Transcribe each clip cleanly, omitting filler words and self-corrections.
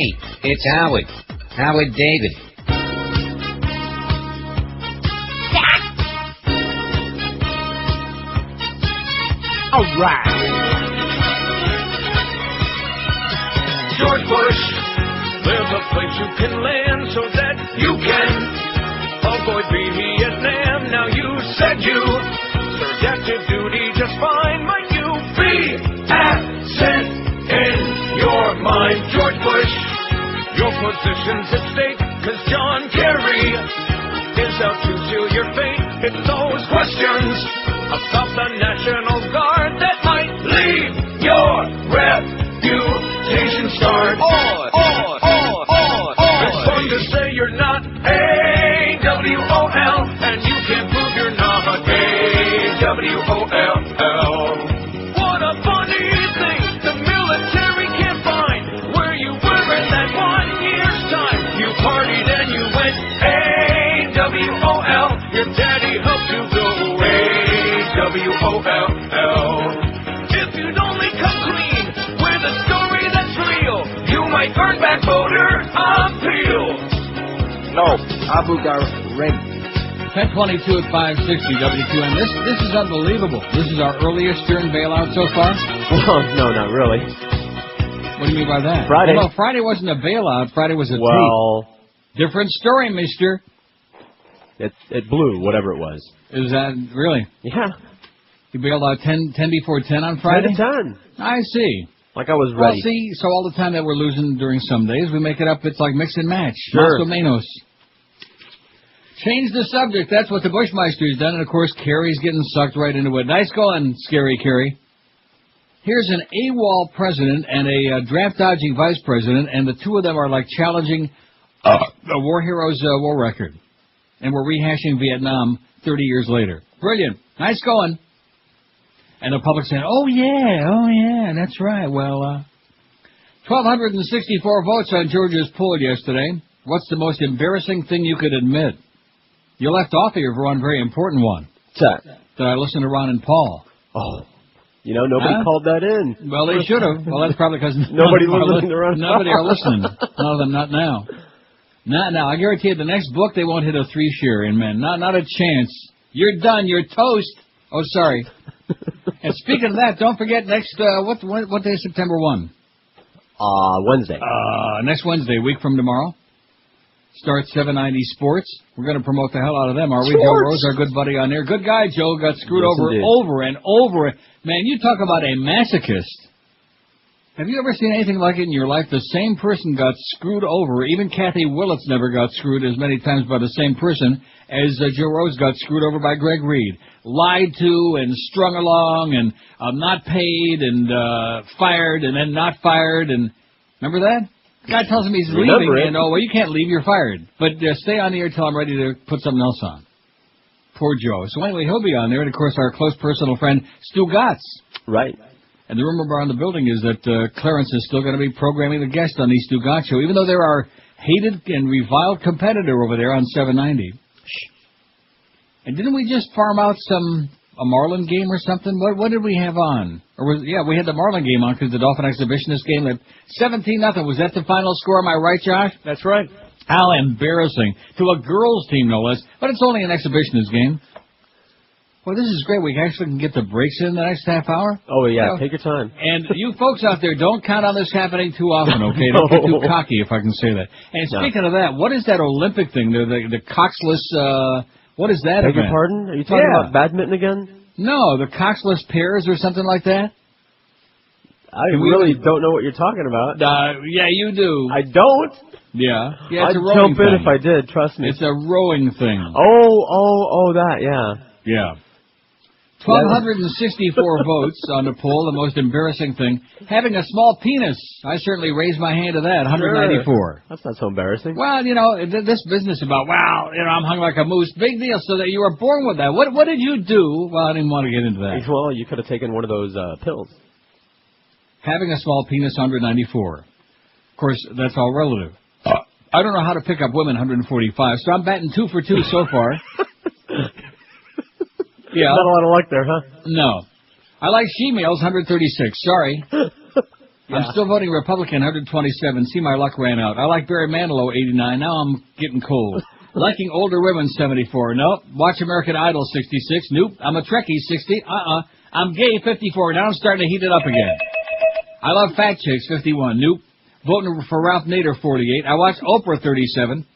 Hey, it's Howard. Howard David. All right. George Bush, there's a place you can land so that you can avoid Vietnam. Now you said you served active duty just fine. Might you be absent in your mind? George Bush, your position's at stake, 'cause John Kerry is out to seal your fate. It's those questions about the National Guard that might leave your reputation scarred. It's fun to say you're not AWOL, and you can't prove you're not AWOL. What a funny thing, the military can't find where you were in that 1 year's time. You partied and you went AWOL. Your daddy helped you go AWOL. If you'd only come clean with a story that's real, you might earn back voter appeals. No, Abu Ghraib. 1022 at 560 WQAM. This is unbelievable. This is our earliest Stern bailout so far. Well, no, not really. What do you mean by that? Friday. Well, Friday wasn't a bailout. Friday was a Well, tweet. Different story, mister. it blew, whatever it was. Is that really? Yeah. You bailed out 10 before 10 on Friday? 10 to 10. I see. Like I was Well, ready. see, so all the time that we're losing during some days, we make it up. It's like mix and match. Sure. Más o menos. Change the subject. That's what the Bushmeister's done. And, of course, Kerry's getting sucked right into it. Nice going, Scary Kerry. Here's an AWOL president and a draft-dodging vice president, and the two of them are like challenging the war hero's war record. And we're rehashing Vietnam 30 years later. Brilliant. Nice going. And the public saying, oh, yeah, that's right. Well, 1,264 votes on Georgia's poll yesterday. What's the most embarrassing thing you could admit? You left off here for one very important one. What's that? That I listened to Ron and Paul. Oh. You know, nobody called that in. Well, they should have. Well, that's probably because Nobody listening to Ron. Nobody are listening. None of them, not now. Not now. I guarantee you the next book they won't hit a 3-share in men. Not a chance. You're done. You're toast. Oh, sorry. And speaking of that, don't forget next, what day is September 1? Wednesday. Next Wednesday, a week from tomorrow. Starts 790 Sports. We're going to promote the hell out of them, are we? Joe Rose, our good buddy on there. Good guy, Joe. Got screwed over and over. Man, you talk about a masochist. Have you ever seen anything like it in your life? The same person got screwed over. Even Kathy Willits never got screwed as many times by the same person as Joe Rose got screwed over by Greg Reed. Lied to and strung along and not paid and fired and then not fired. And remember that? Guy tells him he's leaving, and well, you can't leave, you're fired. But stay on the air till I'm ready to put something else on. Poor Joe. So anyway, he'll be on there, and of course our close personal friend Stu Gotts. Right. And the rumor around the building is that Clarence is still going to be programming the guest on the Stu Gotts show, even though they're our hated and reviled competitor over there on 790. And didn't we just farm out a Marlin game or something? What did we have on? We had the Marlin game on because the Dolphin Exhibitionist game at 17-0. Was that the final score? Am I right, Josh? That's right. How embarrassing. To a girls' team, no less. But it's only an exhibitionist game. Well, this is great. We actually can get the breaks in the next half hour. Oh, yeah. Take your time. And you folks out there, don't count on this happening too often, okay? Don't get too cocky, if I can say that. And speaking of that, what is that Olympic thing? The coxless, what is that Beg your event? pardon? Are you talking about badminton again? No, the coxless pairs or something like that? I really don't know what you're talking about. Yeah, you do. I don't? Yeah. Yeah, it's I'd a rowing jump in thing. if I did, trust me. It's a rowing thing. Oh, that, yeah. Yeah. 1,264 votes on the poll, the most embarrassing thing. Having a small penis. I certainly raised my hand to that, 194. Sure. That's not so embarrassing. Well, this business about, I'm hung like a moose, big deal, so that you were born with that. What did you do? Well, I didn't want to get into that. Well, you could have taken one of those pills. Having a small penis, 194. Of course, that's all relative. I don't know how to pick up women, 145, so I'm batting 2 for 2 so far. Yeah. Not a lot of luck there, huh? No. I like she-males, 136. Sorry. I'm still voting Republican, 127. See, my luck ran out. I like Barry Manilow, 89. Now I'm getting cold. Liking older women, 74. Nope. Watch American Idol, 66. Nope. I'm a Trekkie, 60. I'm gay, 54. Now I'm starting to heat it up again. I love fat chicks, 51. Nope. Voting for Ralph Nader, 48. I watch Oprah, 37.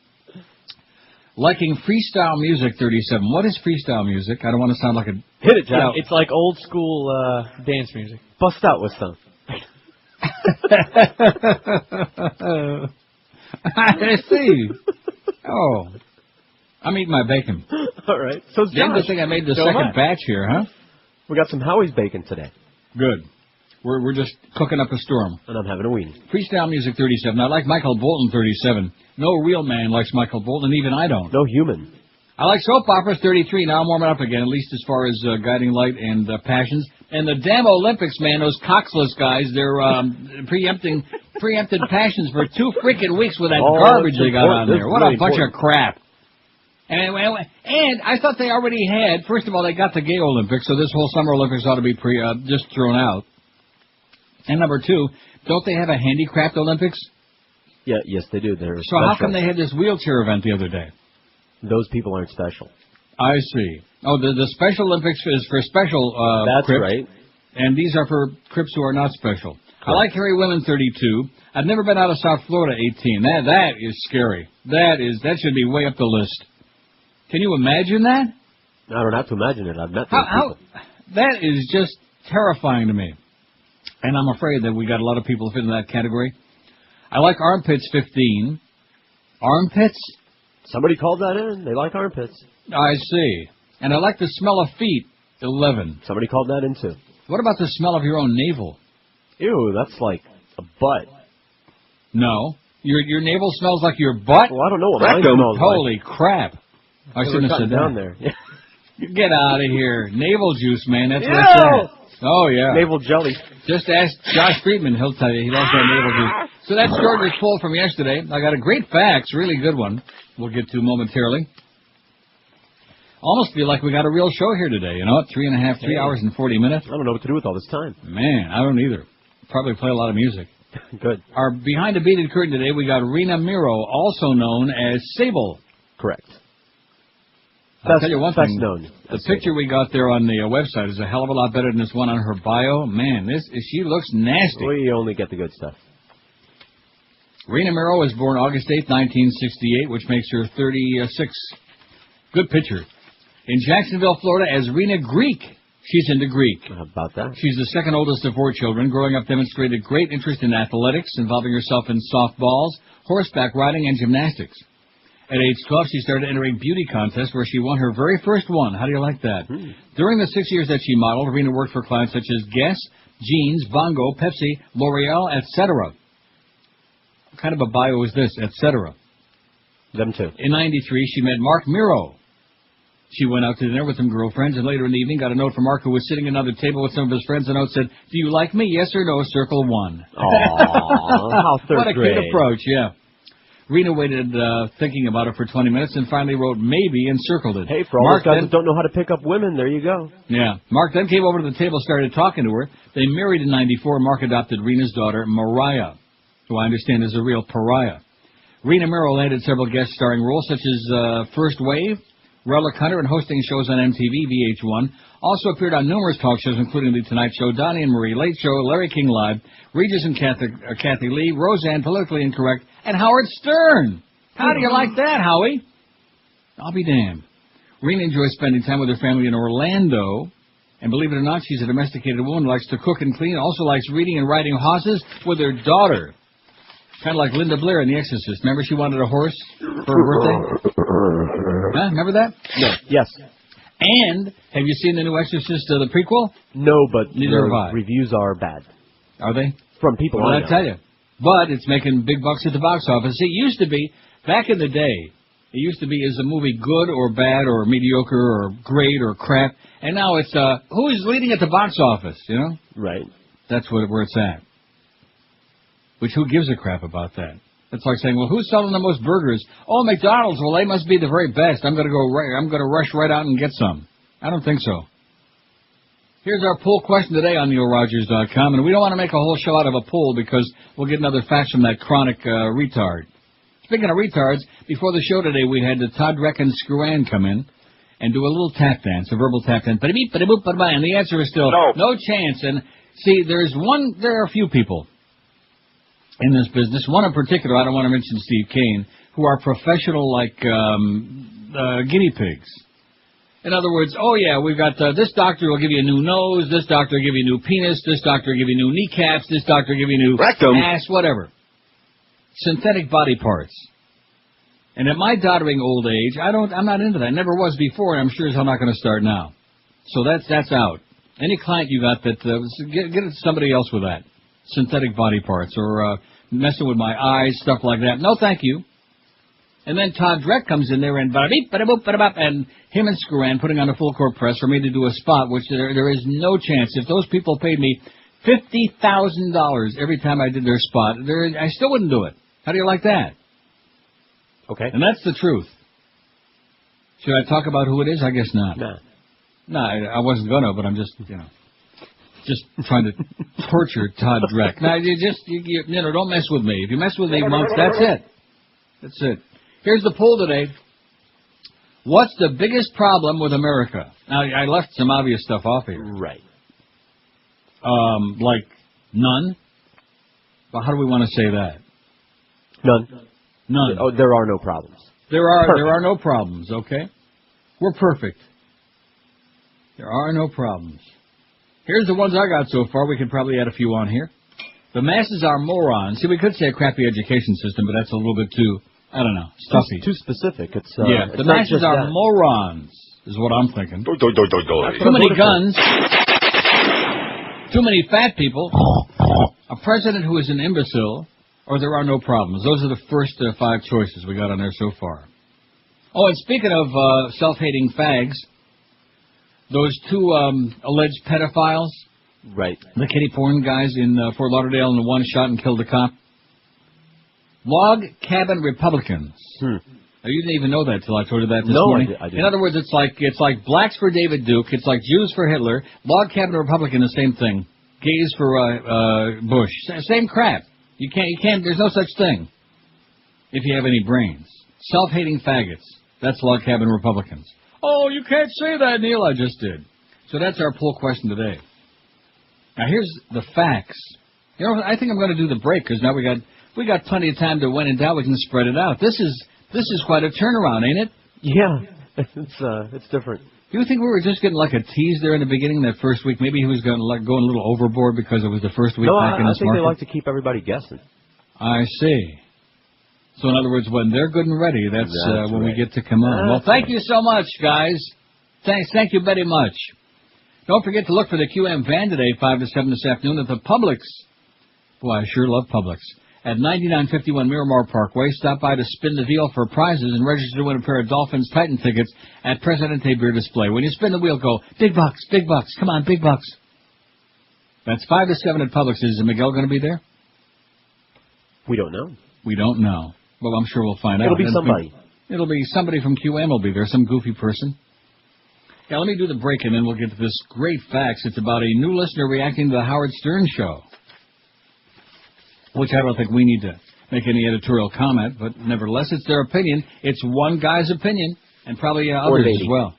Liking freestyle music, 37. What is freestyle music? I don't want to sound like a... Hit it, Jack. It's like old school dance music. Bust out with some. I see. Oh. I'm eating my bacon. All right. So, Damn good thing I made the second batch here, huh? We got some Howie's bacon today. Good. We're just cooking up a storm. And I'm having a weenie. Freestyle music, 37. I like Michael Bolton, 37. No real man likes Michael Bolton, and even I don't. No human. I like soap operas, 33. Now I'm warming up again, at least as far as Guiding Light and Passions. And the damn Olympics, man, those coxless guys, they're preempted Passions for 2 freaking weeks with that garbage they got on there. What a bunch of crap. And I thought they already had, first of all, they got the gay Olympics, so this whole Summer Olympics ought to be just thrown out. And number 2, don't they have a handicraft Olympics? Yeah, yes, they do. They're so special. How come they had this wheelchair event the other day? Those people aren't special. I see. Oh, the Special Olympics is for special That's Crips, right. And these are for Crips who are not special. Correct. I like hairy women, 32. I've never been out of South Florida, 18. That is scary. That should be way up the list. Can you imagine that? I don't have to imagine it. I've met those people. That is just terrifying to me. And I'm afraid that we got a lot of people fit in that category. I like armpits, 15. Armpits? Somebody called that in. They like armpits. I see. And I like the smell of feet, 11. Somebody called that in, too. What about the smell of your own navel? Ew, that's like a butt. No. Your navel smells like your butt? Well, I don't know what mine smells like. Holy crap. I shouldn't have said that. Down there. Get out of here. Navel juice, man. That's what I said. Oh, yeah. Navel jelly. Just ask Josh Friedman. He'll tell you. He loves that navel juice. So that's George's poll from yesterday. I got a great fax, really good one, we'll get to momentarily. Almost feel like we got a real show here today, you know, 3 hours and 40 minutes. I don't know what to do with all this time. Man, I don't either. Probably play a lot of music. Good. Our behind the beaded curtain today, we got Rena Miro, also known as Sable. Correct. I'll tell you one thing. Known the picture we got there on the website is a hell of a lot better than this one on her bio. Man, she looks nasty. We only get the good stuff. Rena Miro was born August 8, 1968, which makes her 36. Good picture. In Jacksonville, Florida, as Rena Greek. She's into Greek. How about that? She's the second oldest of 4 children. Growing up, demonstrated great interest in athletics, involving herself in softballs, horseback riding, and gymnastics. At age 12, she started entering beauty contests where she won her very first one. How do you like that? During the 6 years that she modeled, Rena worked for clients such as Guess, Jeans, Bongo, Pepsi, L'Oreal, etc. What kind of a bio is this, etc.? Them too. In 93, she met Mark Miro. She went out to dinner with some girlfriends, and later in the evening got a note from Mark, who was sitting at another table with some of his friends. The note said, "Do you like me? Yes or no? Circle 1." Aww, how third What a grade. cute approach, yeah. Rena waited thinking about it for 20 minutes and finally wrote maybe and circled it. Hey, for all those guys that don't know how to pick up women, there you go. Yeah. Mark then came over to the table, started talking to her. They married in 94. Mark adopted Rena's daughter, Mariah, who I understand is a real pariah. Rena Miro landed several guest starring roles such as First Wave, Relic Hunter, and hosting shows on MTV, VH1. Also appeared on numerous talk shows, including The Tonight Show, Donnie and Marie, Late Show, Larry King Live, Regis and Kathy Lee, Roseanne, Politically Incorrect, and Howard Stern. How do you like that, Howie? I'll be damned. Rena enjoys spending time with her family in Orlando. And believe it or not, she's a domesticated woman, likes to cook and clean, also likes reading and riding horses with her daughter. Kind of like Linda Blair in The Exorcist. Remember she wanted a horse for her birthday? Huh? Remember that? No. Yes. And have you seen the new Exorcist, the prequel? No, but neither have I. Reviews are bad. Are they? From people I know. tell you. But it's making big bucks at the box office. It used to be, back in the day, it used to be, is the movie good or bad or mediocre or great or crap? And now it's, who is leading at the box office, you know? Right. That's where it's at. Which, who gives a crap about that? It's like saying, well, who's selling the most burgers? Oh, McDonald's. Well, they must be the very best. I'm going to rush right out and get some. I don't think so. Here's our poll question today on NeilRogers.com, and we don't want to make a whole show out of a poll because we'll get another fax from that chronic retard. Speaking of retards, before the show today, we had Todd Reck and Screwan come in and do a little tap dance, a verbal tap dance, and the answer is still no chance. And see, there are a few people in this business, one in particular, I don't want to mention Steve Kane, who are professional guinea pigs. In other words, oh yeah, we've got this doctor will give you a new nose, this doctor will give you a new penis, this doctor will give you new kneecaps, this doctor will give you a new ass, whatever. Synthetic body parts. And at my doddering old age, I'm not into that. Never was before, and I'm sure as hell not going to start now. So that's out. Any client you got that, get somebody else with that. Synthetic body parts, or messing with my eyes, stuff like that. No, thank you. And then Todd Dreck comes in there and and him and Screwan putting on a full court press for me to do a spot, which there is no chance. If those people paid me $50,000 every time I did their spot, I still wouldn't do it. How do you like that? Okay. And that's the truth. Should I talk about who it is? I guess not. No, I wasn't gonna, but I'm just trying to torture Todd Dreck. Now, don't mess with me. If you mess with me once, that's it. That's it. Here's the poll today. What's the biggest problem with America? Now, I left some obvious stuff off here. Right. Like none? Well, how do we want to say that? None. Oh, there are no problems. There are no problems, okay? We're perfect. There are no problems. Here's the ones I got so far. We could probably add a few on here. The masses are morons. See, we could say a crappy education system, but that's a little bit too, I don't know, stuffy. Too specific. The masses are morons, is what I'm thinking. Too many guns. Too many fat people. A president who is an imbecile. Or there are no problems. Those are the first 5 choices we got on there so far. Oh, and speaking of self-hating fags, those 2 alleged pedophiles, right? The kitty porn guys in Fort Lauderdale, and the one shot and killed a cop. Log cabin Republicans. Now, you didn't even know that till I told you that this morning. I didn't. In other words, it's like blacks for David Duke. It's like Jews for Hitler. Log cabin Republican, the same thing. Gays for Bush. Same crap. You can't, there's no such thing if you have any brains. Self-hating faggots. That's log cabin Republicans. Oh, you can't say that, Neil. I just did. So that's our poll question today. Now here's the facts. You know, I think I'm going to do the break because now we got plenty of time to when in doubt we can spread it out. This is quite a turnaround, ain't it? Yeah, it's different. Do you think we were just getting like a tease there in the beginning that first week? Maybe he was going a little overboard because it was the first week back in this market? No, I think they like to keep everybody guessing. I see. So in other words, when they're good and ready, that's when we get to come on. Well, thank you so much, guys. Thank you very much. Don't forget to look for the QM van today, 5 to 7 this afternoon at the Publix. Boy, I sure love Publix. At 9951 Miramar Parkway, stop by to spin the wheel for prizes and register to win a pair of Dolphins Titan tickets at Presidente Beer Display. When you spin the wheel, go, big bucks, come on, big bucks. That's 5 to 7 at Publix. Is Miguel going to be there? We don't know. We don't know. Well, I'm sure we'll find out. It'll be somebody. It'll be somebody from QM will be there, some goofy person. Yeah, let me do the break and then we'll get to this great fax. It's about a new listener reacting to the Howard Stern show. Which I don't think we need to make any editorial comment, but nevertheless, it's their opinion. It's one guy's opinion, and probably others as well.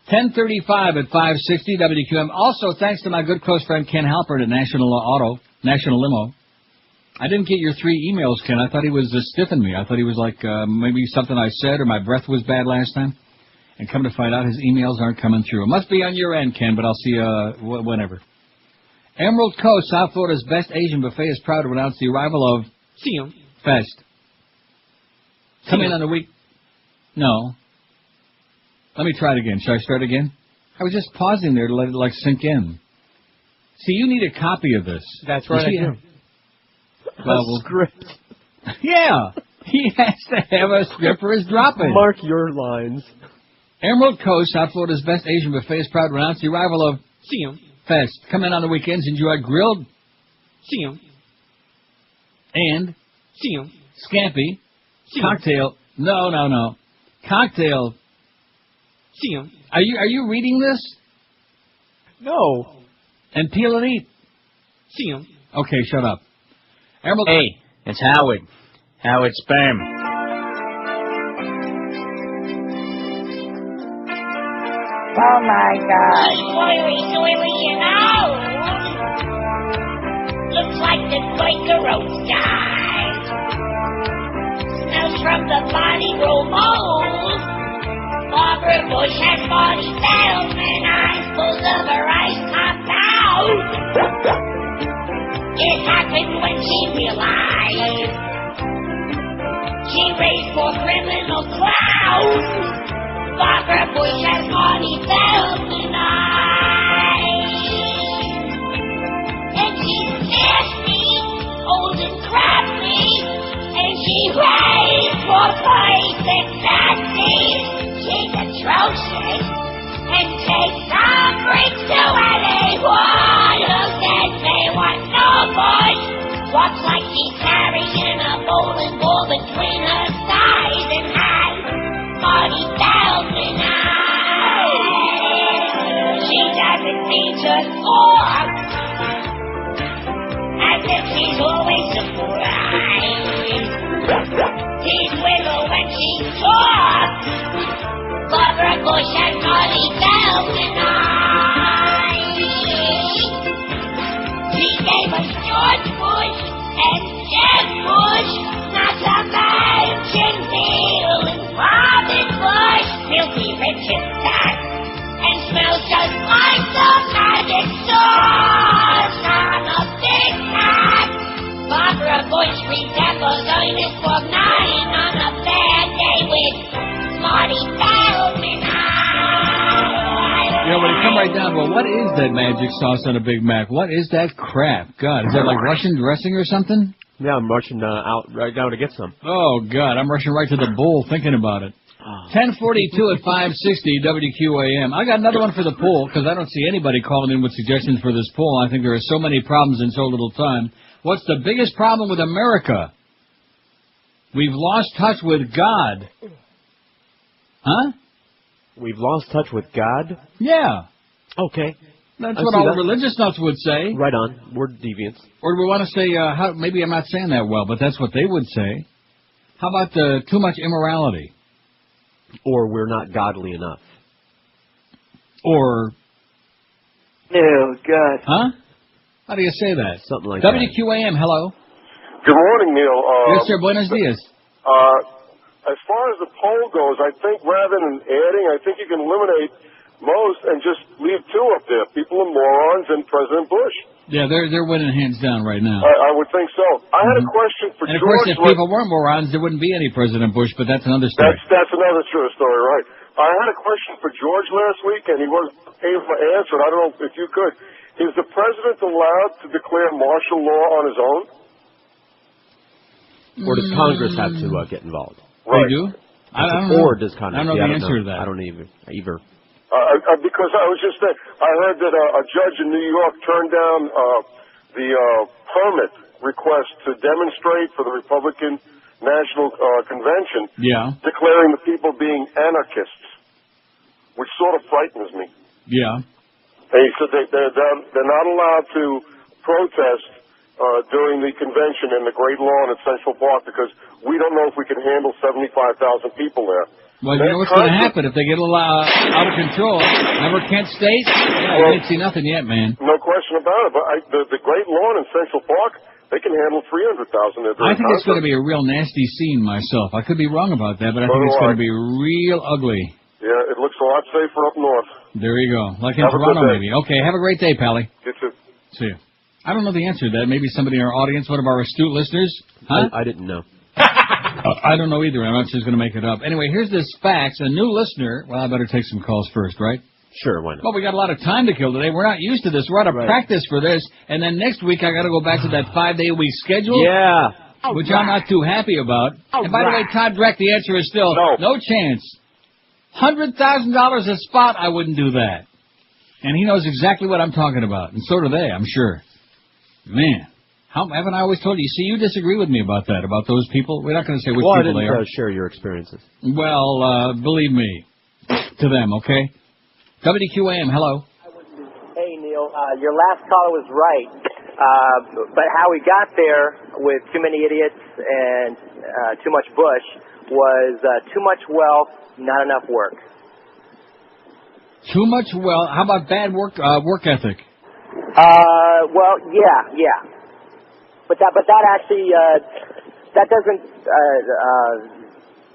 10:35 at 560 WQAM. Also, thanks to my good close friend Ken Halpert at National Limo. I didn't get your 3 emails, Ken. I thought he was stiffing me. I thought he was like maybe something I said or my breath was bad last time. And come to find out, his emails aren't coming through. It must be on your end, Ken, but I'll see you whenever. Emerald Coast, South Florida's best Asian buffet, is proud to announce the arrival of Fest. Coming on the week. No. Let me try it again. Shall I start again? I was just pausing there to let it sink in. See, you need a copy of this. That's right. Well, script. Yeah. He has to have a script for his drop-in. Mark your lines. Emerald Coast, South Florida's best Asian buffet, is proud to announce the arrival of Fest. Come in on the weekends, enjoy grilled and scampi cocktail. No. Cocktail. Are you reading this? No. And peel and eat. See him. Okay, shut up. Emerald. Hey, it's Howard. Howard Sperm. Oh my God. Oily, you know. Looks like the Quaker Oats guy. Smells from the body roll mold. Barbara Bush has body Feldman eyes full of her ice popped out. It happened when she realized she raised for criminal clout. Barbara Bush has Marty Feldman eyes. And she's nasty, old and crafty, and she raised for basic Nazis. She's atrocious and takes some bricks to anyone who says they want no Bush. Walks like she's carrying a bowling ball between her thighs and has Marty Feldman eyes. She doesn't need to talk as if she's always surprised. She's wiggle when she talks. Barbara Bush has Marty Feldman eyes. She gave us George Bush and Jeb Bush, not to mention Bill and Robin Bush. Filthy rich and fat, and smells just like the magic sauce on a Big Mac. Barbara Bush resembles Ernest Borgnine on a bad day with Marty Feldman eyes. Yeah, when you come right down, well, what is that magic sauce on a Big Mac? What is that crap? God, is that like Russian dressing or something? Yeah, I'm rushing out right now to get some. Oh, God, I'm rushing right to the bowl thinking about it. 10:42 at 560 WQAM. I got another one for the poll because I don't see anybody calling in with suggestions for this poll. I think there are so many problems in so little time. What's the biggest problem with America? We've lost touch with God. Huh? We've lost touch with God? Yeah. Okay. That's what all the religious nuts would say. Right on. We're deviants. Or do we want to say, maybe I'm not saying that well, but that's what they would say. How about too much immorality? Or we're not godly enough. Or... Oh, God. Huh? How do you say that? Something like that. WQAM, hello. Good morning, Neil. Yes, sir. Buenos dias. As far as the poll goes, I think rather than adding, I think you can eliminate most and just leave two up there. People are morons and President Bush. Yeah, they're winning hands down right now. I would think so. I had a question for and George. Of course, if people weren't morons, there wouldn't be any President Bush, but that's another story. That's another true story, right? I had a question for George last week, and he wasn't able to answer it. I don't know if you could. Is the president allowed to declare martial law on his own? Or does Congress have to get involved? Right. They do? I don't know. Or does Congress? I don't know the answer to that. I don't either. Because I was just saying, I heard that a judge in New York turned down the permit request to demonstrate for the Republican National Convention, declaring the people being anarchists, which sort of frightens me. Yeah. And he said they're not allowed to protest during the convention in the Great Lawn at Central Park because we don't know if we can handle 75,000 people there. Well, you know what's going to happen if they get a little out of control? Remember Kent State? Yeah, you can't see nothing yet, man. No question about it. But the Great Lawn in Central Park, they can handle 300,000 there. I think it's going to be a real nasty scene myself. I could be wrong about that, but I think it's going to be real ugly. Yeah, it looks a lot safer up north. There you go. Like in Toronto, maybe. Okay, have a great day, Pally. You too. See you. I don't know the answer to that. Maybe somebody in our audience, one of our astute listeners? Huh? I didn't know. I don't know either. I'm not just going to make it up. Anyway, here's this fax. A new listener. Well, I better take some calls first, right? Sure, why not? Well, we got a lot of time to kill today. We're not used to this. We're out of practice for this. And then next week, I got to go back to that 5-day-a-week schedule. Yeah. Which I'm not too happy about. And by the way, Todd Dreck, the answer is still no chance. $100,000 a spot, I wouldn't do that. And he knows exactly what I'm talking about. And so do they, I'm sure. Man. Haven't I always told you? See, you disagree with me about that, about those people. We're not going to say which people they are. I didn't share your experiences. Well, believe me. To them, okay? WQAM, hello. Hey, Your last caller was right. But how we got there with too many idiots and too much Bush was too much wealth, not enough work. Too much wealth. How about bad work ethic? Well, yeah. But that actually that doesn't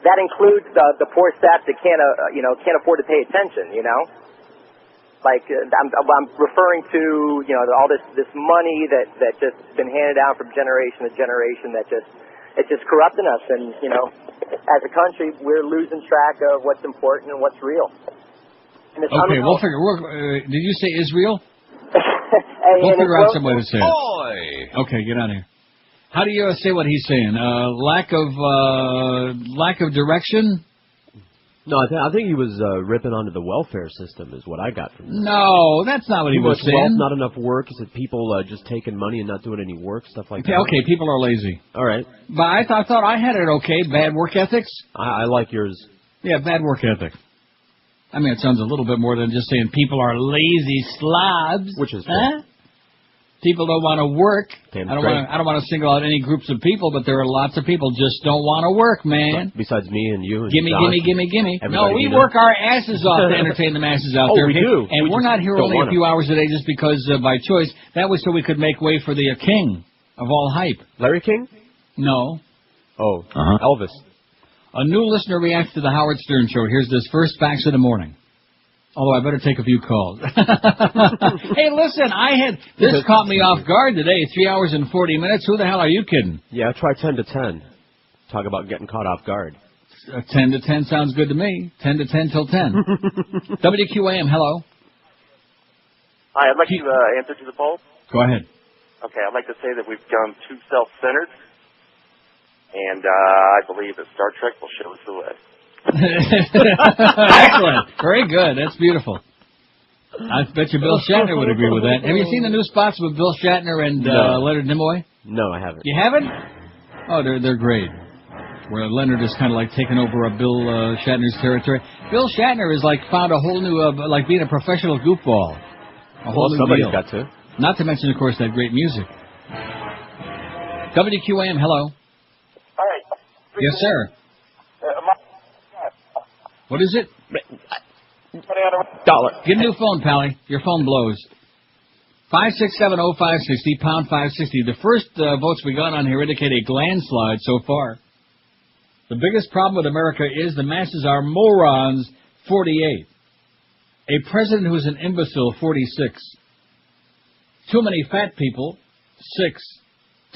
that includes the poor staff that can't afford to pay attention. Like I'm referring to all this money that just been handed down from generation to generation it's just corrupting us, and as a country we're losing track of what's important and what's real. And it's okay, we'll figure. Did you say Israel? We'll figure out some way to say it. Okay, get out of here. How do you say what he's saying? Lack of direction? No, I think he was ripping onto the welfare system is what I got from this. No, that's not what he was saying. Wealth, not enough work. Is it people just taking money and not doing any work, stuff like that? Okay, people are lazy. All right. But I thought I had it okay. Bad work ethics? I like yours. Yeah, bad work ethic. I mean, it sounds a little bit more than just saying people are lazy slobs. Which is huh? People don't want to work. I don't want to single out any groups of people, but there are lots of people just don't want to work, man. Besides me and you and Gimme. No, we work our asses off to entertain the masses out there. We do. And we're not here only a few hours a day just because by choice. That was so we could make way for the king of all hype. Larry King? No. Oh, Elvis. A new listener reacts to the Howard Stern Show. Here's this first fax of the morning. Although I better take a few calls. Hey, listen, this caught me off guard today. 3 hours and 40 minutes. Who the hell are you kidding? Yeah, try 10 to 10. Talk about getting caught off guard. 10 to 10 sounds good to me. 10 to 10 till 10. WQAM, hello. Hi, I'd like to answer to the poll. Go ahead. Okay, I'd like to say that we've become too self-centered, and I believe that Star Trek will show us the way. Excellent. Very good. That's beautiful. I bet you Bill Shatner would agree with that. Have you seen the new spots with Bill Shatner and Leonard Nimoy? No, I haven't. You haven't? Oh, they're great. Where Leonard is kind of like taking over Bill Shatner's territory. Bill Shatner has found a whole new like being a professional goofball. A whole new somebody's deal. got to. Not to mention, of course, that great music. WQAM, hello. Hi. Yes, sir. What is it? $1. Get a new phone, Pally. Your phone blows. 5670560, pound 560. The first votes we got on here indicate a landslide so far. The biggest problem with America is the masses are morons, 48. A president who is an imbecile, 46. Too many fat people, 6.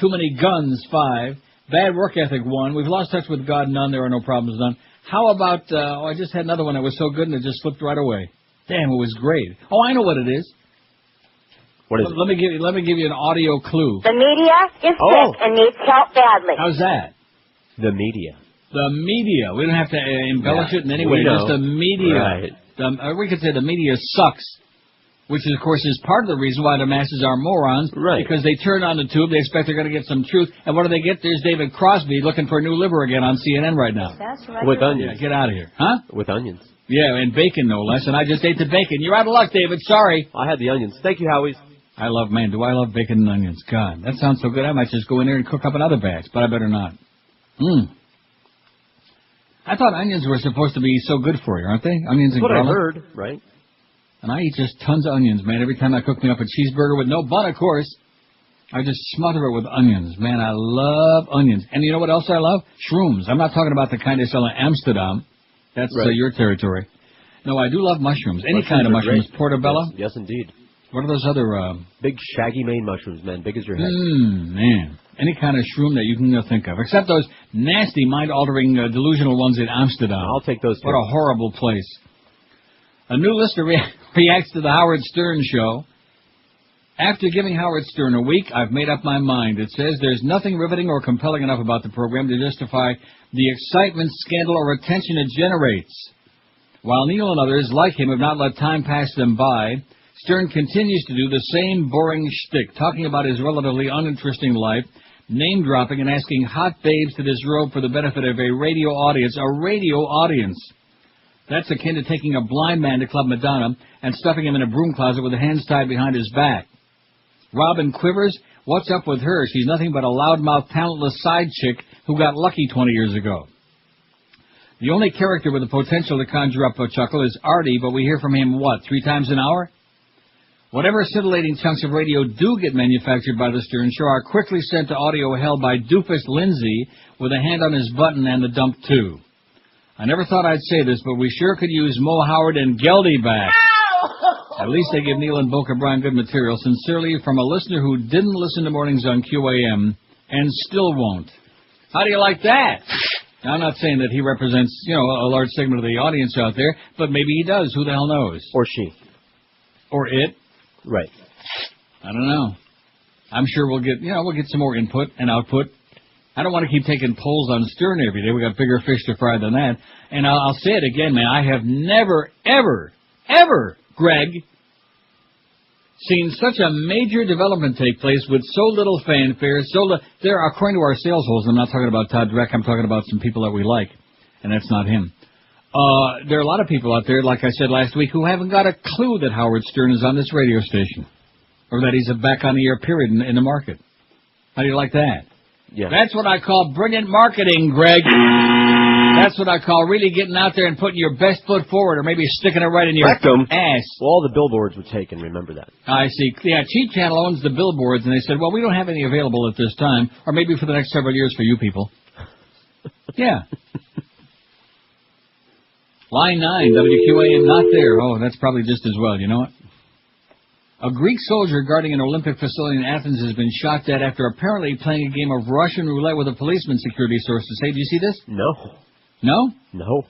Too many guns, 5. Bad work ethic, 1. We've lost touch with God, none. There are no problems, none. How about, I just had another one that was so good and it just slipped right away. Damn, it was great. Oh, I know what it is. What is it? Let me give you an audio clue. The media is sick and needs help badly. How's that? The media. The media. We don't have to embellish it in any way. Just the media. Right. We could say the media sucks. Which, of course, is part of the reason why the masses are morons. Right. Because they turn on the tube, they expect they're going to get some truth. And what do they get? There's David Crosby looking for a new liver again on CNN right now. That's right. With onions. Yeah, get out of here. Huh? With onions. Yeah, and bacon, no less. And I just ate the bacon. You're out of luck, David. Sorry. I had the onions. Thank you, Howie. Do I love bacon and onions. God, that sounds so good. I might just go in there and cook up another batch, but I better not. I thought onions were supposed to be so good for you, aren't they? Onions and garlic. That's what I heard, right? And I eat just tons of onions, man. Every time I cook me up a cheeseburger with no bun, of course, I just smother it with onions. Man, I love onions. And you know what else I love? Shrooms. I'm not talking about the kind they sell in Amsterdam. That's your territory. No, I do love mushrooms. Any kind of mushrooms. Great. Portobello? Yes, indeed. What are those other... big, shaggy mane mushrooms, man. Big as your head. Man. Any kind of shroom that you can think of. Except those nasty, mind-altering, delusional ones in Amsterdam. I'll take those too. What a horrible place. A new listener reacts to the Howard Stern Show. After giving Howard Stern a week, I've made up my mind. It says there's nothing riveting or compelling enough about the program to justify the excitement, scandal, or attention it generates. While Neil and others, like him, have not let time pass them by, Stern continues to do the same boring shtick, talking about his relatively uninteresting life, name-dropping and asking hot babes to disrobe for the benefit of a radio audience. A radio audience. That's akin to taking a blind man to Club Madonna and stuffing him in a broom closet with the hands tied behind his back. Robin Quivers, what's up with her? She's nothing but a loudmouth, talentless side chick who got lucky 20 years ago. The only character with the potential to conjure up a chuckle is Artie, but we hear from him, 3 times an hour? Whatever scintillating chunks of radio do get manufactured by the Stern Show are quickly sent to audio hell by Doofus Lindsay with a hand on his button and the dump, too. I never thought I'd say this, but we sure could use Mo Howard and Geldy back. At least they give Neil and Boca Brian good material. Sincerely, from a listener who didn't listen to mornings on QAM and still won't. How do you like that? Now, I'm not saying that he represents, a large segment of the audience out there, but maybe he does. Who the hell knows? Or she. Or it. Right. I don't know. I'm sure we'll get some more input and output. I don't want to keep taking polls on Stern every day. We got bigger fish to fry than that. And I'll say it again, man. I have never, ever, Greg, seen such a major development take place with so little fanfare. There, according to our sales holes, I'm not talking about Todd Dreck. I'm talking about some people that we like, and that's not him. There are a lot of people out there, like I said last week, who haven't got a clue that Howard Stern is on this radio station, or that he's a back-on-the-air period in the market. How do you like that? Yeah. That's what I call brilliant marketing, Greg. That's what I call really getting out there and putting your best foot forward, or maybe sticking it right in your ass. Well, all the billboards were taken, remember that. I see. Yeah, Cheap Channel owns the billboards, and they said, well, we don't have any available at this time, or maybe for the next several years for you people. Yeah. Line 9, WQAM, not there. Oh, that's probably just as well, you know what? A Greek soldier guarding an Olympic facility in Athens has been shot dead after apparently playing a game of Russian roulette with a policeman, security sources say. Do you see this? No. No? No.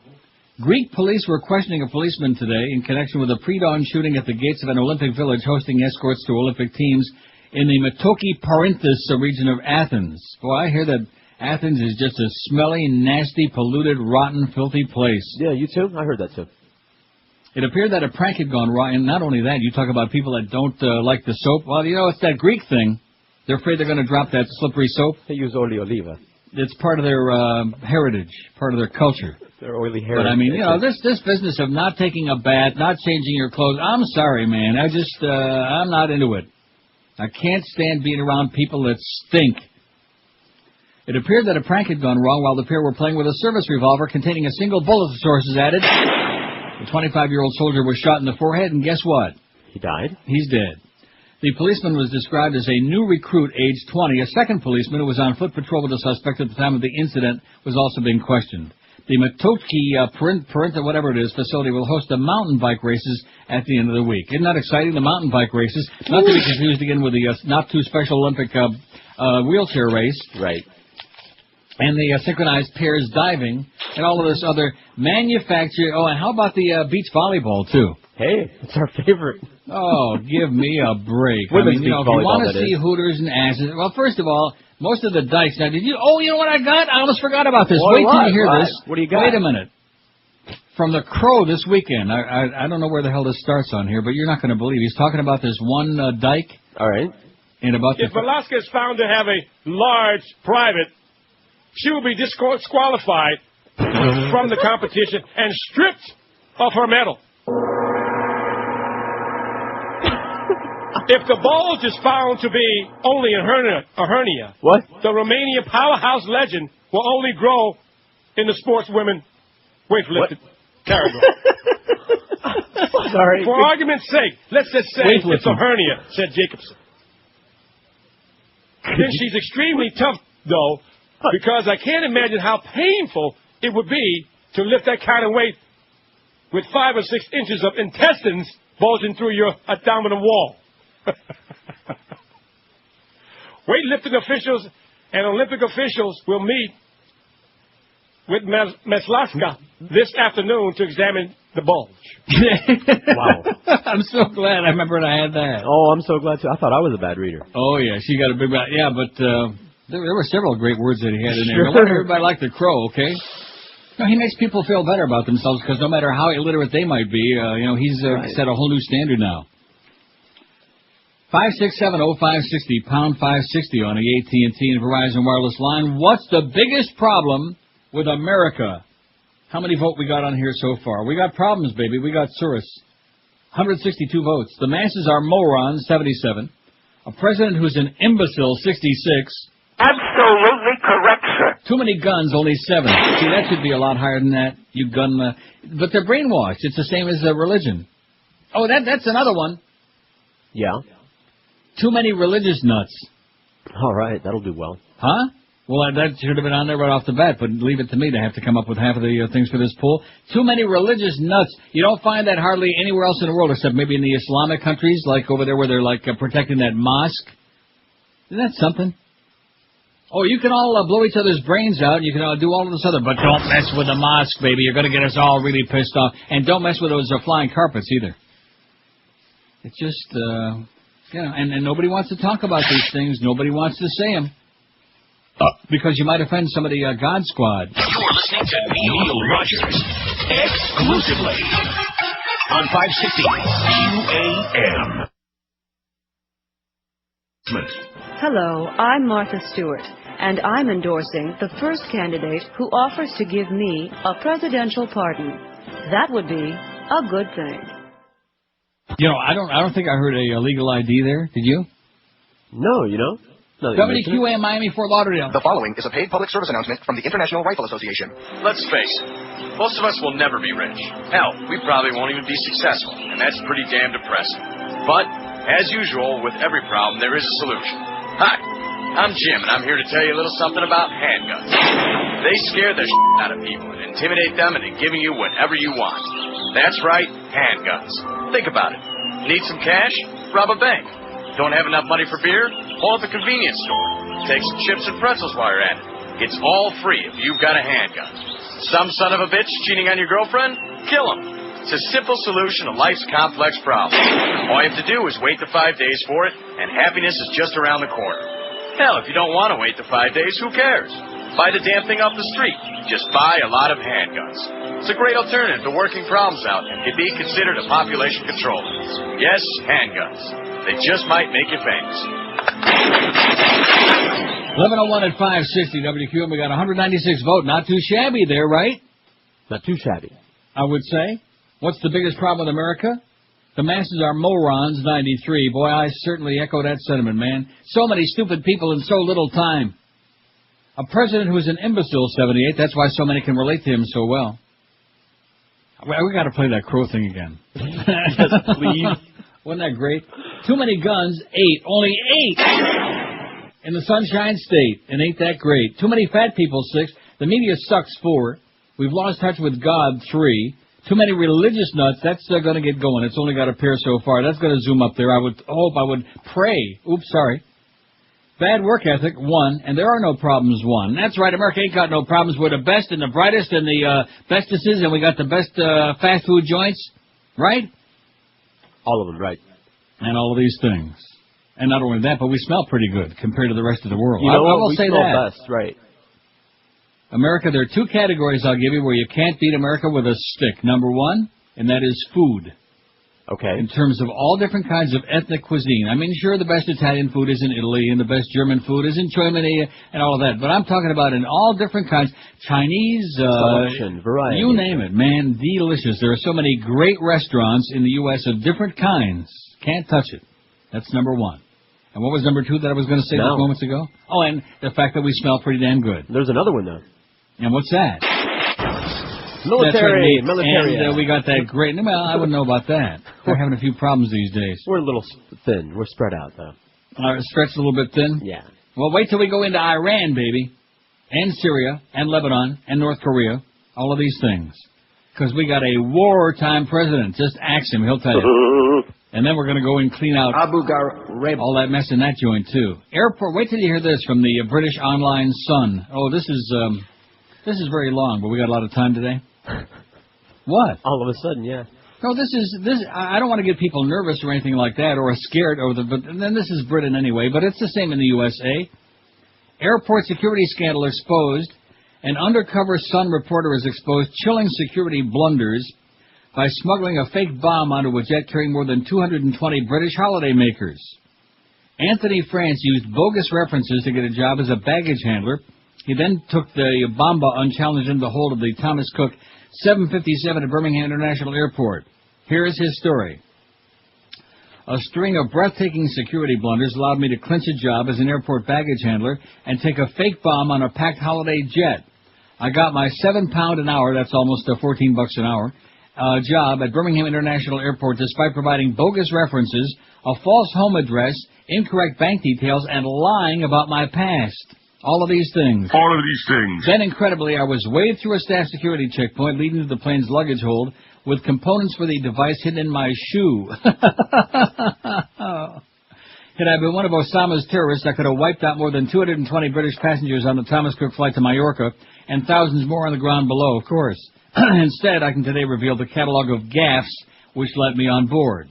Greek police were questioning a policeman today in connection with a pre-dawn shooting at the gates of an Olympic village hosting escorts to Olympic teams in the Metoki Parinthis region of Athens. Boy, I hear that Athens is just a smelly, nasty, polluted, rotten, filthy place. Yeah, you too? I heard that too. It appeared that a prank had gone wrong, and not only that, you talk about people that don't like the soap. Well, it's that Greek thing. They're afraid they're going to drop that slippery soap. They use oli oliva. It's part of their heritage, part of their culture. Their oily heritage. But I mean, this business of not taking a bath, not changing your clothes, I'm sorry, man. I'm not into it. I can't stand being around people that stink. It appeared that a prank had gone wrong while the pair were playing with a service revolver containing a single bullet, the sources added. The 25-year-old soldier was shot in the forehead, and guess what? He died? He's dead. The policeman was described as a new recruit, aged 20. A second policeman who was on foot patrol with the suspect at the time of the incident was also being questioned. The Metoki Parinta, whatever it is, facility will host the mountain bike races at the end of the week. Isn't that exciting, the mountain bike races? Not to be confused again with the not-too-special Olympic wheelchair race. Right. And the synchronized pairs diving, and all of this other manufactured... Oh, and how about the beach volleyball, too? Hey, it's our favorite. Oh, give me a break. Women's if you want to see hooters and asses... Well, first of all, most of the dykes... Now, you know what I got? I almost forgot about this. Wait till you hear this. What do you got? Wait a minute. From the Crow this weekend. I don't know where the hell this starts on here, but you're not going to believe. He's talking about this one dyke. All right. And about if Alaska is found to have a large private... she will be disqualified from the competition and stripped of her medal. If the bulge is found to be only a hernia, what? The Romanian powerhouse legend will only grow in the sportswomen weightlifting category. Sorry. For argument's sake, let's just say it's a hernia, said Jacobson. Then she's extremely tough, though, because I can't imagine how painful it would be to lift that kind of weight with 5 or 6 inches of intestines bulging through your abdominal wall. Weightlifting officials and Olympic officials will meet with Meslaska this afternoon to examine the bulge. Wow. I'm so glad I remembered I had that. Oh, I'm so glad, too. I thought I was a bad reader. Oh, yeah, she got a big... Yeah, but... There were several great words that he had in there. Sure. I want everybody like the Crow, okay? No, he makes people feel better about themselves because no matter how illiterate they might be, he's set a whole new standard now. 5670560, pound 560 on the AT&T and Verizon wireless line. What's the biggest problem with America? How many vote we got on here so far? We got problems, baby. We got Surus. 162 votes. The masses are morons, 77. A president who's an imbecile, 66. Absolutely correct, sir. Too many guns, only 7. See, that should be a lot higher than that. You gun... but they're brainwashed. It's the same as religion. Oh, that's another one. Yeah. Too many religious nuts. All right, that'll do well. Huh? Well, that should have been on there right off the bat, but leave it to me to have to come up with half of the things for this poll. Too many religious nuts. You don't find that hardly anywhere else in the world, except maybe in the Islamic countries, like over there where they're like protecting that mosque. Isn't that something? Oh, you can all blow each other's brains out, and you can do all of this other, but don't mess with the mosque, baby. You're going to get us all really pissed off. And don't mess with those flying carpets either. It's just, and nobody wants to talk about these things. Nobody wants to say them. Because you might offend some of the God Squad. You're listening to Neil Rogers exclusively on 560 WQAM. Hello, I'm Martha Stewart, and I'm endorsing the first candidate who offers to give me a presidential pardon. That would be a good thing. You know, I don't think I heard a legal ID there. Did you? No, you know. WQAM Miami, Fort Lauderdale. The following is a paid public service announcement from the International Rifle Association. Let's face it, most of us will never be rich. Hell, we probably won't even be successful, and that's pretty damn depressing. But, as usual, with every problem, there is a solution. Hi, I'm Jim, and I'm here to tell you a little something about handguns. They scare the shit out of people and intimidate them into giving you whatever you want. That's right, handguns. Think about it. Need some cash? Rob a bank. Don't have enough money for beer? Pull up a convenience store. Take some chips and pretzels while you're at it. It's all free if you've got a handgun. Some son of a bitch cheating on your girlfriend? Kill him. It's a simple solution to life's complex problems. All you have to do is wait the 5 days for it, and happiness is just around the corner. Hell, if you don't want to wait the 5 days, who cares? Buy the damn thing off the street. Just buy a lot of handguns. It's a great alternative to working problems out and can be considered a population controller. Yes, handguns. They just might make you famous. 11:01 at 560 WQAM. We got 196 vote. Not too shabby there, right? Not too shabby. I would say. What's the biggest problem with America? The masses are morons, 93. Boy, I certainly echo that sentiment, man. So many stupid people in so little time. A president who's an imbecile, 78. That's why so many can relate to him so well. We got to play that crow thing again. Yes, please. Wasn't that great? Too many guns, 8. Only 8 in the Sunshine State, and ain't that great. Too many fat people, 6. The media sucks, 4. We've lost touch with God, 3. Too many religious nuts, that's going to get going. It's only got a pair so far. That's going to zoom up there. I would pray. Oops, sorry. Bad work ethic, 1. And there are no problems, 1. That's right, America ain't got no problems. We're the best and the brightest and the bestesses, and we got the best fast food joints, right? All of them, right. And all of these things. And not only that, but we smell pretty good compared to the rest of the world. You know I will we say smell that. best, right. America, there are 2 categories I'll give you where you can't beat America with a stick. Number 1, and that is food. Okay. In terms of all different kinds of ethnic cuisine. I mean, sure, the best Italian food is in Italy, and the best German food is in Germany, and all of that. But I'm talking about in all different kinds. Chinese, selection, variety. You name it, man, delicious. There are so many great restaurants in the U.S. of different kinds. Can't touch it. That's number 1. And what was number 2 that I was going to say just moments ago? Oh, and the fact that we smell pretty damn good. There's another one, though. And what's that? Military. And we got that great... Well, I wouldn't know about that. We're having a few problems these days. We're a little thin. We're spread out, though. Stretched a little bit thin? Yeah. Well, wait till we go into Iran, baby. And Syria, and Lebanon, and North Korea. All of these things. Because we got a wartime president. Just ask him. He'll tell you. And then we're going to go and clean out all that mess in that joint, too. Airport... Wait till you hear this from the British Online Sun. Oh, this is very long, but we got a lot of time today. What? All of a sudden, yeah. No, I don't want to get people nervous or anything like that, or scared, but then this is Britain anyway, but it's the same in the USA. Airport security scandal exposed. An undercover Sun reporter is exposed chilling security blunders by smuggling a fake bomb onto a jet carrying more than 220 British holidaymakers. Anthony France used bogus references to get a job as a baggage handler He then took the Bomba unchallenged into the hold of the Thomas Cook 757 at Birmingham International Airport. Here is his story. A string of breathtaking security blunders allowed me to clinch a job as an airport baggage handler and take a fake bomb on a packed holiday jet. I got my £7 an hour, that's almost $14 an hour, job at Birmingham International Airport despite providing bogus references, a false home address, incorrect bank details, and lying about my past. All of these things. Then, incredibly, I was waved through a staff security checkpoint leading to the plane's luggage hold with components for the device hidden in my shoe. Had I been one of Osama's terrorists, I could have wiped out more than 220 British passengers on the Thomas Cook flight to Mallorca and thousands more on the ground below, of course. Instead, I can today reveal the catalog of gaffes which led me on board.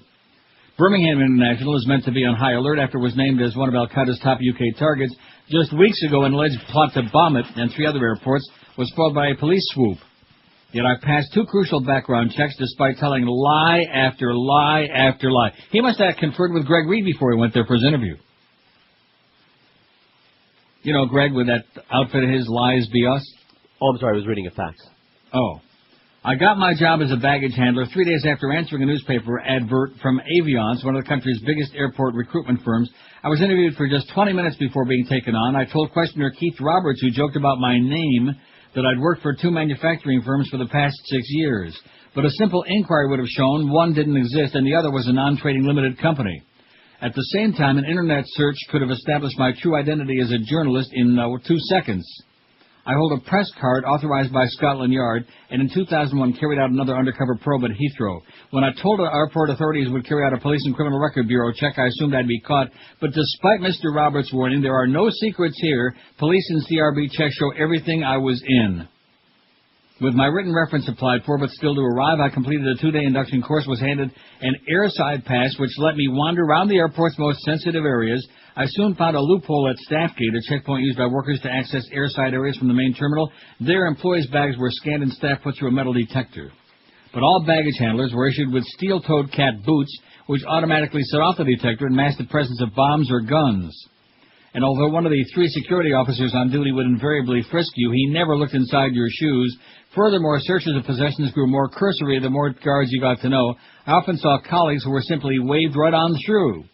Birmingham International is meant to be on high alert after it was named as one of Al-Qaeda's top UK targets just weeks ago. An alleged plot to bomb it and 3 other airports was foiled by a police swoop. Yet I passed 2 crucial background checks despite telling lie after lie after lie. He must have conferred with Greg Reed before he went there for his interview. You know, Greg, with that outfit of his, Lies Be Us? Oh, I'm sorry, I was reading a fax. Oh. I got my job as a baggage handler 3 days after answering a newspaper advert from Aviance, one of the country's biggest airport recruitment firms. I was interviewed for just 20 minutes before being taken on. I told questioner Keith Roberts, who joked about my name, that I'd worked for 2 manufacturing firms for the past 6 years. But a simple inquiry would have shown one didn't exist and the other was a non-trading limited company. At the same time, an internet search could have established my true identity as a journalist in 2 seconds. I hold a press card authorized by Scotland Yard, and in 2001 carried out another undercover probe at Heathrow. When I told the airport authorities would carry out a police and criminal record bureau check, I assumed I'd be caught. But despite Mr. Roberts' warning, there are no secrets here. Police and CRB checks show everything I was in. With my written reference applied for, but still to arrive, I completed a 2-day induction course, was handed an airside pass, which let me wander around the airport's most sensitive areas. I soon found a loophole at Staffgate, a checkpoint used by workers to access airside areas from the main terminal. There, employees' bags were scanned and staff put through a metal detector. But all baggage handlers were issued with steel-toed cat boots, which automatically set off the detector and masked the presence of bombs or guns. And although one of the 3 security officers on duty would invariably frisk you, he never looked inside your shoes. Furthermore, searches of possessions grew more cursory the more guards you got to know. I often saw colleagues who were simply waved right on through.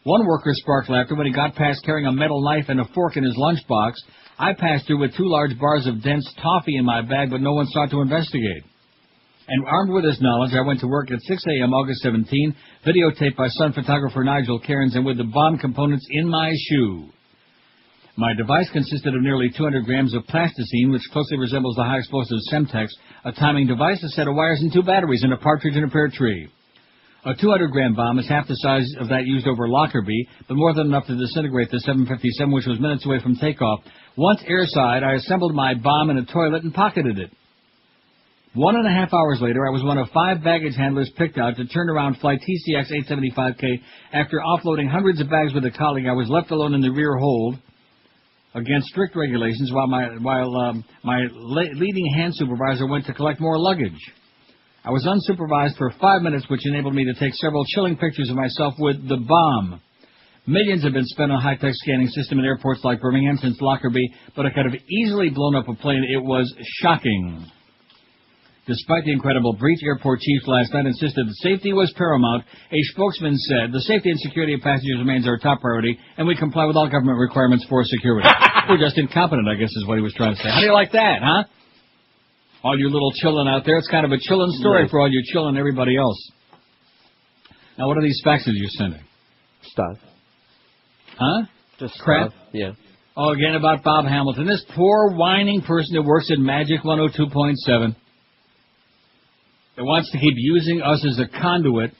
One worker sparked laughter when he got past carrying a metal knife and a fork in his lunchbox. I passed through with 2 large bars of dense toffee in my bag, but no one sought to investigate. And armed with this knowledge, I went to work at 6 a.m. August 17, videotaped by Sun photographer Nigel Cairns, and with the bomb components in my shoe. My device consisted of nearly 200 grams of plasticine, which closely resembles the high-explosive Semtex, a timing device, a set of wires, and 2 batteries, and a partridge in a pear tree. A 200-gram bomb is half the size of that used over Lockerbie, but more than enough to disintegrate the 757, which was minutes away from takeoff. Once airside, I assembled my bomb in a toilet and pocketed it. 1.5 hours later, I was one of 5 baggage handlers picked out to turn around flight TCX 875K. After offloading hundreds of bags with a colleague, I was left alone in the rear hold against strict regulations while my leading hand supervisor went to collect more luggage. I was unsupervised for 5 minutes, which enabled me to take several chilling pictures of myself with the bomb. Millions have been spent on a high-tech scanning system in airports like Birmingham since Lockerbie, but I could have easily blown up a plane. It was shocking. Despite the incredible breach, airport chiefs last night insisted that safety was paramount. A spokesman said, the safety and security of passengers remains our top priority, and we comply with all government requirements for security. We're just incompetent, I guess is what he was trying to say. How do you like that, huh? All you little chillin' out there. It's kind of a chillin' story for all you chillin' everybody else. Now, what are these faxes you're sending? Stuff. Huh? Just crap? Stuff. Yeah. Oh, again about Bob Hamilton. This poor whining person that works at Magic 102.7. That wants to keep using us as a conduit,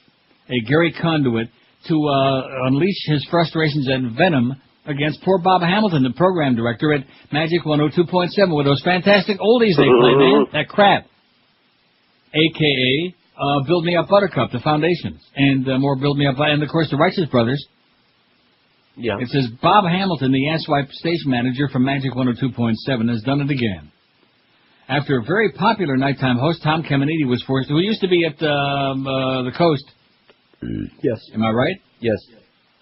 a Gary conduit, to unleash his frustrations and venom against poor Bob Hamilton, the program director at Magic 102.7, with those fantastic oldies they play, man. That crap. A.K.A. Build Me Up Buttercup, the Foundations, and more Build Me Up, and of course the Righteous Brothers. Yeah. It says Bob Hamilton, the asswipe station manager from Magic 102.7, has done it again. After a very popular nighttime host, Tom Caminiti, was forced, who used to be at the Coast. Yes. Am I right? Yes.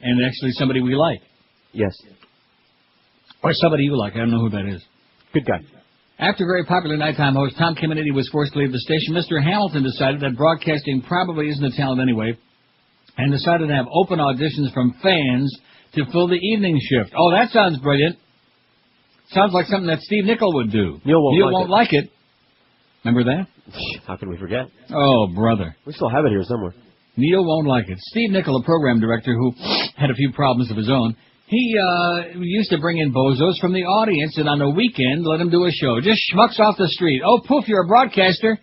And actually somebody we like. Yes. Or somebody you like. I don't know who that is. Good guy. After very popular nighttime host Tom Caminiti was forced to leave the station, Mr. Hamilton decided that broadcasting probably isn't a talent anyway, and decided to have open auditions from fans to fill the evening shift. Oh, that sounds brilliant. Sounds like something that Steve Nickel would do. Neil won't like it. Remember that? How can we forget? Oh, brother. We still have it here somewhere. Neil won't like it. Steve Nickel, a program director who had a few problems of his own, he used to bring in bozos from the audience and on the weekend let him do a show. Just schmucks off the street. Oh, poof, you're a broadcaster.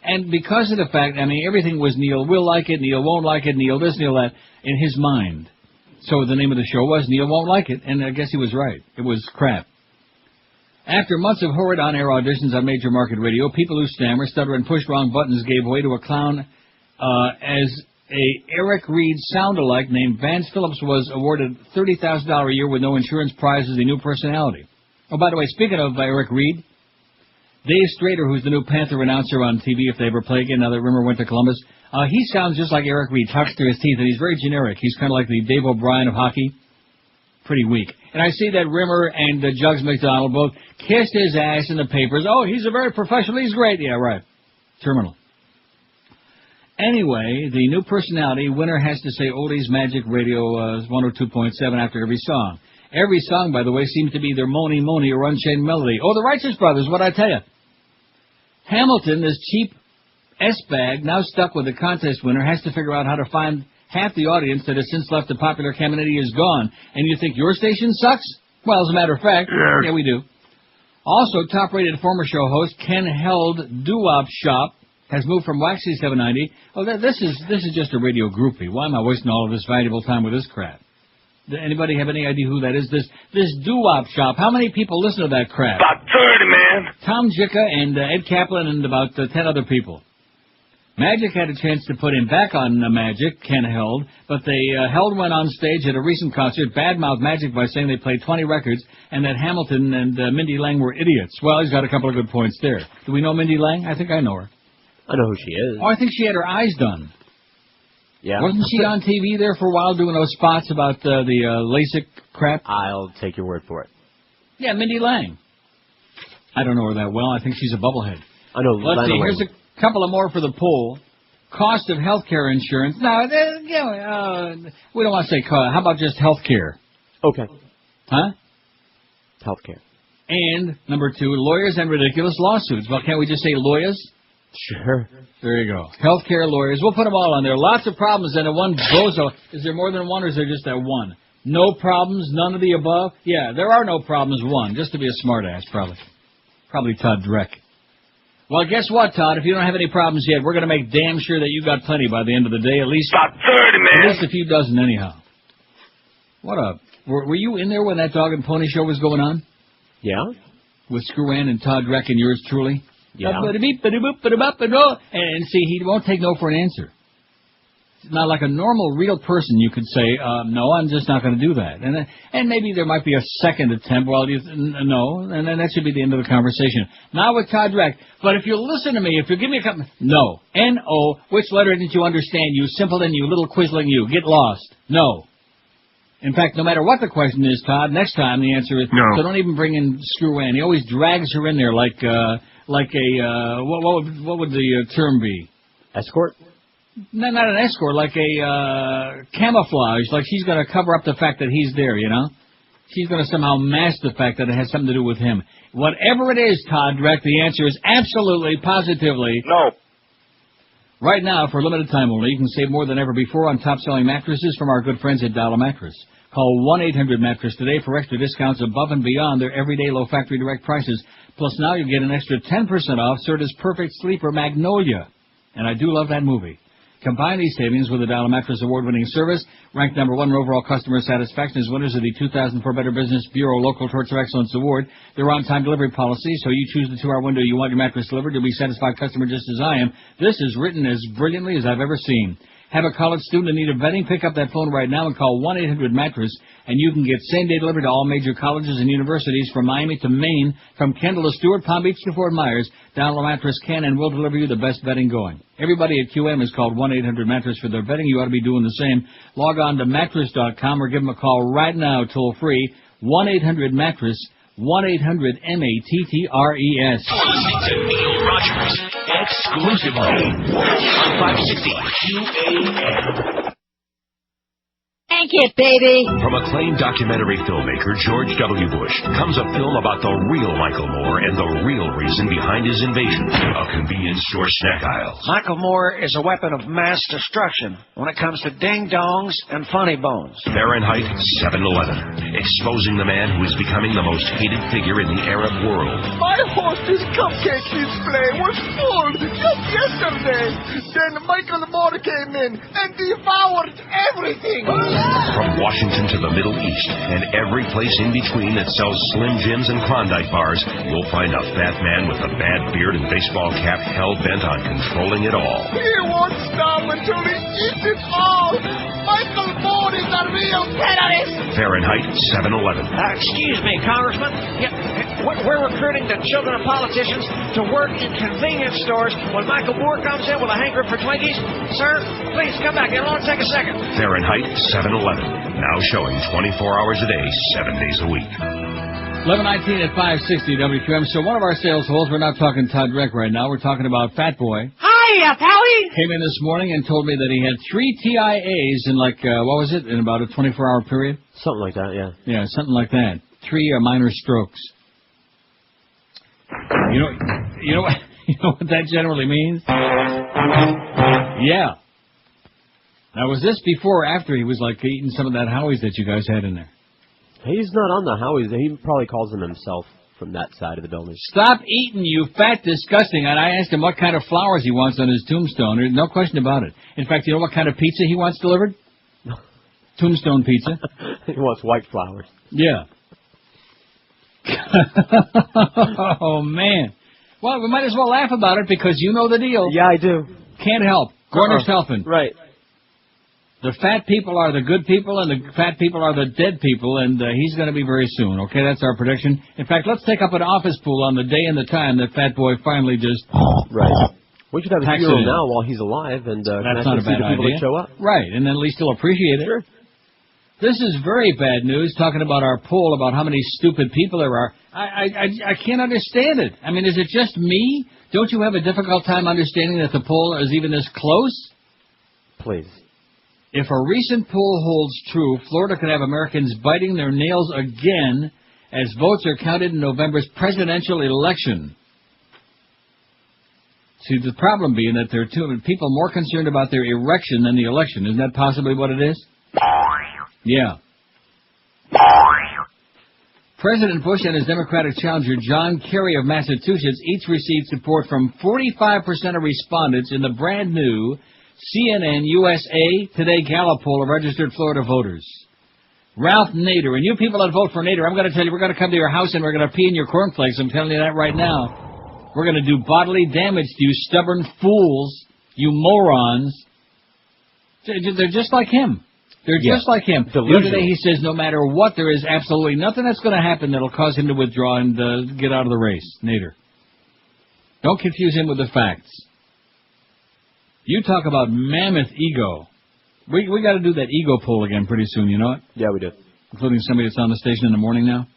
And because of the fact, I mean, everything was Neil will like it, Neil won't like it, Neil this, Neil that, in his mind. So the name of the show was Neil Won't Like It, and I guess he was right. It was crap. After months of horrid on-air auditions on major market radio, people who stammer, stutter, and push wrong buttons gave way to a clown as a Eric Reed sound-alike named Vance Phillips was awarded $30,000 a year with no insurance prize as a new personality. Oh, by the way, speaking of Eric Reed, Dave Strader, who's the new Panther announcer on TV if they ever play again, now that Rimmer went to Columbus, he sounds just like Eric Reed, talks through his teeth, and he's very generic. He's kind of like the Dave O'Brien of hockey. Pretty weak. And I see that Rimmer and Jugs McDonald both kissed his ass in the papers. Oh, he's a very professional. He's great. Yeah, right. Terminal. Anyway, the new personality winner has to say Oldies Magic Radio 102.7 after every song. Every song, by the way, seems to be either Moni Moni or Unchained Melody. Oh, the Righteous Brothers, what'd I tell you? Hamilton, this cheap S-bag, now stuck with the contest winner, has to figure out how to find half the audience that has since left the popular Caminiti is gone. And you think your station sucks? Well, as a matter of fact, yeah, we do. Also, top-rated former show host Ken Held Doo-Wop Shop has moved from Waxy 790. Oh, this is just a radio groupie. Why am I wasting all of this valuable time with this crap? Anybody have any idea who that is? This Doo-Wop Shop. How many people listen to that crap? About 30, man. Tom Jicka and Ed Kaplan and about 10 other people. Magic had a chance to put him back on Magic, Ken Held, but Held went on stage at a recent concert, badmouthed Magic by saying they played 20 records and that Hamilton and Mindy Lang were idiots. Well, he's got a couple of good points there. Do we know Mindy Lang? I think I know her. I know who she is. Oh, I think she had her eyes done. Yeah. Wasn't she on TV there for a while doing those spots about the LASIK crap? I'll take your word for it. Yeah, Mindy Lang. I don't know her that well. I think she's a bubblehead. I know. Let's see. Here's a couple of more for the poll. Cost of health care insurance. No, we don't want to say cost. How about just health care? Okay. Huh? Health care. And, number 2, lawyers and ridiculous lawsuits. Well, can't we just say lawyers? Sure. There you go. Health care lawyers. We'll put them all on there. Lots of problems and a one bozo. Is there more than one or is there just that one? No problems, none of the above? Yeah, there are no problems, one. Just to be a smartass, probably. Probably Todd Dreck. Well, guess what, Todd? If you don't have any problems yet, we're going to make damn sure that you got plenty by the end of the day. At least about 30, man. At least a few dozen, anyhow. Were you in there when that dog and pony show was going on? Yeah. With Screw-Ann and Todd Dreck and yours truly? Yeah. And see, he won't take no for an answer. Now, like a normal, real person, you could say, no, I'm just not going to do that. And maybe there might be a second attempt. Well, no, and then that should be the end of the conversation. Not with Todd Dreck. But if you listen to me, if you give me a couple... No. N-O. Which letter didn't you understand, you simpleton, you little quisling you? Get lost. No. In fact, no matter what the question is, Todd, next time the answer is... No. So don't even bring in Screw-Ann. He always drags her in there like a... what would the term be? Escort? No, not an escort, like a camouflage, like she's going to cover up the fact that he's there, you know? She's going to somehow mask the fact that it has something to do with him. Whatever it is, Todd Dreck, the answer is absolutely, positively... No. Right now, for a limited time only, you can save more than ever before on top-selling mattresses from our good friends at Dollar Mattress. Call 1-800-MATTRESS today for extra discounts above and beyond their everyday low factory direct prices. Plus now you get an extra 10% off Serta's Perfect Sleeper Magnolia. And I do love that movie. Combine these savings with the Dollar Mattress award-winning service, ranked number 1 in overall customer satisfaction as winners of the 2004 Better Business Bureau Local Torch of Excellence Award. Their on-time delivery policy, so you choose the 2-hour window you want your mattress delivered. You'll be a satisfied customer just as I am. This is written as brilliantly as I've ever seen. Have a college student in need of vetting? Pick up that phone right now and call 1-800-MATTRESS, and you can get same-day delivery to all major colleges and universities from Miami to Maine, from Kendall to Stewart, Palm Beach to Fort Myers. Dollar Mattress can and will deliver you the best vetting going. Everybody at QM is called 1-800-MATTRESS for their vetting. You ought to be doing the same. Log on to mattress.com or give them a call right now, toll-free, 1-800-MATTRESS, 1-800-MATTRES. You're listening to Neil Rogers exclusively on 560 QAM. Thank you, baby. From acclaimed documentary filmmaker George W. Bush comes a film about the real Michael Moore and the real reason behind his invasion of convenience store snack aisles. Michael Moore is a weapon of mass destruction when it comes to ding-dongs and funny bones. Fahrenheit 7/11, exposing the man who is becoming the most hated figure in the Arab world. My hostess cupcake display was full just yesterday. Then Michael Moore came in and devoured everything. From Washington to the Middle East and every place in between that sells Slim Jims and Klondike bars, you'll find a fat man with a bad beard and baseball cap hell-bent on controlling it all. He won't stop until he eats it all. Michael Moore is a real terrorist. Fahrenheit 7/11. Excuse me, Congressman. We're recruiting the children of politicians to work in convenience stores when Michael Moore comes in with a hankering for Twinkies. Sir, please come back. It'll only take a second. Fahrenheit 7/11. Now showing 24 hours a day, 7 days a week. 11:19 at 560 WQAM. So one of our sales holes, we're not talking Todd Reck right now. We're talking about Fat Boy. Hiya, Pally. Came in this morning and told me that he had 3 TIAs in in about a 24-hour period? Something like that, yeah. Yeah, something like that. 3 minor strokes. You know what that generally means? Yeah. Now, was this before or after he was eating some of that Howie's that you guys had in there? He's not on the Howie's. He probably calls them himself from that side of the building. Stop eating, you fat disgusting. And I asked him what kind of flowers he wants on his tombstone. There's no question about it. In fact, you know what kind of pizza he wants delivered? Tombstone pizza. He wants white flowers. Yeah. Oh, man. Well, we might as well laugh about it because you know the deal. Yeah, I do. Can't help. Gorner's helping. Right. The fat people are the good people, and the fat people are the dead people, and he's going to be very soon. Okay, that's our prediction. In fact, let's take up an office pool on the day and the time that Fat Boy finally just... Right. We should have a packs funeral it in. now while he's alive, and that's not a bad the people idea. that show up. Right, and then at least he'll appreciate it. Sure. This is very bad news, talking about our poll about how many stupid people there are. I can't understand it. I mean, is it just me? Don't you have a difficult time understanding that the poll is even this close? Please. If a recent poll holds true, Florida could have Americans biting their nails again as votes are counted in November's presidential election. See, the problem being that there are people more concerned about their erection than the election. Isn't that possibly what it is? Yeah. President Bush and his Democratic challenger John Kerry of Massachusetts each received support from 45% of respondents in the brand new CNN USA Today Gallup poll of registered Florida voters. Ralph Nader, and you people that vote for Nader, I'm going to tell you, we're going to come to your house and we're going to pee in your cornflakes. I'm telling you that right now. We're going to do bodily damage to you stubborn fools, you morons. They're just like him. They're just like him. The other day he says no matter what, there is absolutely nothing that's going to happen that'll cause him to withdraw and get out of the race. Nader. Don't confuse him with the facts. You talk about mammoth ego. We got to do that ego poll again pretty soon, you know it? Yeah, we do. Including somebody that's on the station in the morning now.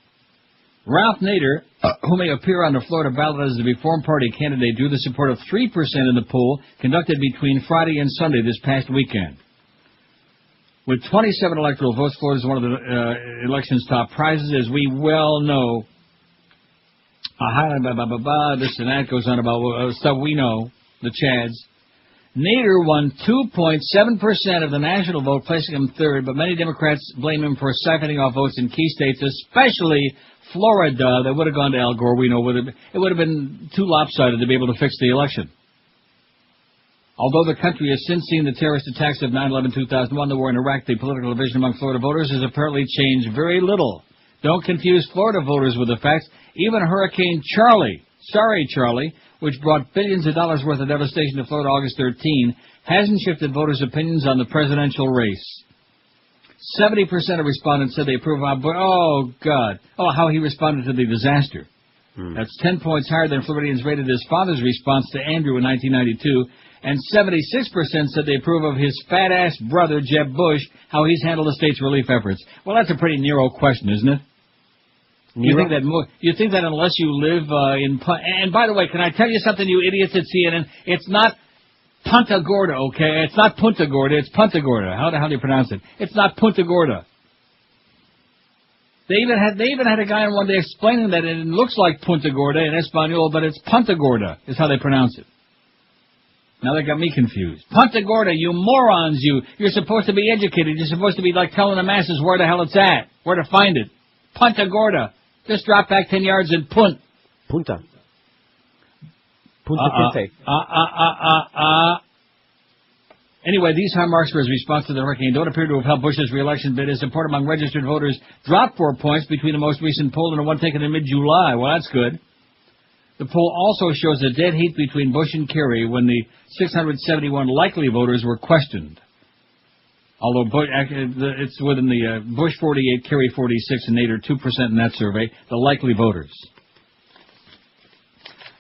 Ralph Nader, who may appear on the Florida ballot as the Reform Party candidate, drew the support of 3% in the poll conducted between Friday and Sunday this past weekend. With 27 electoral votes, Florida is one of the election's top prizes, as we well know. This and that goes on about stuff we know, the Chads. Nader won 2.7% of the national vote, placing him third, but many Democrats blame him for siphoning off votes in key states, especially Florida, that would have gone to Al Gore. We know it would have been too lopsided to be able to fix the election. Although the country has since seen the terrorist attacks of 9/11/2001, the war in Iraq, the political division among Florida voters has apparently changed very little. Don't confuse Florida voters with the facts. Even Hurricane Charlie, which brought billions of dollars worth of devastation to Florida August 13, hasn't shifted voters' opinions on the presidential race. 70% of respondents said they approve of how he responded to the disaster. That's 10 points higher than Floridians rated his father's response to Andrew in 1992, and 76% said they approve of his fat-ass brother, Jeb Bush, how he's handled the state's relief efforts. Well, that's a pretty narrow question, isn't it? You think that unless you live in... And by the way, can I tell you something, you idiots at CNN? It's not Punta Gorda, okay? It's not Punta Gorda, it's Punta Gorda. How the hell do you pronounce it? It's not Punta Gorda. They even had a guy on one day explaining that it looks like Punta Gorda in Espanol, but it's Punta Gorda is how they pronounce it. Now they got me confused. Punta Gorda, you morons, you. You're supposed to be educated. You're supposed to be like telling the masses where the hell it's at, where to find it. Punta Gorda. Just drop back 10 yards and Punta. Punta Kinte. Anyway, these high marks for his response to the hurricane don't appear to have helped Bush's re-election bid. His support among registered voters dropped 4 points between the most recent poll and the one taken in mid-July. Well, that's good. The poll also shows a dead heat between Bush and Kerry when the 671 likely voters were questioned. Although it's within the Bush 48, Kerry 46, and Nader 2% in that survey, the likely voters.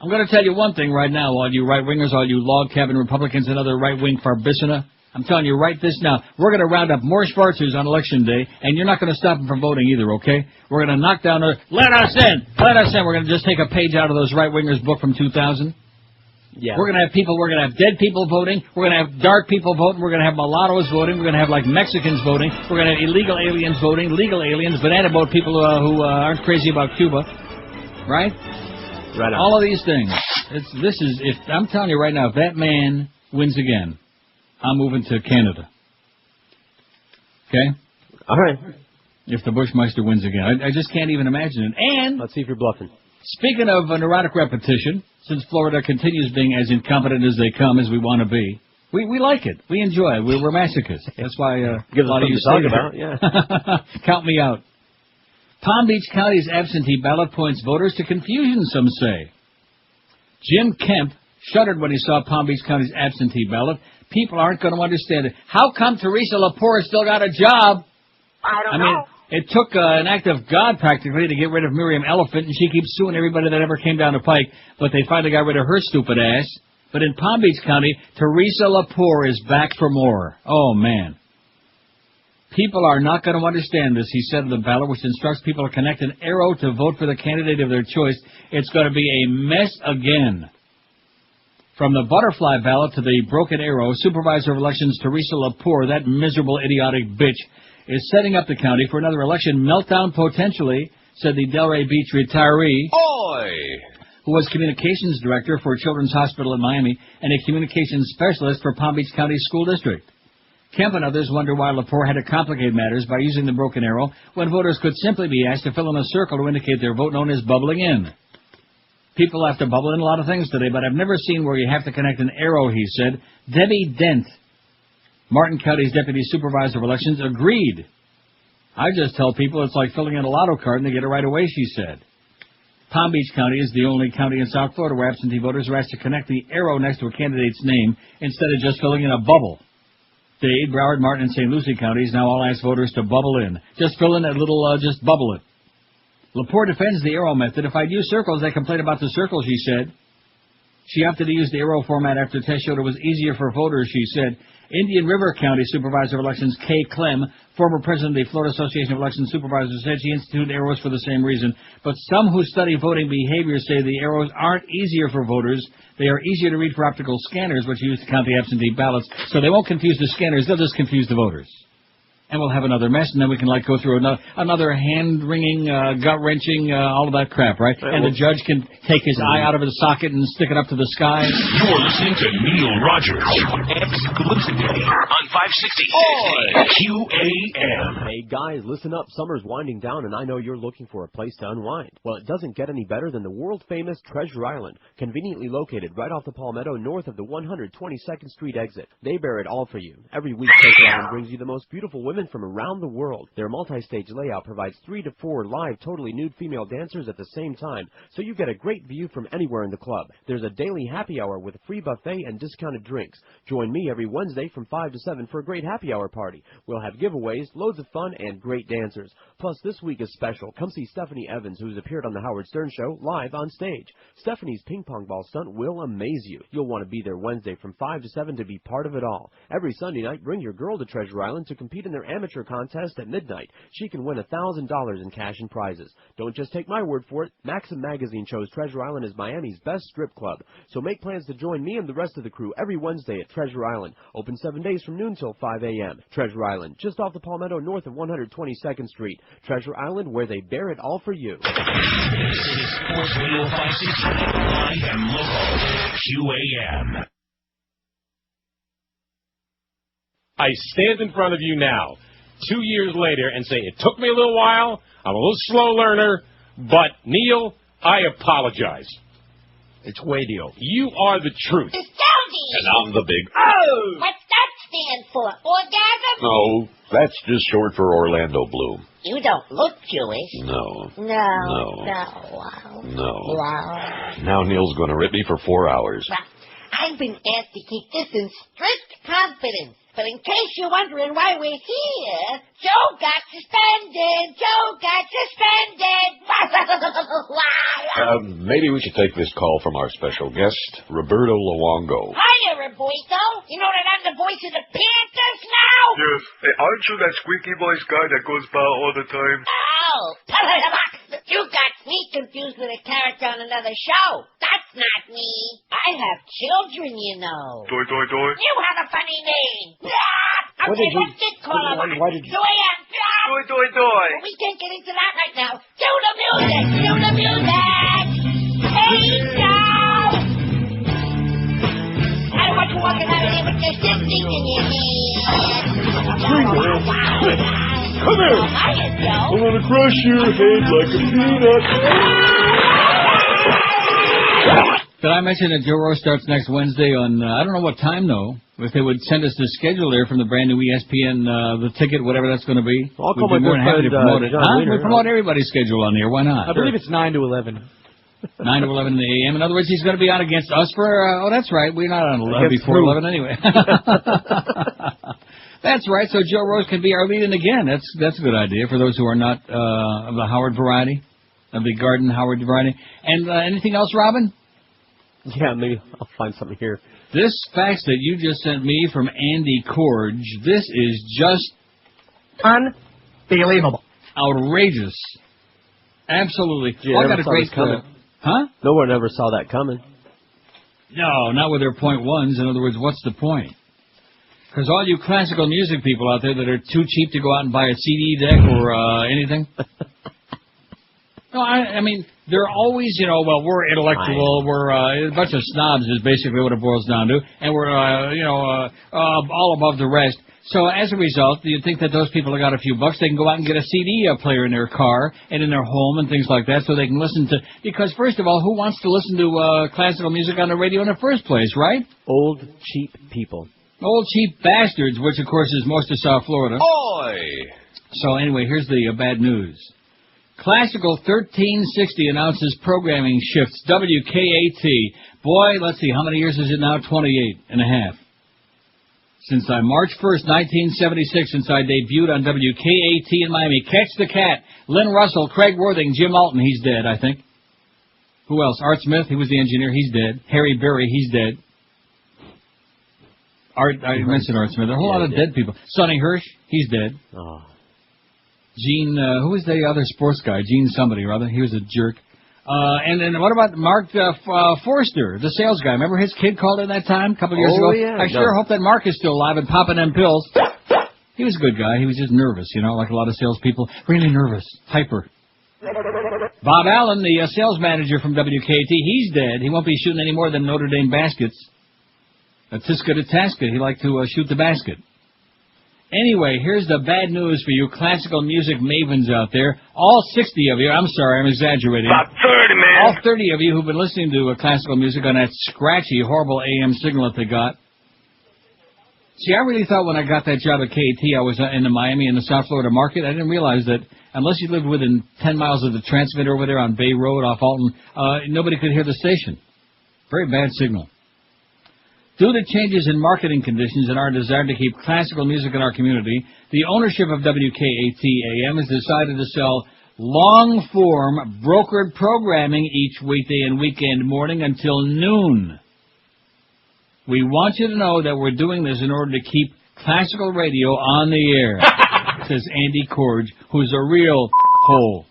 I'm going to tell you one thing right now, all you right-wingers, all you log cabin Republicans and other right-wing farbissina. I'm telling you right this now. We're going to round up more Schwarzers on Election Day, and you're not going to stop them from voting either, okay? We're going to knock down let us in! We're going to just take a page out of those right-wingers' book from 2000. Yeah. We're going to have dead people voting. We're going to have dark people voting. We're going to have mulattoes voting. We're going to have, like, Mexicans voting. We're going to have illegal aliens voting, legal aliens, banana boat people who aren't crazy about Cuba. Right? Right on. All of these things. I'm telling you right now, if that man wins again, I'm moving to Canada. Okay? All right. If the Bushmeister wins again. I just can't even imagine it. And let's see if you're bluffing. Speaking of neurotic repetition, since Florida continues being as incompetent as they come as we want to be, we like it. We enjoy it. We're masochists. That's why a lot of you say about. Yeah. Count me out. Palm Beach County's absentee ballot points voters to confusion, some say. Jim Kemp shuddered when he saw Palm Beach County's absentee ballot. People aren't going to understand it. How come Teresa Lepore still got a job? I mean, it took an act of God practically to get rid of Miriam Elephant, and she keeps suing everybody that ever came down the pike, but they finally got rid of her stupid ass. But in Palm Beach County, Teresa Lepore is back for more. Oh, man. People are not going to understand this, he said of the ballot, which instructs people to connect an arrow to vote for the candidate of their choice. It's going to be a mess again. From the butterfly ballot to the broken arrow, Supervisor of Elections Teresa Lepore, that miserable, idiotic bitch, is setting up the county for another election meltdown potentially, said the Delray Beach retiree, who was communications director for Children's Hospital in Miami and a communications specialist for Palm Beach County School District. Kemp and others wonder why Lepore had to complicate matters by using the broken arrow when voters could simply be asked to fill in a circle to indicate their vote, known as bubbling in. People have to bubble in a lot of things today, but I've never seen where you have to connect an arrow, he said. Debbie Dent, Martin County's Deputy Supervisor of Elections, agreed. I just tell people it's like filling in a lotto card and they get it right away, she said. Palm Beach County is the only county in South Florida where absentee voters are asked to connect the arrow next to a candidate's name instead of just filling in a bubble. Dade, Broward, Martin, and St. Lucie counties now all ask voters to bubble in. Just fill in a little, just bubble it. Lepore defends the arrow method. If I'd use circles, they complain about the circles, she said. She opted to use the arrow format after tests showed it was easier for voters, she said. Indian River County Supervisor of Elections Kay Clem, former president of the Florida Association of Election Supervisors, said she instituted arrows for the same reason. But some who study voting behavior say the arrows aren't easier for voters. They are easier to read for optical scanners, which are used to count the absentee ballots. So they won't confuse the scanners. They'll just confuse the voters. And we'll have another mess, and then we can, go through another hand-wringing, gut-wrenching, all of that crap, right? And the judge can take his eye out of his socket and stick it up to the sky. You're listening to Neil Rogers exclusively on 560 QAM. Hey, guys, listen up. Summer's winding down, and I know you're looking for a place to unwind. Well, it doesn't get any better than the world-famous Treasure Island, conveniently located right off the Palmetto north of the 122nd Street exit. They bear it all for you. Every week, Treasure Island brings you the most beautiful women from around the world. Their multi-stage layout provides 3 to 4 live, totally nude female dancers at the same time, so you get a great view from anywhere in the club. There's a daily happy hour with a free buffet and discounted drinks. Join me every Wednesday from 5 to 7 for a great happy hour party. We'll have giveaways, loads of fun, and great dancers. Plus, this week is special. Come see Stephanie Evans, who's appeared on The Howard Stern Show, live on stage. Stephanie's ping pong ball stunt will amaze you. You'll want to be there Wednesday from 5 to 7 to be part of it all. Every Sunday night, bring your girl to Treasure Island to compete in their amateur contest at midnight. She can win $1,000 in cash and prizes. Don't just take my word for it. Maxim Magazine chose Treasure Island as Miami's best strip club. So make plans to join me and the rest of the crew every Wednesday at Treasure Island. Open 7 days from noon till 5 a.m. Treasure Island, just off the Palmetto north of 122nd Street. Treasure Island, where they bear it all for you. This is Sports Radio 560, live and local, QAM. I stand in front of you now, 2 years later, and say, it took me a little while, I'm a little slow learner, but, Neil, I apologize. It's radio. You are the truth. And I'm the big... Oh! What's that stand for? Orgasm? No, that's just short for Orlando Bloom. You don't look Jewish. No. No. No. Now Neil's going to rip me for 4 hours. Well, I've been asked to keep this in strict confidence. But in case you're wondering why we're here, Joe got suspended! Maybe we should take this call from our special guest, Roberto Luongo. Hiya, Roberto! You know that I'm the voice of the Panthers now? Yes. Hey, aren't you that squeaky voice guy that goes by all the time? Oh! You got me confused with a character on another show. That's not me. I have children, you know. Doi. You have a funny name. What Okay, did you- what's this caller? why did you- Doi. We can't get into that right now. Do the music! Hey, Joe! I don't want you walking out of here with your shit in your hand. Come here! Hiya, Joe. I'm going to crush your head like a peanut. Did I mention that Joe Rose starts next Wednesday on, I don't know what time, though. If they would send us the schedule there from the brand new ESPN, the ticket, whatever that's going to be. I'll call we'd be my more than happy to good friend, promote it. John Wiener. We promote everybody's schedule on the air. Why not? I believe it's 9 to 11. 9 to 11 in the a.m. In other words, he's going to be on against us for, that's right, we're not on 11 Against before who? 11 anyway. That's right, so Joe Rose can be our lead-in again. That's a good idea for those who are not of the Howard variety, of the Garden Howard variety. And anything else, Robin? Yeah, maybe I'll find something here. This fax that you just sent me from Andy Corge, this is just unbelievable. Outrageous. Absolutely. Gee, I I got never a saw great this coming. Huh? No one ever saw that coming. No, not with their point ones. In other words, what's the point? Because all you classical music people out there that are too cheap to go out and buy a CD deck or anything. No, I mean, they're always, well, we're intellectual, we're a bunch of snobs is basically what it boils down to, and we're, all above the rest. So as a result, you'd think that those people have got a few bucks, they can go out and get a CD player in their car and in their home and things like that so they can listen to, because first of all, who wants to listen to classical music on the radio in the first place, right? Old, cheap people. Old cheap bastards, which of course is most of South Florida. Oi! So anyway, here's the bad news. Classical 1360 announces programming shifts. WKAT. Boy, let's see, how many years is it now? 28 and a half. Since March 1st, 1976, since I debuted on WKAT in Miami. Catch the Cat. Lynn Russell, Craig Worthing, Jim Alton, he's dead, I think. Who else? Art Smith, he was the engineer, he's dead. Harry Berry, he's dead. I mentioned Art Smith. There are a whole lot of dead people. Sonny Hirsch, he's dead. Oh. Gene, who was the other sports guy? Gene somebody or other. He was a jerk. And then what about Mark Forster, the sales guy? Remember his kid called in that time a couple of years ago? Yeah. I sure hope that Mark is still alive and popping them pills. He was a good guy. He was just nervous, like a lot of salespeople. Really nervous. Hyper. Bob Allen, the sales manager from WKT, he's dead. He won't be shooting any more than Notre Dame baskets. A Tiska to Taska. He liked to shoot the basket. Anyway, here's the bad news for you classical music mavens out there. All 60 of you, I'm sorry, I'm exaggerating. About 30, man. All 30 of you who've been listening to classical music on that scratchy, horrible AM signal that they got. See, I really thought when I got that job at KAT, I was in the Miami and the South Florida market. I didn't realize that unless you lived within 10 miles of the transmitter over there on Bay Road off Alton, nobody could hear the station. Very bad signal. Due to changes in marketing conditions and our desire to keep classical music in our community, the ownership of WKAT-AM has decided to sell long-form brokered programming each weekday and weekend morning until noon. We want you to know that we're doing this in order to keep classical radio on the air. says Andy Corge, who's a real hole.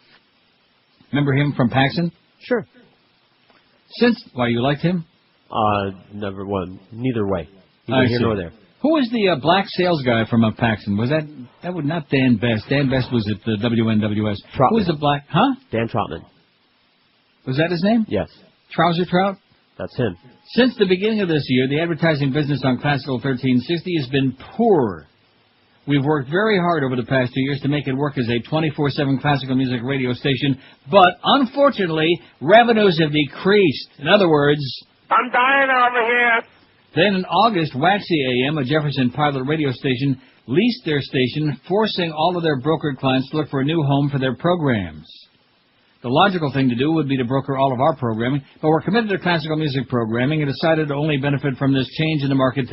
Remember him from Paxson? Sure. Why, you liked him? Never one. Neither way. I Neither here see. nor there. Who was the black sales guy from Paxson? Was that would not Dan Best. Dan Best was at the WNWS. Trotman. Who was the black, huh? Dan Trotman. Was that his name? Yes. Trouser Trout? That's him. Since the beginning of this year, the advertising business on Classical 1360 has been poor. We've worked very hard over the past 2 years to make it work as a 24/7 classical music radio station, but unfortunately, revenues have decreased. In other words, I'm dying over here. Then in August, Waxy AM, a Jefferson pilot radio station, leased their station, forcing all of their brokered clients to look for a new home for their programs. The logical thing to do would be to broker all of our programming, but we're committed to classical music programming and decided to only benefit from this change in the market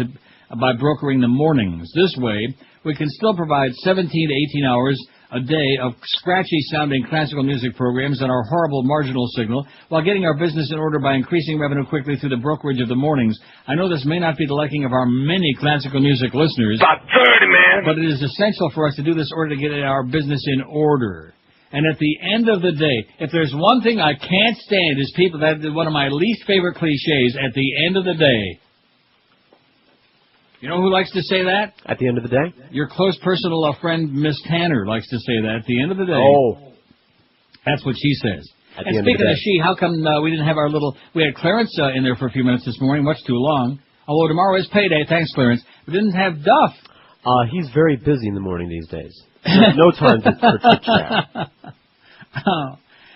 by brokering the mornings. This way, we can still provide 17 to 18 hours a day of scratchy-sounding classical music programs on our horrible marginal signal, while getting our business in order by increasing revenue quickly through the brokerage of the mornings. I know this may not be the liking of our many classical music listeners, About 30, man. but it is essential for us to do this in order to get our business in order. And at the end of the day, if there's one thing I can't stand is people, that is one of my least favorite cliches, at the end of the day. You know who likes to say that? At the end of the day? Your close personal friend, Miss Tanner, likes to say that at the end of the day. Oh. That's what she says. At the And end speaking of the of she, how come we didn't have our we had Clarence in there for a few minutes this morning, much too long. Although tomorrow is payday, thanks Clarence. We didn't have Duff. He's very busy in the morning these days. No time for chit-chat.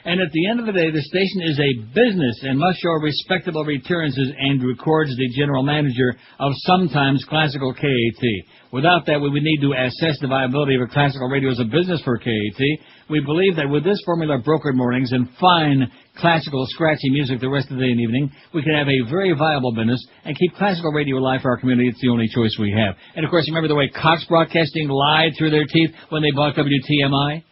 And at the end of the day, the station is a business and must show respectable returns, says Andrew Cordes, the general manager of Sometimes Classical KAT. Without that, we would need to assess the viability of a classical radio as a business for KAT. We believe that with this formula of brokered mornings and fine classical scratchy music the rest of the day and evening, we can have a very viable business and keep classical radio alive for our community. It's the only choice we have. And of course, remember the way Cox Broadcasting lied through their teeth when they bought WTMI?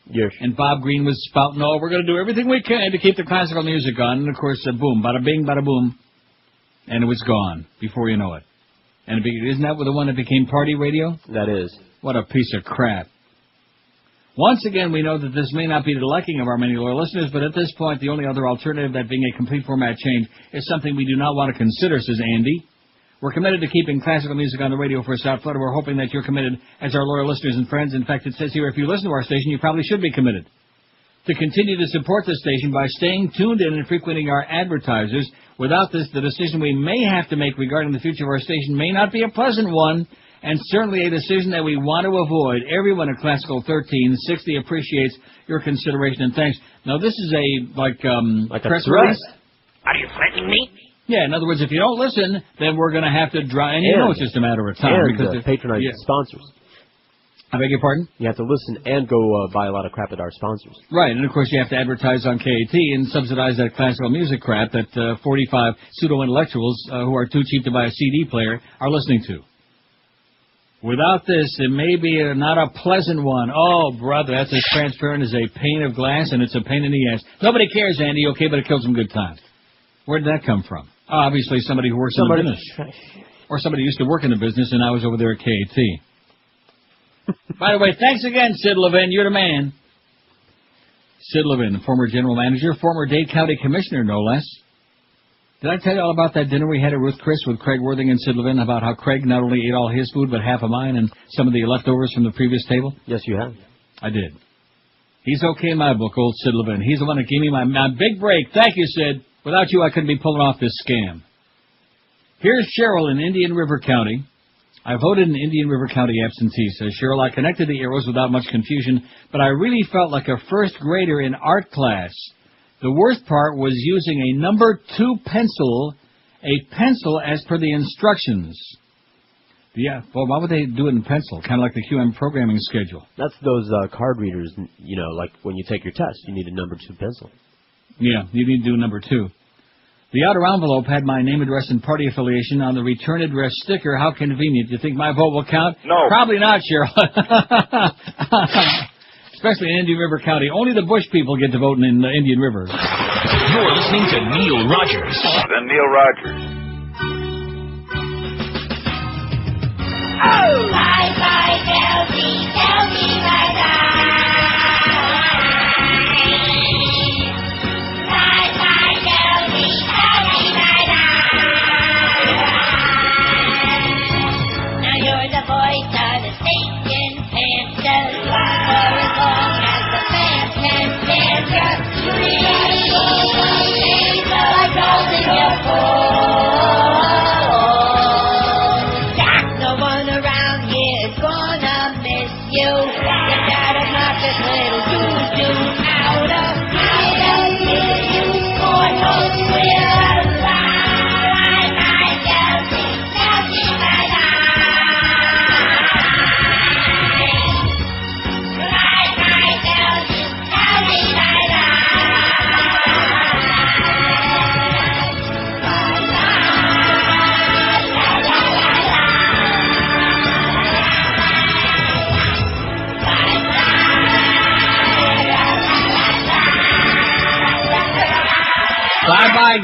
Yes. And Bob Green was spouting, oh, we're going to do everything we can to keep the classical music on. And, of course, boom, bada bing, bada boom. And it was gone before you know it. And isn't that the one that became party radio? That is. What a piece of crap. Once again, we know that this may not be the liking of our many loyal listeners, but at this point, the only other alternative, that being a complete format change, is something we do not want to consider, says Andy. We're committed to keeping classical music on the radio for South Florida. We're hoping that you're committed as our loyal listeners and friends. In fact, it says here, if you listen to our station, you probably should be committed to continue to support the station by staying tuned in and frequenting our advertisers. Without this, the decision we may have to make regarding the future of our station may not be a pleasant one, and certainly a decision that we want to avoid. Everyone at Classical 1360 appreciates your consideration and thanks. Now, this is like a press release. Are you threatening me? Yeah, in other words, if you don't listen, then we're going to have to draw. And you know it's just a matter of time. And because patronize sponsors. I beg your pardon? You have to listen and go buy a lot of crap at our sponsors. Right, and of course you have to advertise on KAT and subsidize that classical music crap that 45 pseudo-intellectuals who are too cheap to buy a CD player are listening to. Without this, it may be not a pleasant one. Oh, brother, that's as transparent as a pane of glass, and it's a pain in the ass. Nobody cares, Andy, okay, but it kills some good time. Where did that come from? Obviously somebody who works in the business. Or somebody who used to work in the business, and I was over there at KAT. By the way, thanks again, Sid Levin. You're the man. Sid Levin, former general manager, former Dade County commissioner, no less. Did I tell you all about that dinner we had at Ruth Chris with Craig Worthing and Sid Levin, about how Craig not only ate all his food, but half of mine and some of the leftovers from the previous table? Yes, you have. I did. He's okay in my book, old Sid Levin. He's the one that gave me my big break. Thank you, Sid. Without you, I couldn't be pulling off this scam. Here's Cheryl in Indian River County. I voted in Indian River County absentee, says Cheryl. I connected the arrows without much confusion, but I really felt like a first grader in art class. The worst part was using a number 2 pencil, as per the instructions. Yeah, well, why would they do it in pencil? Kind of like the QM programming schedule. That's those card readers, you know, like when you take your test, you need a number 2 pencil. Yeah, you need to do number 2. The outer envelope had my name, address, and party affiliation on the return address sticker. How convenient. Do you think my vote will count? No. Probably not, Cheryl. Especially in Indian River County. Only the Bush people get to vote in Indian River. You're listening to Neil Rogers. The Neil Rogers. Oh, bye-bye, tell me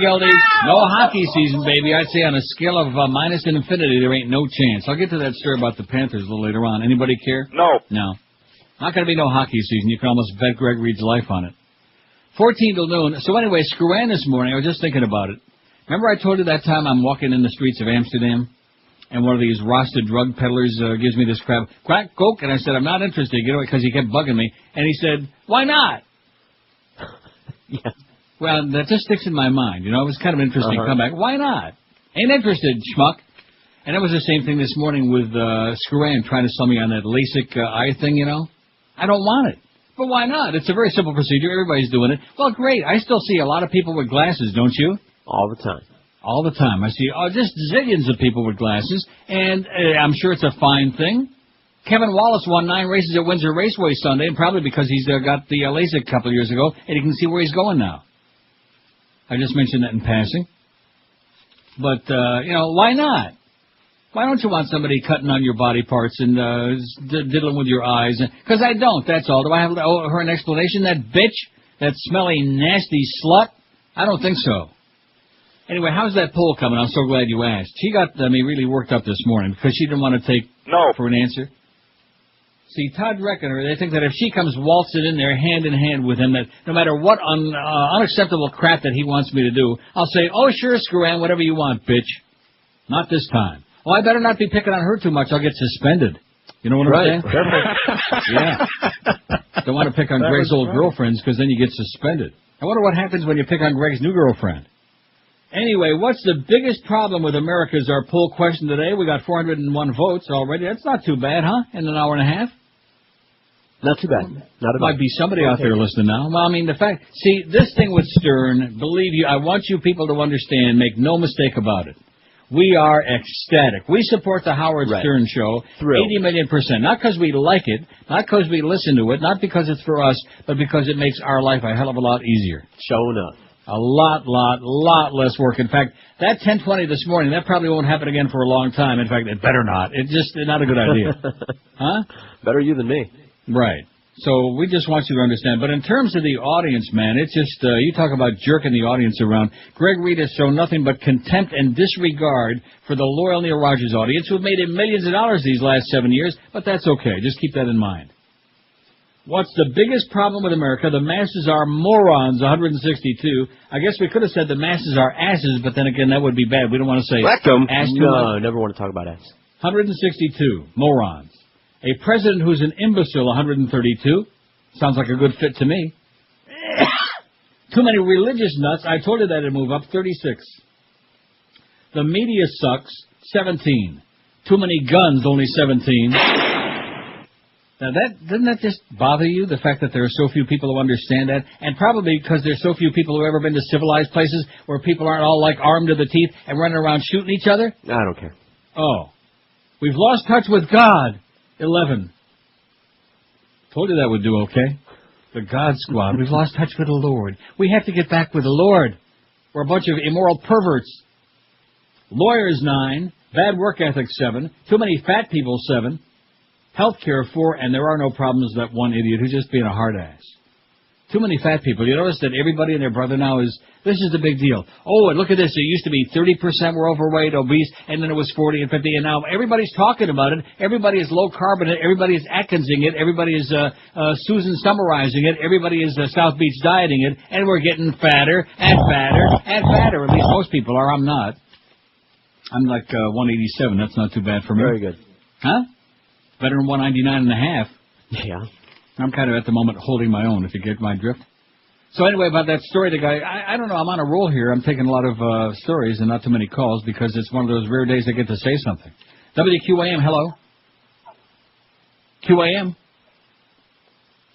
Gildy. No hockey season, baby. I'd say on a scale of minus and infinity, there ain't no chance. I'll get to that story about the Panthers a little later on. Anybody care? No. No. Not going to be no hockey season. You can almost bet Greg Reed's life on it. 14 till noon. So anyway, Scran this morning, I was just thinking about it. Remember I told you that time I'm walking in the streets of Amsterdam, and one of these Rasta drug peddlers gives me this crap, crack coke, and I said, I'm not interested, you know, because he kept bugging me. And he said, why not? Yeah. Well, that just sticks in my mind. You know, it was kind of an interesting comeback. Why not? Ain't interested, schmuck. And it was the same thing this morning with Scran trying to sell me on that LASIK eye thing, you know. I don't want it. But why not? It's a very simple procedure. Everybody's doing it. Well, great. I still see a lot of people with glasses, don't you? All the time. All the time. I see just zillions of people with glasses, and I'm sure it's a fine thing. Kevin Wallace won 9 races at Windsor Raceway Sunday, and probably because he's got the LASIK a couple of years ago, and he can see where he's going now. I just mentioned that in passing. But, you know, why not? Why don't you want somebody cutting on your body parts and diddling with your eyes? Because I don't, that's all. Do I have to owe her an explanation? That bitch? That smelly, nasty slut? I don't think so. Anyway, how's that poll coming? I'm so glad you asked. She got me really worked up this morning because she didn't want to take no for an answer. See, Todd Reckoner, they think that if she comes waltzing in there hand in hand with him, that no matter what unacceptable crap that he wants me to do, I'll say, oh, sure, Scran, whatever you want, bitch. Not this time. Oh, I better not be picking on her too much. I'll get suspended. You know what I'm saying? Yeah. Don't want to pick on Greg's old girlfriends because then you get suspended. I wonder what happens when you pick on Greg's new girlfriend. Anyway, what's the biggest problem with America is our poll question today. We got 401 votes already. That's not too bad, huh? In an hour and a half? Not too bad. Not at all. Might be somebody out there listening now. Well, I mean, see, this thing with Stern, believe you, I want you people to understand, make no mistake about it. We are ecstatic. We support the Howard Stern Show 80 million%. Not because we like it, not because we listen to it, not because it's for us, but because it makes our life a hell of a lot easier. Show enough. A lot less work. In fact, that 10:20 this morning, that probably won't happen again for a long time. In fact, it better not. It's just not a good idea. Huh? Better you than me. Right. So we just want you to understand. But in terms of the audience, man, it's just, you talk about jerking the audience around. Greg Reed has shown nothing but contempt and disregard for the loyal Neil Rogers audience, who have made him millions of dollars these last 7 years, but that's okay. Just keep that in mind. What's the biggest problem with America? The masses are morons, 162. I guess we could have said the masses are asses, but then again, that would be bad. We don't want to say ass too much. No, never want to talk about ass. 162 morons. A president who's an imbecile, 132. Sounds like a good fit to me. Too many religious nuts. I told you that it'd move up, 36. The media sucks, 17. Too many guns, only 17. Now, doesn't that just bother you, the fact that there are so few people who understand that? And probably because there's so few people who have ever been to civilized places where people aren't all, like, armed to the teeth and running around shooting each other? I don't care. Oh. We've lost touch with God. 11. Told you that would do okay. The God Squad. We've lost touch with the Lord. We have to get back with the Lord. We're a bunch of immoral perverts. Lawyers, 9. Bad work ethic, 7. Too many fat people, 7. Healthcare, 4. And there are no problems, that one idiot who's just being a hard ass. Too many fat people. You notice that everybody and their brother now this is the big deal. Oh, and look at this. It used to be 30% were overweight, obese, and then it was 40 and 50, and now everybody's talking about it. Everybody is low carbonate. Everybody is Atkinsing it. Everybody is Susan summarizing it. Everybody is South Beach dieting it, and we're getting fatter and fatter and fatter. At least most people are. I'm not. I'm like 187. That's not too bad for me. Very good. Huh? Better than 199 and a half. Yeah. I'm kind of at the moment holding my own, if you get my drift. So anyway, about that story, the guy, I don't know, I'm on a roll here. I'm taking a lot of stories and not too many calls because it's one of those rare days I get to say something. WQAM, hello. QAM.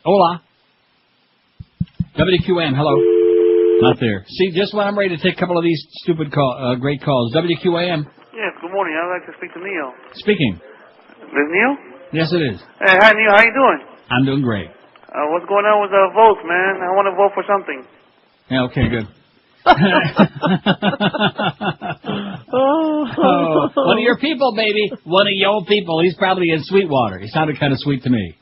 Hola. WQAM, hello. Not there. See, just when I'm ready to take a couple of these stupid great calls. WQAM. Yes, good morning. I'd like to speak to Neil. Speaking. This Neil? Yes, it is. Hey, hi, Neil. How you doing? I'm doing great. What's going on with the votes, man? I want to vote for something. Yeah, okay, good. One of your people, baby. One of your people. He's probably in Sweetwater. He sounded kind of sweet to me.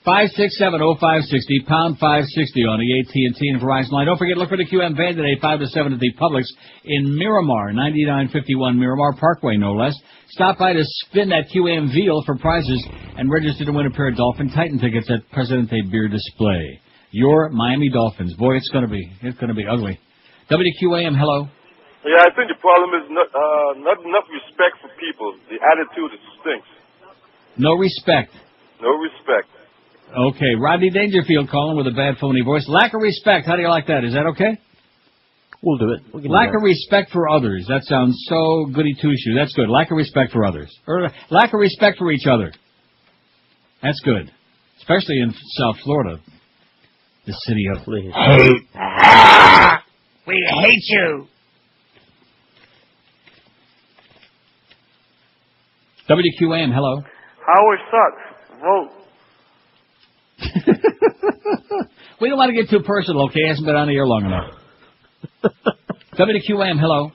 567-0560, pound 560 on the AT&T and Verizon line. Don't forget, look for the QM van today, 5 to 7 at the Publix in Miramar, 9951 Miramar Parkway, no less. Stop by to spin that QM veal for prizes and register to win a pair of Dolphin Titan tickets at Presidente Beer Display. Your Miami Dolphins. Boy, it's gonna be ugly. WQAM, hello. Yeah, I think the problem is not enough respect for people. The attitude stinks. No respect. No respect. Okay, Rodney Dangerfield calling with a bad phony voice. Lack of respect. How do you like that? Is that okay? We'll do it. Lack of respect for others. That sounds so goody two-shoe. That's good. Lack of respect for others. Or lack of respect for each other. That's good. Especially in South Florida. The city of hate. We hate you. WQAM, hello. Howard sucks. Vote. We don't want to get too personal, okay? He hasn't been on the air long enough. WQAM, hello.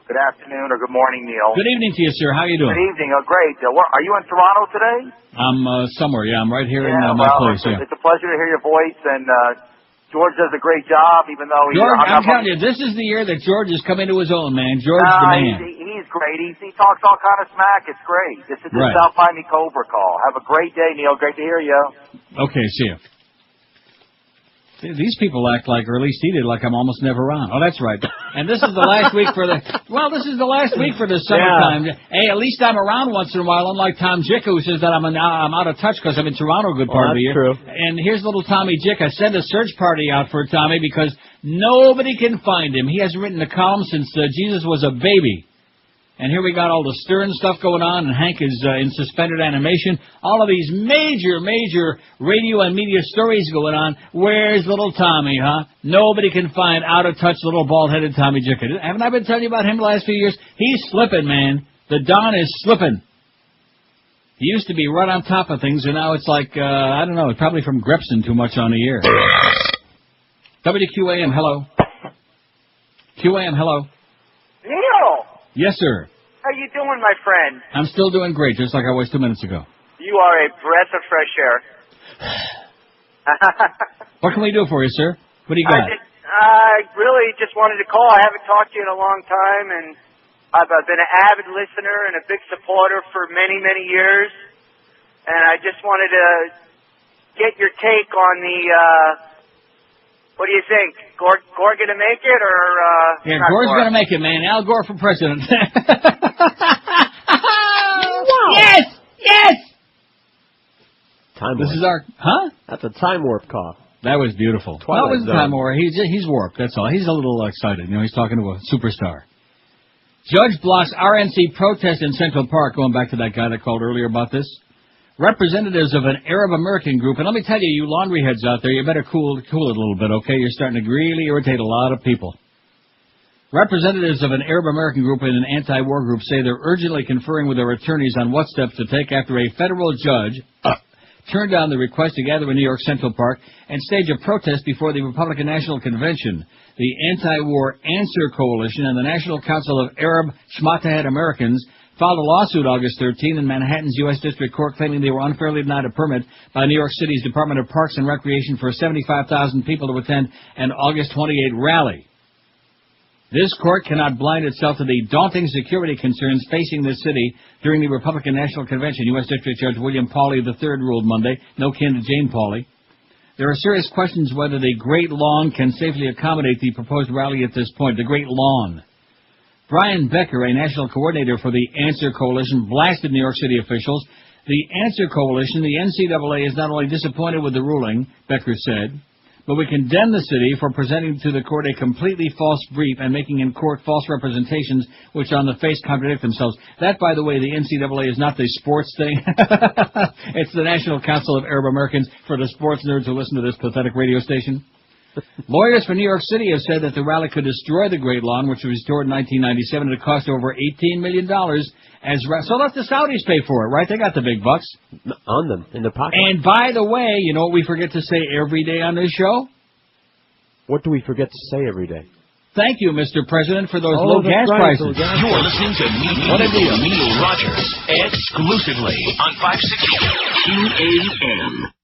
Good afternoon or good morning, Neil. Good evening to you, sir. How are you doing? Good evening. Oh, great. Are you in Toronto today? I'm somewhere, yeah. I'm right here in my place, yeah. It's a pleasure to hear your voice, and George does a great job, even though George, I'm telling you, this is the year that George has come into his own, man. George the man. He's great. He talks all kind of smack. It's great. This is the Right. South Miami Cobra call. Have a great day, Neil. Great to hear you. Okay, see you. These people act like, or at least he did, like I'm almost never around. Oh, that's right. And this is the last week for the, this is the last week for the summertime. Yeah. Hey, at least I'm around once in a while, unlike Tom Jick, who says that I'm out of touch because I'm in Toronto a good part of the year. True. And here's little Tommy Jick. I sent a search party out for Tommy because nobody can find him. He hasn't written a column since Jesus was a baby. And here we got all the Stern stuff going on, and Hank is in suspended animation. All of these major radio and media stories going on. Where's little Tommy, huh? Nobody can find out-of-touch little bald-headed Tommy Jickett. Haven't I been telling you about him the last few years? He's slipping, man. The Don is slipping. He used to be right on top of things, and now it's like, I don't know, probably from Grepson too much on the air. WQAM, hello. QAM, hello. Neil! Yes, sir. How you doing, my friend? I'm still doing great, just like I was 2 minutes ago. You are a breath of fresh air. What can we do for you, sir? What do you got? I really just wanted to call. I haven't talked to you in a long time, and I've been an avid listener and a big supporter for many, many years. And I just wanted to get your take on the... what do you think? Gore gonna make it, or yeah, Gore's gonna make it, man. Al Gore for president. Yes! Yes! Time this warp. is our That's a time warp call. That was beautiful. Twilight No, it wasn't Zone. time warp. He's warped. That's all. He's a little excited. You know, he's talking to a superstar. Judge blocks RNC protest in Central Park. Going back to that guy that called earlier about this. Representatives of an Arab American group, and let me tell you, you laundry heads out there, you better cool it a little bit, okay? You're starting to really irritate a lot of people. Representatives of an Arab American group and an anti-war group say they're urgently conferring with their attorneys on what steps to take after a federal judge turned down the request to gather in New York Central Park and stage a protest before the Republican National Convention. The Anti-War Answer Coalition and the National Council of Arab Shmatahed Americans filed a lawsuit August 13 in Manhattan's U.S. District Court claiming they were unfairly denied a permit by New York City's Department of Parks and Recreation for 75,000 people to attend an August 28 rally. This court cannot blind itself to the daunting security concerns facing this city during the Republican National Convention. U.S. District Judge William Pauley III ruled Monday, no kin to Jane Pauley. There are serious questions whether the Great Lawn can safely accommodate the proposed rally at this point. The Great Lawn. Brian Becker, a national coordinator for the Answer Coalition, blasted New York City officials. The Answer Coalition, the NCAA, is not only disappointed with the ruling, Becker said, but we condemn the city for presenting to the court a completely false brief and making in court false representations which on the face contradict themselves. That, by the way, the NCAA is not the sports thing. It's the National Council of Arab Americans for the sports nerds who listen to this pathetic radio station. Lawyers for New York City have said that the rally could destroy the Great Lawn, which was restored in 1997, and it cost over $18 million. So let the Saudis pay for it, right? They got the big bucks. On them, in the pocket. And by the way, you know what we forget to say every day on this show? What do we forget to say every day? Thank you, Mr. President, for those low gas prices. You're listening to Neil Rogers exclusively on 560 QAM.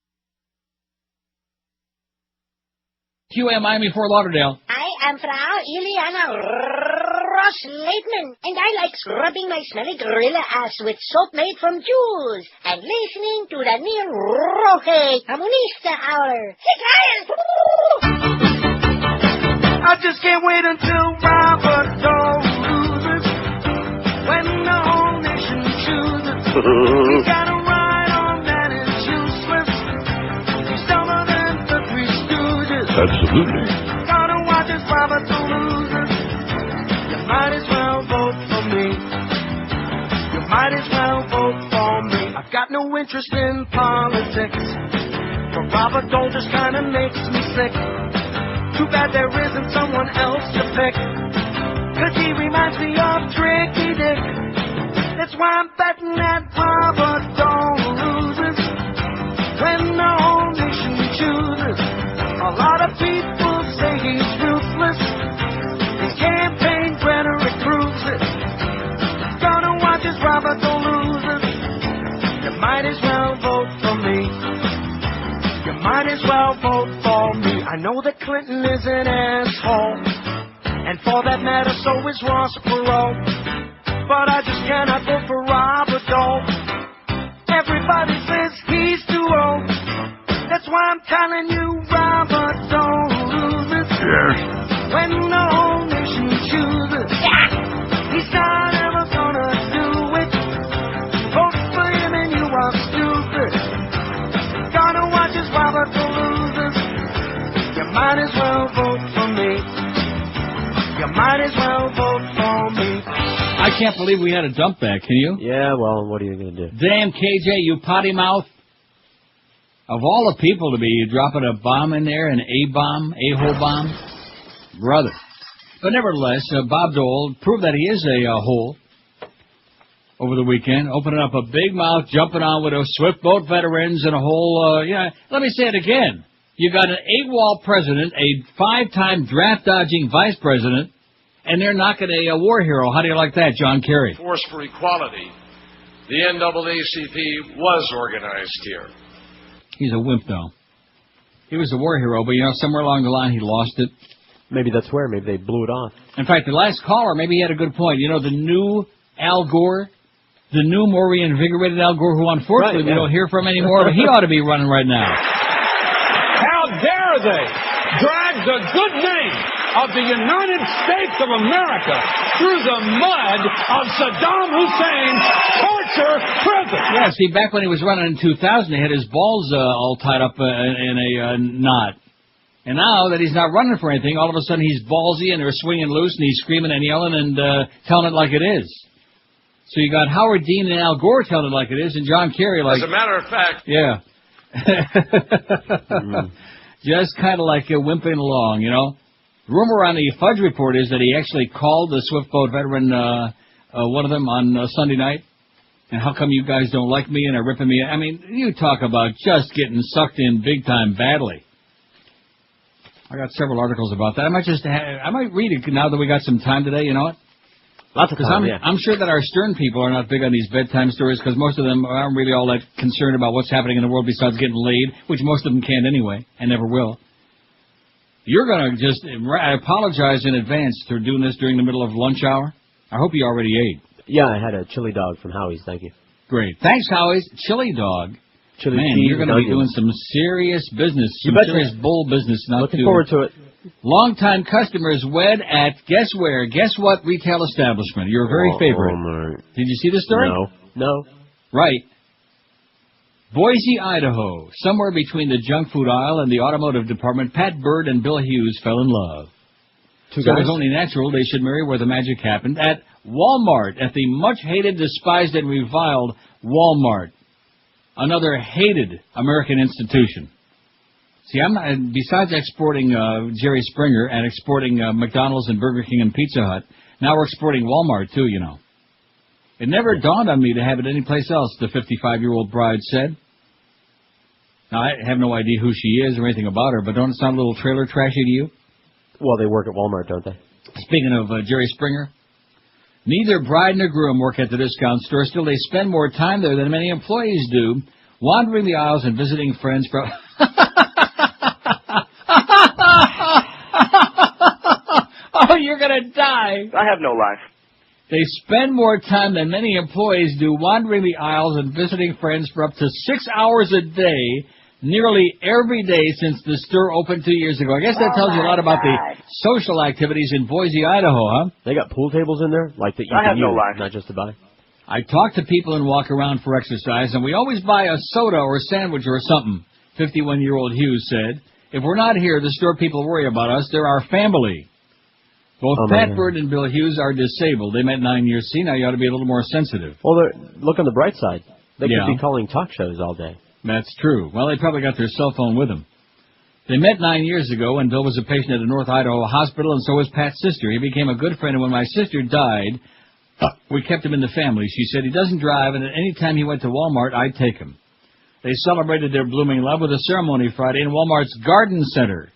QAM Miami, Fort Lauderdale. I am Frau Ileana Ross-Laitman, and I like scrubbing my smelly gorilla ass with soap made from jewels and listening to the Neil Roque Comunista Hour. Hey, I just can't wait until Robert Dole loses. When the whole nation chooses. He's got a ride on that is useless. He's dumber than the Three Stooges. Absolutely. Gotta watch as Robert Dole loses. You might as well vote for me. You might as well vote for me. I've got no interest in politics, but Robert Dole just kinda makes me sick. Too bad there isn't someone else to pick, 'cause he reminds me of Tricky Dick. That's why I'm betting that Robert Dole loses when the whole nation chooses. A lot of people say he's ruthless. His campaign rhetoric proves it. Gonna watch as Robert Dole loses. You might as well vote for me. You might as well vote for me. I know that Clinton is an asshole, and for that matter, so is Ross Perot. But I just cannot vote for Robert Dole. Everybody says he's too old. That's why I'm telling you, Robert Dole loses. Yes. When the whole nation chooses. He's not ever gonna do it. Vote for him and you are stupid. Gonna watch as Robert Dole loses. You might as well vote for me. You might as well vote for me. I can't believe we had a dump back, can you? Yeah, well, what are you going to do? Damn, KJ, you potty mouth. Of all the people to be dropping a bomb in there, an A-bomb, a-hole bomb, brother. But nevertheless, Bob Dole proved that he is a hole over the weekend, opening up a big mouth, jumping on with those swift boat veterans and a whole, let me say it again. You got an AWOL president, a 5-time draft-dodging vice president, and they're knocking a war hero. How do you like that, John Kerry? Force for Equality. The NAACP was organized here. He's a wimp, though. He was a war hero, but, somewhere along the line he lost it. Maybe that's where. Maybe they blew it off. In fact, the last caller, maybe he had a good point. The new Al Gore, the new, more reinvigorated Al Gore, who unfortunately we don't hear from anymore, but he ought to be running right now. How dare they drag the good name of the United States of America through the mud of Saddam Hussein's torture prison? Yeah, see, back when he was running in 2000, he had his balls all tied up in a knot. And now that he's not running for anything, all of a sudden he's ballsy and they're swinging loose and he's screaming and yelling and telling it like it is. So you got Howard Dean and Al Gore telling it like it is, and John Kerry like... As a matter of fact... Yeah. Just kind of like wimping along, Rumor on the Fudge Report is that he actually called the Swift Boat veteran, one of them, on Sunday night. And how come you guys don't like me and are ripping me? I mean, you talk about just getting sucked in big time badly. I got several articles about that. I might read it now that we got some time today, you know what? Lots of time, I'm sure that our Stern people are not big on these bedtime stories because most of them aren't really all that concerned about what's happening in the world besides getting laid, which most of them can't anyway and never will. You're going to just apologize in advance for doing this during the middle of lunch hour. I hope you already ate. Yeah, I had a chili dog from Howie's. Thank you. Great. Thanks, Howie's. Chili dog. Chili Man, you're going to be doing some serious business, some serious bull business. Looking forward to it. Longtime customers wed at, guess where? Guess what retail establishment? Your very favorite. Walmart. Did you see the story? No. Right. Boise, Idaho. Somewhere between the junk food aisle and the automotive department, Pat Bird and Bill Hughes fell in love. So it was only natural they should marry where the magic happened, at Walmart, at the much-hated, despised, and reviled Walmart. Another hated American institution. See, I'm not, besides exporting Jerry Springer and exporting McDonald's and Burger King and Pizza Hut, now we're exporting Walmart, too, It never dawned on me to have it anyplace else, the 55-year-old bride said. Now, I have no idea who she is or anything about her, but don't it sound a little trailer trashy to you? Well, they work at Walmart, don't they? Speaking of Jerry Springer, neither bride nor groom work at the discount store. Still, they spend more time there than many employees do, wandering the aisles and visiting friends from... and die. I have no life. They spend more time than many employees do wandering the aisles and visiting friends for up to 6 hours a day, nearly every day since the store opened 2 years ago. I guess that tells you a lot about the social activities in Boise, Idaho, huh? They got pool tables in there, like that you can use, not just to buy. I talk to people and walk around for exercise, and we always buy a soda or a sandwich or something, 51-year-old Hughes said. If we're not here, the store people worry about us. They're our family. Both Pat Bird and Bill Hughes are disabled. They met 9 years. See, now you ought to be a little more sensitive. Well, look on the bright side. They could be calling talk shows all day. That's true. Well, they probably got their cell phone with them. They met 9 years ago, and Bill was a patient at a North Idaho hospital, and so was Pat's sister. He became a good friend, and when my sister died, we kept him in the family. She said he doesn't drive, and at any time he went to Walmart, I'd take him. They celebrated their blooming love with a ceremony Friday in Walmart's Garden Center.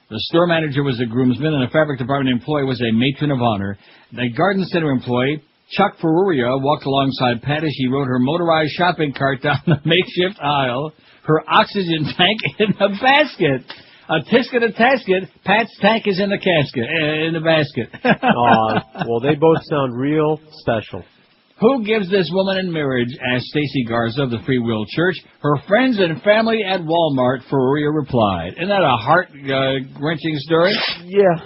The store manager was a groomsman, and the fabric department employee was a matron of honor. The Garden Center employee, Chuck Ferruria, walked alongside Pat as she rode her motorized shopping cart down the makeshift aisle, her oxygen tank in a basket. A tisket, a tasket, Pat's tank is in the casket, in the basket. Well, they both sound real special. Who gives this woman in marriage? Asked Stacy Garza of the Free Will Church. Her friends and family at Walmart, Ferruria replied. Isn't that a heart-wrenching story? Yeah.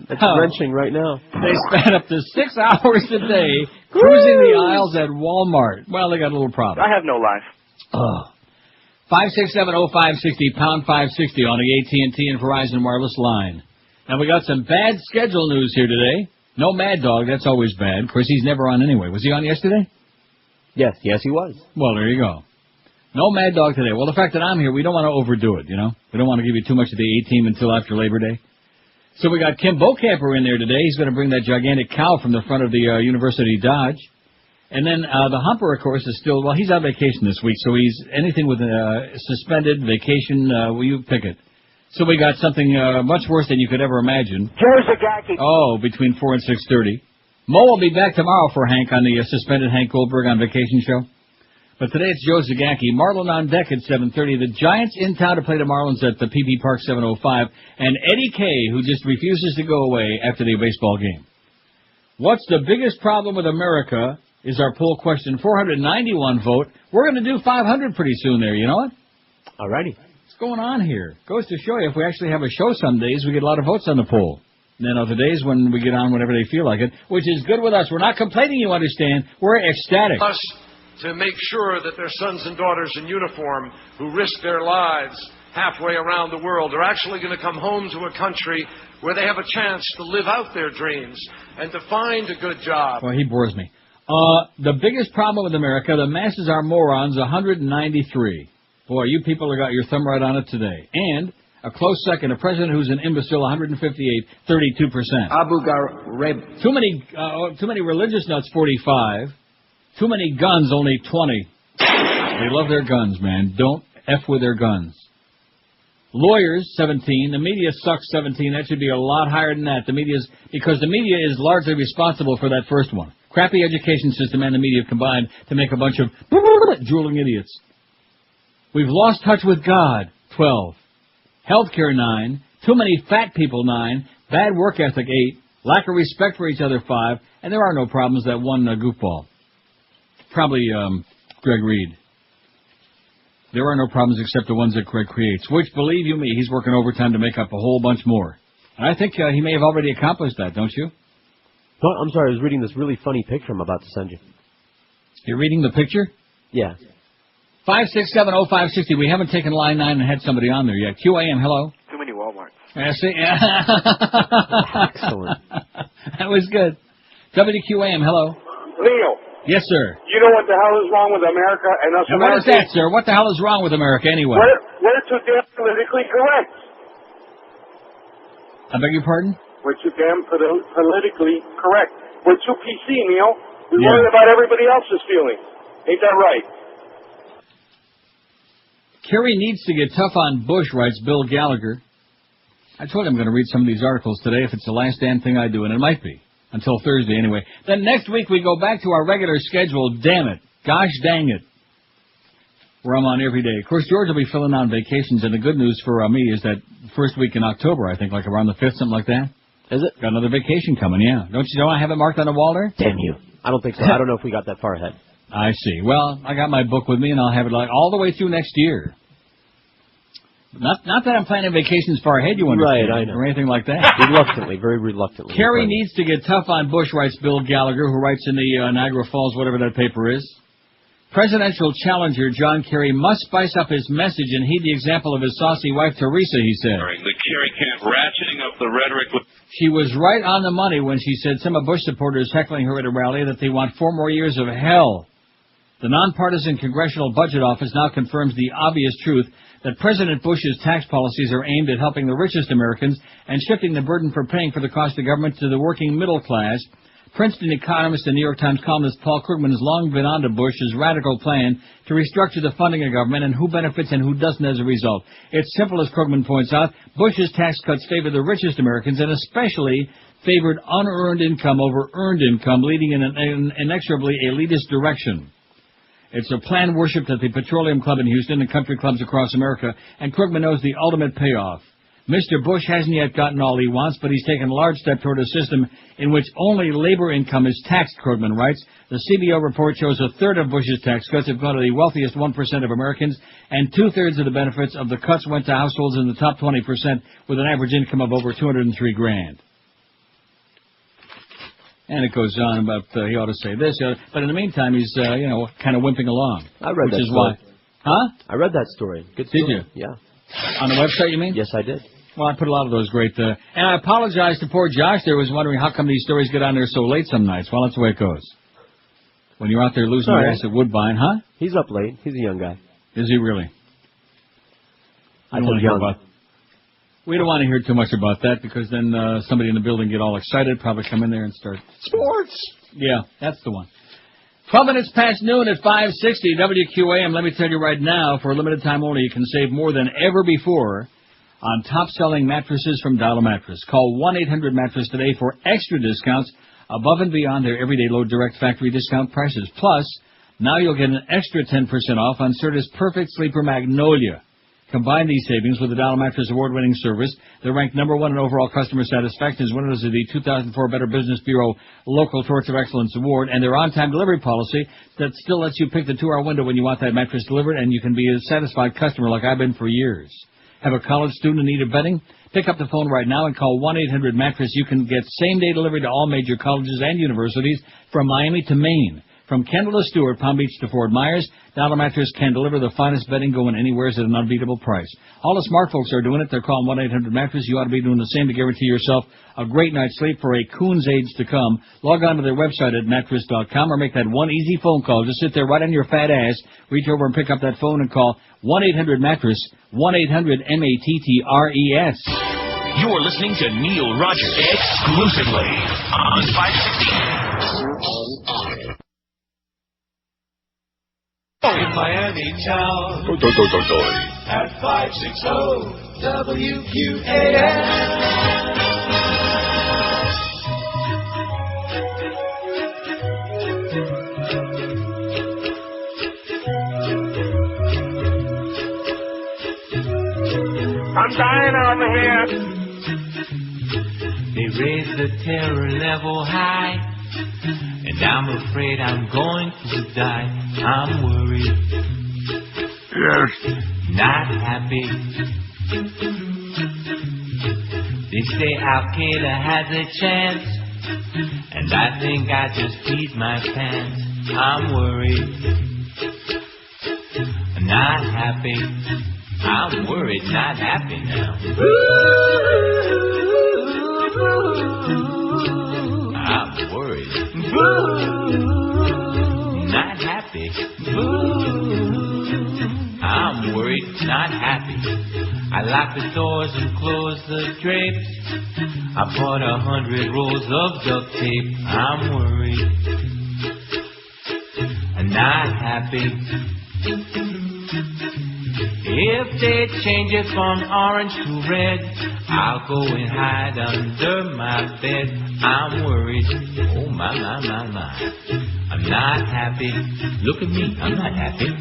It's wrenching right now. They spent up to 6 hours a day cruising the aisles at Walmart. Well, they got a little problem. I have no life. 5670560, pound 560 on the AT&T and Verizon wireless line. Now, we got some bad schedule news here today. No Mad Dog, that's always bad. Of course, he's never on anyway. Was he on yesterday? Yes, he was. Well, there you go. No Mad Dog today. Well, the fact that I'm here, we don't want to overdo it, you know. We don't want to give you too much of the A-team until after Labor Day. So we got Kim Bocamper in there today. He's going to bring that gigantic cow from the front of the University Dodge. And then the Humper, of course, is still, well, he's on vacation this week, so he's anything with a suspended vacation, will you pick it? So we got something much worse than you could ever imagine. Oh, between 4 and 6:30. Mo will be back tomorrow for Hank on the suspended Hank Goldberg on vacation show. But today it's Joe Zagacki. Marlin on deck at 7:30. The Giants in town to play the Marlins at the PP Park 7:05. And Eddie Kay, who just refuses to go away after the baseball game. What's the biggest problem with America is our poll question. 491 vote. We're going to do 500 pretty soon there, you know what? All righty. What's going on here? Goes to show you, if we actually have a show some days, we get a lot of votes on the poll. And then other days when we get on whenever they feel like it, which is good with us. We're not complaining, you understand. We're ecstatic. Us to make sure that their sons and daughters in uniform who risk their lives halfway around the world are actually going to come home to a country where they have a chance to live out their dreams and to find a good job. Well, he bores me. The biggest problem with America, the masses are morons, 193. Boy, you people have got your thumb right on it today. And a close second, a president who's an imbecile, 158, 32%. Abu Ghraib. Too many religious nuts, 45. Too many guns, only 20. They love their guns, man. Don't F with their guns. Lawyers, 17. The media sucks, 17. That should be a lot higher than that. Because the media is largely responsible for that first one. Crappy education system and the media combined to make a bunch of drooling idiots. We've lost touch with God, 12. Healthcare, 9. Too many fat people, 9. Bad work ethic, 8. Lack of respect for each other, 5. And there are no problems, that one goofball. Probably Greg Reed. There are no problems except the ones that Greg creates, which, believe you me, he's working overtime to make up a whole bunch more. And I think he may have already accomplished that, don't you? No, I'm sorry, I was reading this really funny picture I'm about to send you. You're reading the picture? Yeah. 5670560. We haven't taken line 9 and had somebody on there yet. QAM, hello. Too many Walmarts. See? Excellent. That was good. WQAM, hello. Leo. Yes, sir. You know what the hell is wrong with America and us Now, what is that, sir? What the hell is wrong with America anyway? We're too damn politically correct. I beg your pardon? We're too damn politically correct. We're too PC, Neil. We worry about everybody else's feelings. Ain't that right? Kerry needs to get tough on Bush, writes Bill Gallagher. I told him I'm going to read some of these articles today if it's the last damn thing I do, and it might be. Until Thursday, anyway. Then next week we go back to our regular schedule. Damn it. Gosh dang it. where I'm on every day. Of course, George will be filling out vacations, and the good news for me is that first week in October, I think, like around the 5th, something like that. Is it? Got another vacation coming, yeah. Don't I have it marked on the wall there? Damn you. I don't think so. I don't know if we got that far ahead. I see. Well, I got my book with me, and I'll have it like all the way through next year. Not that I'm planning vacations far ahead, you understand, right, I know. or anything like that. Reluctantly, very reluctantly. Kerry needs to get tough on Bush, writes Bill Gallagher, who writes in the Niagara Falls, whatever that paper is. Presidential challenger John Kerry must spice up his message and heed the example of his saucy wife, Teresa, he said. The Kerry camp ratcheting up the rhetoric. She was right on the money when she said some of Bush supporters heckling her at a rally that they want 4 more years of hell. The nonpartisan Congressional Budget Office now confirms the obvious truth that President Bush's tax policies are aimed at helping the richest Americans and shifting the burden for paying for the cost of government to the working middle class. Princeton economist and New York Times columnist Paul Krugman has long been on to Bush's radical plan to restructure the funding of government and who benefits and who doesn't as a result. It's simple, as Krugman points out. Bush's tax cuts favor the richest Americans and especially favored unearned income over earned income, leading in an inexorably elitist direction. It's a plan worshipped at the Petroleum Club in Houston and country clubs across America, and Krugman knows the ultimate payoff. Mr. Bush hasn't yet gotten all he wants, but he's taken a large step toward a system in which only labor income is taxed, Krugman writes. The CBO report shows a third of Bush's tax cuts have gone to the wealthiest 1% of Americans, and 2/3 of the benefits of the cuts went to households in the top 20% with an average income of over $203,000. And it goes on about he ought to say this, but in the meantime, he's kind of wimping along. I read which that is story. Why? Huh? I read that story. Good story. Did you? Yeah. On the website, you mean? Yes, I did. Well, I put a lot of those great. And I apologize to poor Josh. There was wondering how come these stories get on there so late some nights. Well, that's the way it goes. When you're out there losing your ass at Woodbine, huh? He's up late. He's a young guy. Is he really? I don't want to hear about. We don't want to hear too much about that because then somebody in the building get all excited, probably come in there and start sports. Yeah, that's the one. 12 minutes past noon at 560 WQAM. Let me tell you right now, for a limited time only, you can save more than ever before on top-selling mattresses from Dial Mattress. Call 1-800-MATTRESS today for extra discounts above and beyond their everyday low direct factory discount prices. Plus, now you'll get an extra 10% off on Serta's Perfect Sleeper Magnolia. Combine these savings with the Dial Mattress award-winning service. They're ranked #1 in overall customer satisfaction as winners of the 2004 Better Business Bureau Local Torch of Excellence Award, and their on-time delivery policy that still lets you pick the 2-hour window when you want that mattress delivered, and you can be a satisfied customer like I've been for years. Have a college student in need of bedding? Pick up the phone right now and call 1-800-MATTRESS. You can get same-day delivery to all major colleges and universities from Miami to Maine. From Kendall to Stewart, Palm Beach to Fort Myers, Dial Mattress can deliver the finest bedding going anywhere at an unbeatable price. All the smart folks are doing it. They're calling 1-800-MATTRESS. You ought to be doing the same to guarantee yourself a great night's sleep for a coon's age to come. Log on to their website at mattress.com or make that one easy phone call. Just sit there right on your fat ass, reach over and pick up that phone and call 1-800-MATTRESS, 1-800-MATTRES. You're listening to Neil Rogers exclusively on 560. In Miami town at 560 WQAM. I'm dying over here. They raised the terror level high, and I'm afraid I'm going to die. I'm worried. Yes. Not happy. They say Al-Qaeda has a chance, and I think I just peed my pants. I'm worried. Not happy. I'm worried, not happy now. I'm worried. Not happy. I'm worried, not happy. I locked the doors and closed the drapes. I bought 100 rolls of duct tape. I'm worried. Not happy. If they change it from orange to red, I'll go and hide under my bed. I'm worried. Oh, my. I'm not happy. Look at me. I'm not happy.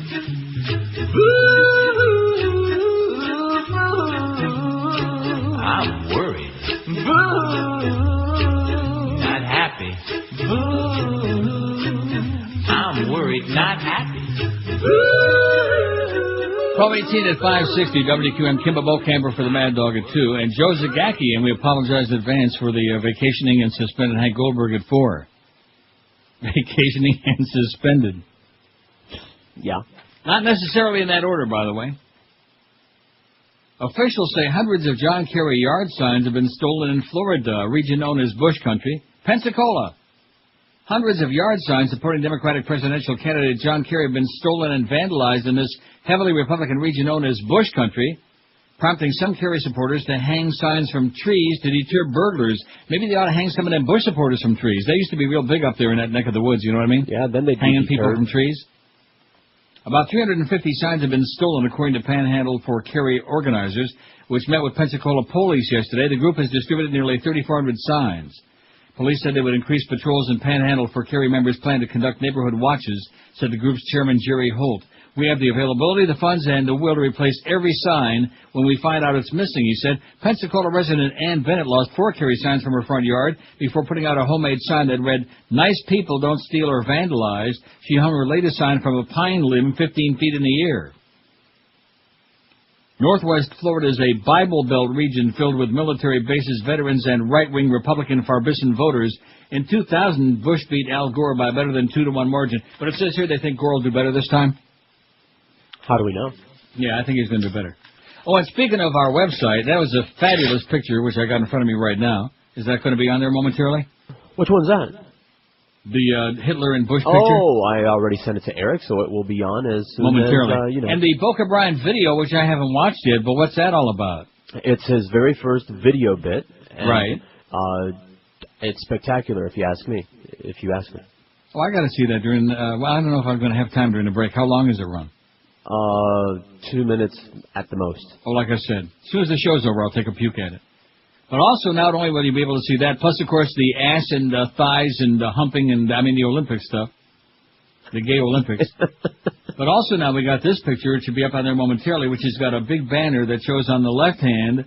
I'm worried. Not happy. I'm worried, not happy. 12:18 at 560 WQAM. Kimba Camper for the Mad Dog at 2. And Joe Zagacki, and we apologize in advance for the vacationing and suspended Hank Goldberg at 4. Vacationing and suspended. Yeah. Not necessarily in that order, by the way. Officials say hundreds of John Kerry yard signs have been stolen in Florida, a region known as Bush Country, Pensacola. Hundreds of yard signs supporting Democratic presidential candidate John Kerry have been stolen and vandalized in this heavily Republican region known as Bush Country, prompting some Kerry supporters to hang signs from trees to deter burglars. Maybe they ought to hang some of them Bush supporters from trees. They used to be real big up there in that neck of the woods, you know what I mean? Yeah, then they'd hanging people from trees. About 350 signs have been stolen, according to Panhandle for Kerry organizers, which met with Pensacola police yesterday. The group has distributed nearly 3,400 signs. Police said they would increase patrols, and Panhandle for Kerry members plan to conduct neighborhood watches, said the group's chairman, Jerry Holt. We have the availability, the funds, and the will to replace every sign when we find out it's missing, he said. Pensacola resident Ann Bennett lost 4 Kerry signs from her front yard before putting out a homemade sign that read, "Nice people don't steal or vandalize." She hung her latest sign from a pine limb 15 feet in the air. Northwest Florida is a Bible Belt region filled with military bases, veterans, and right-wing Republican Farbissen voters. In 2000, Bush beat Al Gore by better than 2-to-1 margin. But it says here they think Gore will do better this time. How do we know? Yeah, I think he's going to do better. Oh, and speaking of our website, that was a fabulous picture, which I got in front of me right now. Is that going to be on there momentarily? Which one's that? The Hitler and Bush picture. Oh, I already sent it to Eric, so it will be on as soon momentarily. as, And the Boca Brian video, which I haven't watched yet, but what's that all about? It's his very first video bit. And, right. It's spectacular, if you ask me. Oh, I got to see that during. Well, I don't know if I'm going to have time during the break. How long does it run? 2 minutes at the most. Oh, like I said, as soon as the show's over, I'll take a puke at it. But also, not only will you be able to see that, plus, of course, the ass and thighs and humping and, the Olympic stuff, the gay Olympics. But also now we got this picture, it should be up on there momentarily, which has got a big banner that shows on the left hand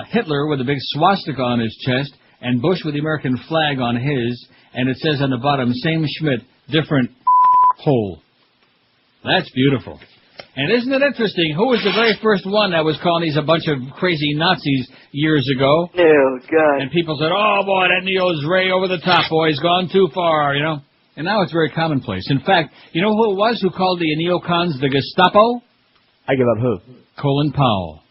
Hitler with a big swastika on his chest and Bush with the American flag on his, and it says on the bottom, same Schmidt, different hole. That's beautiful. And isn't it interesting, who was the very first one that was calling these a bunch of crazy Nazis years ago? Oh, God. And people said, oh, boy, that Neo's Ray over the top, boy, he's gone too far, you know? And now it's very commonplace. In fact, you know who it was who called the neocons the Gestapo? I give up who? Colin Powell.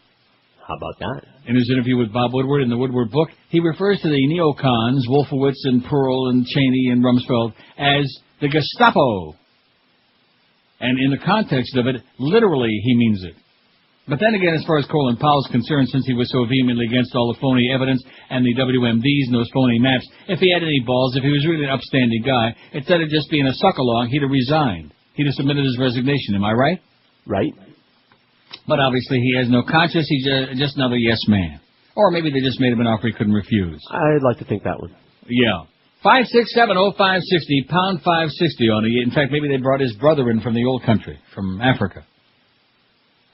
How about that? In his interview with Bob Woodward in the Woodward book, he refers to the neocons, Wolfowitz and Pearl and Cheney and Rumsfeld, as the Gestapo. And in the context of it, literally, he means it. But then again, as far as Colin Powell's concerned, since he was so vehemently against all the phony evidence and the WMDs and those phony maps, if he had any balls, if he was really an upstanding guy, instead of just being a suck-along, he'd have resigned. He'd have submitted his resignation. Am I right? Right. But obviously he has no conscience. He's just another yes man. Or maybe they just made him an offer he couldn't refuse. I'd like to think that one. Yeah. 5670560, pound 560 on it. In fact, maybe they brought his brother in from the old country, from Africa.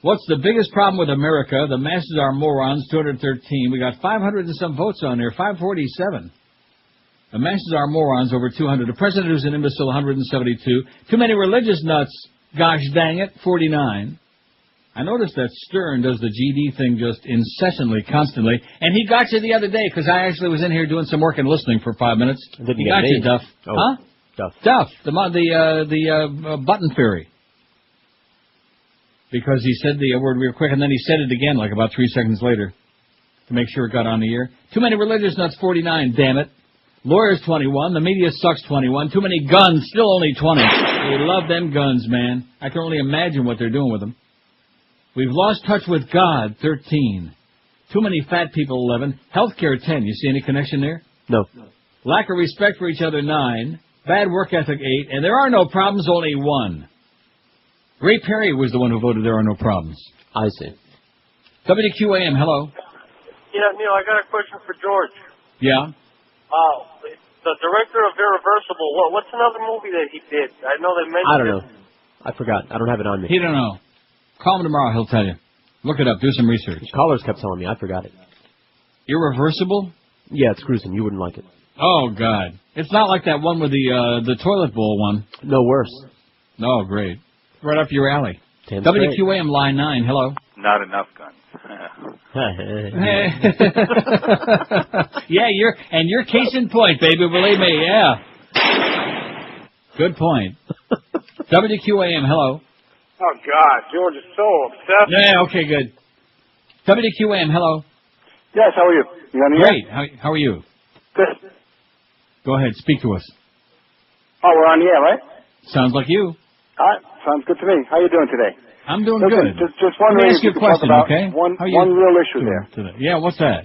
What's the biggest problem with America? The masses are morons, 213. We got 500 and some votes on there, 547. The masses are morons, over 200. The president who's an imbecile, 172. Too many religious nuts, gosh dang it, 49. I noticed that Stern does the GD thing just incessantly, constantly. And he got you the other day, because I actually was in here doing some work and listening for 5 minutes. He got you, Duff. Oh, huh? Duff. The button fairy. Because he said the word real quick, and then he said it again like about 3 seconds later to make sure it got on the air. Too many religious nuts, 49, damn it. Lawyers, 21. The media sucks, 21. Too many guns, still only 20. They love them guns, man. I can only imagine what they're doing with them. We've lost touch with God, 13. Too many fat people, 11. Healthcare, 10. You see any connection there? No. Lack of respect for each other, 9. Bad work ethic, 8. And there are no problems, only 1. Ray Perry was the one who voted there are no problems. I see. WQAM, hello. Yeah, Neil, I got a question for George. Yeah? The director of Irreversible, what's another movie that he did? I know they mentioned I don't know. I forgot. I don't have it on me. He don't know. Call him tomorrow. He'll tell you. Look it up. Do some research. Callers kept telling me. I forgot it. Irreversible? Yeah, it's gruesome. You wouldn't like it. Oh, God. It's not like that one with the toilet bowl one. No, worse. Oh, great. Right up your alley. Damn WQAM line 9. Hello. Not enough guns. Yeah, you're case in point, baby. Believe me. Yeah. Good point. WQAM. Hello. Oh, God. George is so obsessed. Yeah. Okay. Good. WQAM. Hello. Yes. How are you? You on the air? Great. How are you? Good. Go ahead. Speak to us. Oh, we're on the air, right? Sounds like you. All right. Sounds good to me. How you doing today? I'm doing Listen, good. Just wondering Let me ask you a question, about okay? One real issue there. Today? Yeah, what's that?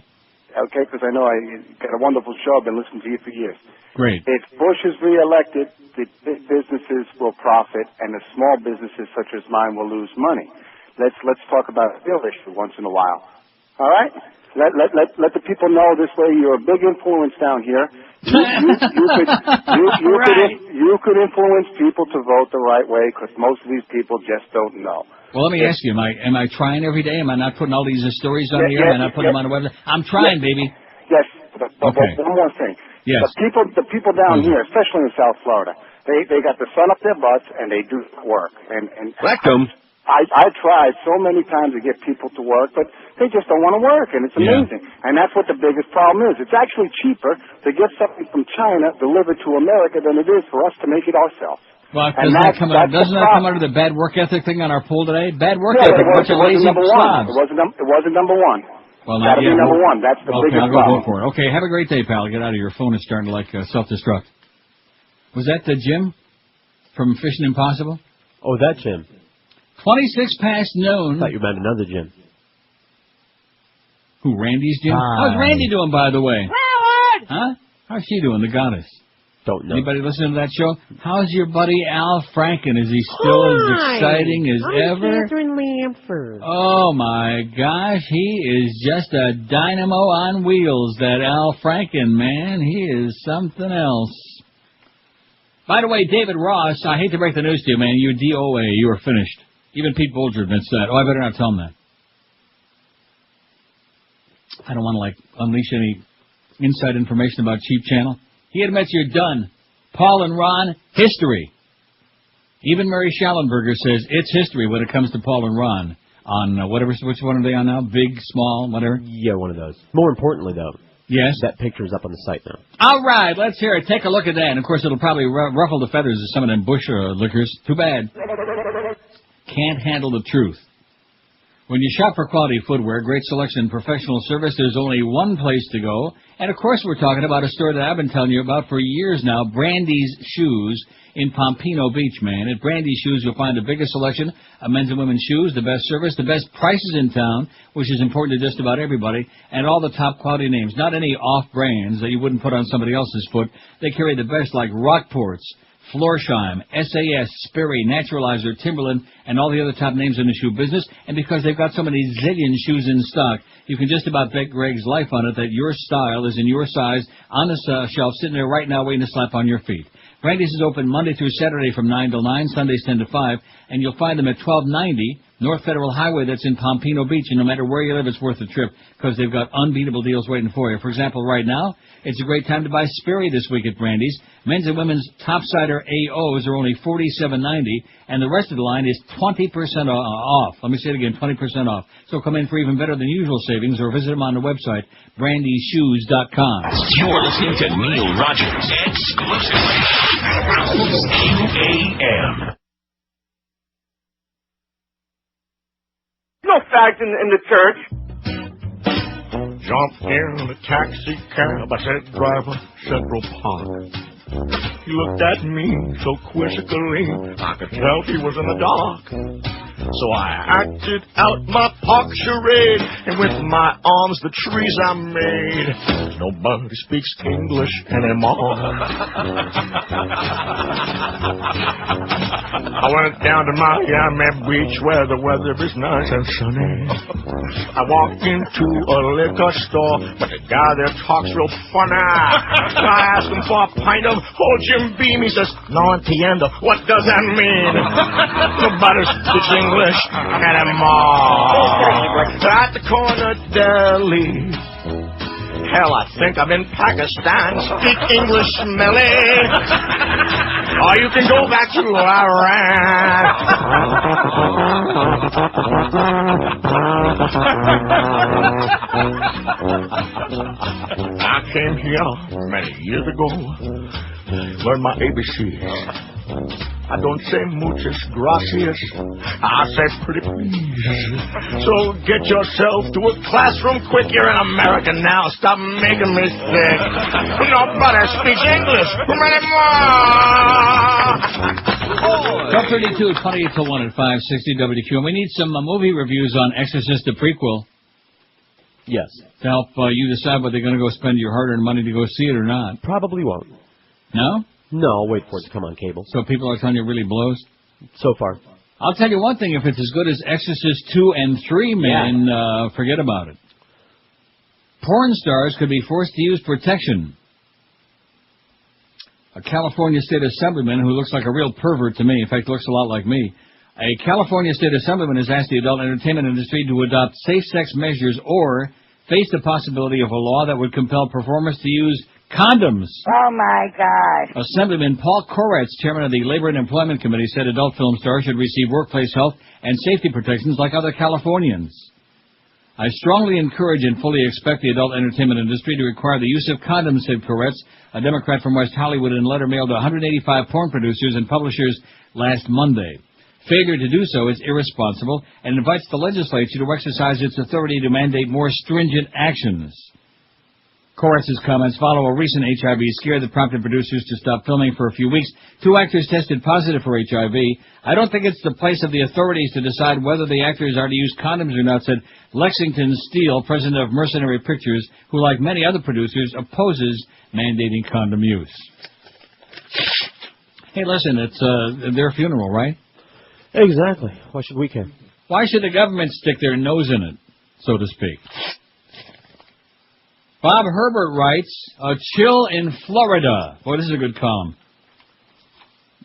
Okay, because I know I got a wonderful show. I've been listening to you for years. Great. If Bush is reelected, the big businesses will profit, and the small businesses such as mine will lose money. Let's talk about a real issue once in a while. All right? Let the people know this way. You're a big influence down here. You could influence people to vote the right way because most of these people just don't know. Well, let me ask you: Am I trying every day? Am I not putting all these stories on the air? Am I not putting them on the website? I'm trying, baby. Yes. But Okay. one more thing. Yes. The people down here, especially in South Florida, they got the sun up their butts and they do work. And Rectum. I tried so many times to get people to work, but they just don't want to work, and it's amazing. And that's what the biggest problem is. It's actually cheaper to get something from China delivered to America than it is for us to make it ourselves. Well, doesn't that come under the bad work ethic thing on our poll today? Bad work ethic, it bunch of lazy wasn't number one. slobs. It wasn't number one. Well, Gotta be number one. That's the okay, biggest I'll go problem. vote for it. Okay, have a great day, pal. Get out of here. Your phone is starting to self-destruct. Was that Jim from Fishing Impossible? Oh, that Jim. 26 past noon. I thought you meant another Jim. Who, Randy's Jim? How's Randy doing, by the way? Huh? How's she doing, the goddess? Don't know. Anybody listening to that show? How's your buddy Al Franken? Is he still as exciting as ever? Catherine Lamford. Oh, my gosh. He is just a dynamo on wheels, that Al Franken, man. He is something else. By the way, David Ross, I hate to break the news to you, man. You're DOA. You are finished. Even Pete Bolger admits that. Oh, I better not tell him that. I don't want to, unleash any inside information about Cheap Channel. He admits you're done. Paul and Ron, history. Even Mary Schallenberger says it's history when it comes to Paul and Ron. On which one are they on now? Big, small, whatever? Yeah, one of those. More importantly, though. Yes? That picture's up on the site now. All right, let's hear it. Take a look at that. And, of course, it'll probably ruffle the feathers of some of them Bush liquors. Too bad. Can't handle the truth. When you shop for quality footwear, great selection, and professional service, there's only one place to go. And, of course, we're talking about a store that I've been telling you about for years now, Brandy's Shoes in Pompano Beach, man. At Brandy's Shoes, you'll find the biggest selection of men's and women's shoes, the best service, the best prices in town, which is important to just about everybody, and all the top quality names. Not any off-brands that you wouldn't put on somebody else's foot. They carry the best like Rockports, Florsheim, SAS, Sperry, Naturalizer, Timberland, and all the other top names in the shoe business. And because they've got so many zillion shoes in stock, you can just about bet Greg's life on it that your style is in your size on the shelf, sitting there right now waiting to slap on your feet. Brandy's is open Monday through Saturday from 9 till 9, Sundays 10 to 5, and you'll find them at 1290 North Federal Highway. That's in Pompano Beach, and no matter where you live, it's worth the trip because they've got unbeatable deals waiting for you. For example, right now, it's a great time to buy Sperry this week at Brandy's. Men's and women's topsider AOs are only $47.90, and the rest of the line is 20% off. Let me say it again, 20% off. So come in for even better than usual savings or visit them on the website, brandyshoes.com. You're listening to Neil Rogers exclusively. WQAM. No fags in the church. Jumped in a taxi cab, I said, driver, Central Park. He looked at me so quizzically, I could tell he was in the dark. So I acted out my park charade, and with my arms the trees I made. Nobody speaks English anymore. I went down to Miami Beach where the weather is nice and sunny. I walked into a liquor store, but the guy there talks real funny. So I asked him for a pint of old Jim Beam. He says, "No entiendo. What does that mean?" Nobody speaks English anymore. At the corner deli. Hell, I think I'm in Pakistan. Speak English, smelly. Or you can go back to Iran. I came here many years ago. Learned my ABCs. I don't say muchas gracias. I say pretty please. So get yourself to a classroom quick. You're an American now. Stop making me sick. Nobody speaks English anymore. 12:32, 28 till 1 at 560 WQAM. We need some movie reviews on Exorcist the prequel. Yes. To help you decide whether you're going to go spend your hard-earned money to go see it or not. Probably won't. No? No, I'll wait for it to come on cable. So people are telling you it really blows? So far. I'll tell you one thing. If it's as good as Exorcist 2 and 3, man, forget about it. Porn stars could be forced to use protection. A California state assemblyman who looks like a real pervert to me, in fact, looks a lot like me. A California state assemblyman has asked the adult entertainment industry to adopt safe-sex measures or face the possibility of a law that would compel performers to use condoms. Oh, my God. Assemblyman Paul Koretz, chairman of the Labor and Employment Committee, said adult film stars should receive workplace health and safety protections like other Californians. I strongly encourage and fully expect the adult entertainment industry to require the use of condoms, said Koretz, a Democrat from West Hollywood, in a letter mailed to 185 porn producers and publishers last Monday. Failure to do so is irresponsible and invites the legislature to exercise its authority to mandate more stringent actions. Koretz's comments follow a recent HIV scare that prompted producers to stop filming for a few weeks. 2 actors tested positive for HIV. I don't think it's the place of the authorities to decide whether the actors are to use condoms or not, said Lexington Steele, president of Mercenary Pictures, who, like many other producers, opposes mandating condom use. Hey, listen, it's their funeral, right? Exactly. Why should we care? Why should the government stick their nose in it, so to speak? Bob Herbert writes, a chill in Florida. Boy, this is a good column.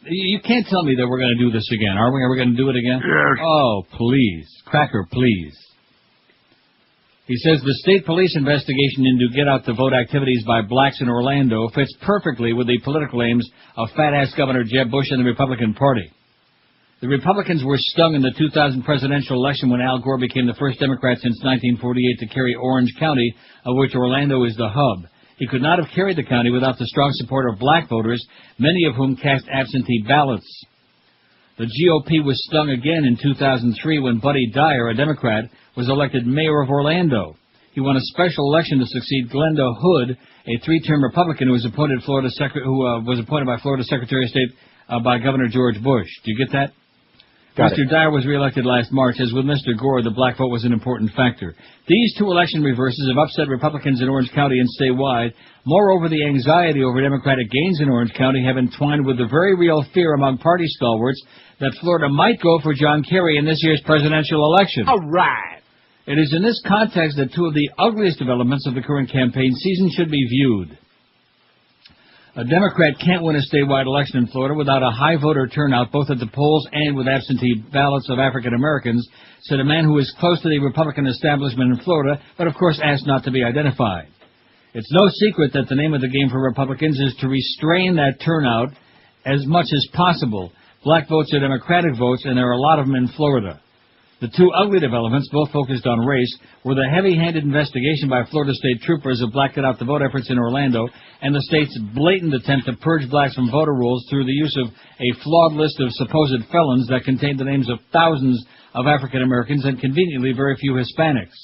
You can't tell me that we're going to do this again, are we? Are we going to do it again? Yes. Oh, please. Cracker, please. He says the state police investigation into get-out-the-vote activities by blacks in Orlando fits perfectly with the political aims of fat-ass Governor Jeb Bush and the Republican Party. The Republicans were stung in the 2000 presidential election when Al Gore became the first Democrat since 1948 to carry Orange County, of which Orlando is the hub. He could not have carried the county without the strong support of black voters, many of whom cast absentee ballots. The GOP was stung again in 2003 when Buddy Dyer, a Democrat, was elected mayor of Orlando. He won a special election to succeed Glenda Hood, a 3-term Republican who was appointed by Florida Secretary of State by Governor George Bush. Do you get that? Mr. Dyer was reelected last March. As with Mr. Gore, the black vote was an important factor. These 2 election reverses have upset Republicans in Orange County and statewide. Moreover, the anxiety over Democratic gains in Orange County have entwined with the very real fear among party stalwarts that Florida might go for John Kerry in this year's presidential election. All right. It is in this context that 2 of the ugliest developments of the current campaign season should be viewed. A Democrat can't win a statewide election in Florida without a high voter turnout, both at the polls and with absentee ballots of African Americans, said a man who is close to the Republican establishment in Florida, but of course asked not to be identified. It's no secret that the name of the game for Republicans is to restrain that turnout as much as possible. Black votes are Democratic votes, and there are a lot of them in Florida. The 2 ugly developments, both focused on race, were the heavy-handed investigation by Florida state troopers of black get-out-the-vote efforts in Orlando and the state's blatant attempt to purge blacks from voter rolls through the use of a flawed list of supposed felons that contained the names of thousands of African Americans and conveniently very few Hispanics.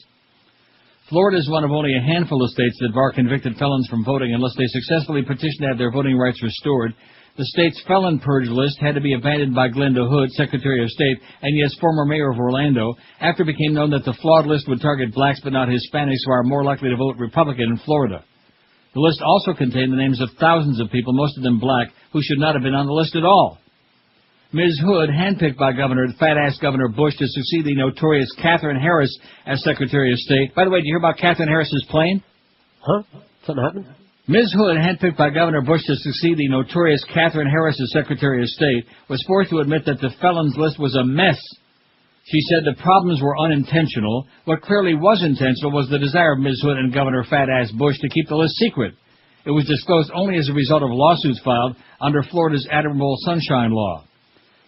Florida is one of only a handful of states that bar convicted felons from voting unless they successfully petition to have their voting rights restored. The state's felon purge list had to be abandoned by Glenda Hood, Secretary of State, and yes, former mayor of Orlando, after it became known that the flawed list would target blacks but not Hispanics who are more likely to vote Republican in Florida. The list also contained the names of thousands of people, most of them black, who should not have been on the list at all. Ms. Hood, handpicked by fat-ass Governor Bush to succeed the notorious Katherine Harris as Secretary of State. By the way, did you hear about Katherine Harris's plane? Huh? Something happened? Ms. Hood, handpicked by Governor Bush to succeed the notorious Katherine Harris as Secretary of State, was forced to admit that the felons list was a mess. She said the problems were unintentional. What clearly was intentional was the desire of Ms. Hood and Governor Fat-Ass Bush to keep the list secret. It was disclosed only as a result of lawsuits filed under Florida's Admirable Sunshine Law.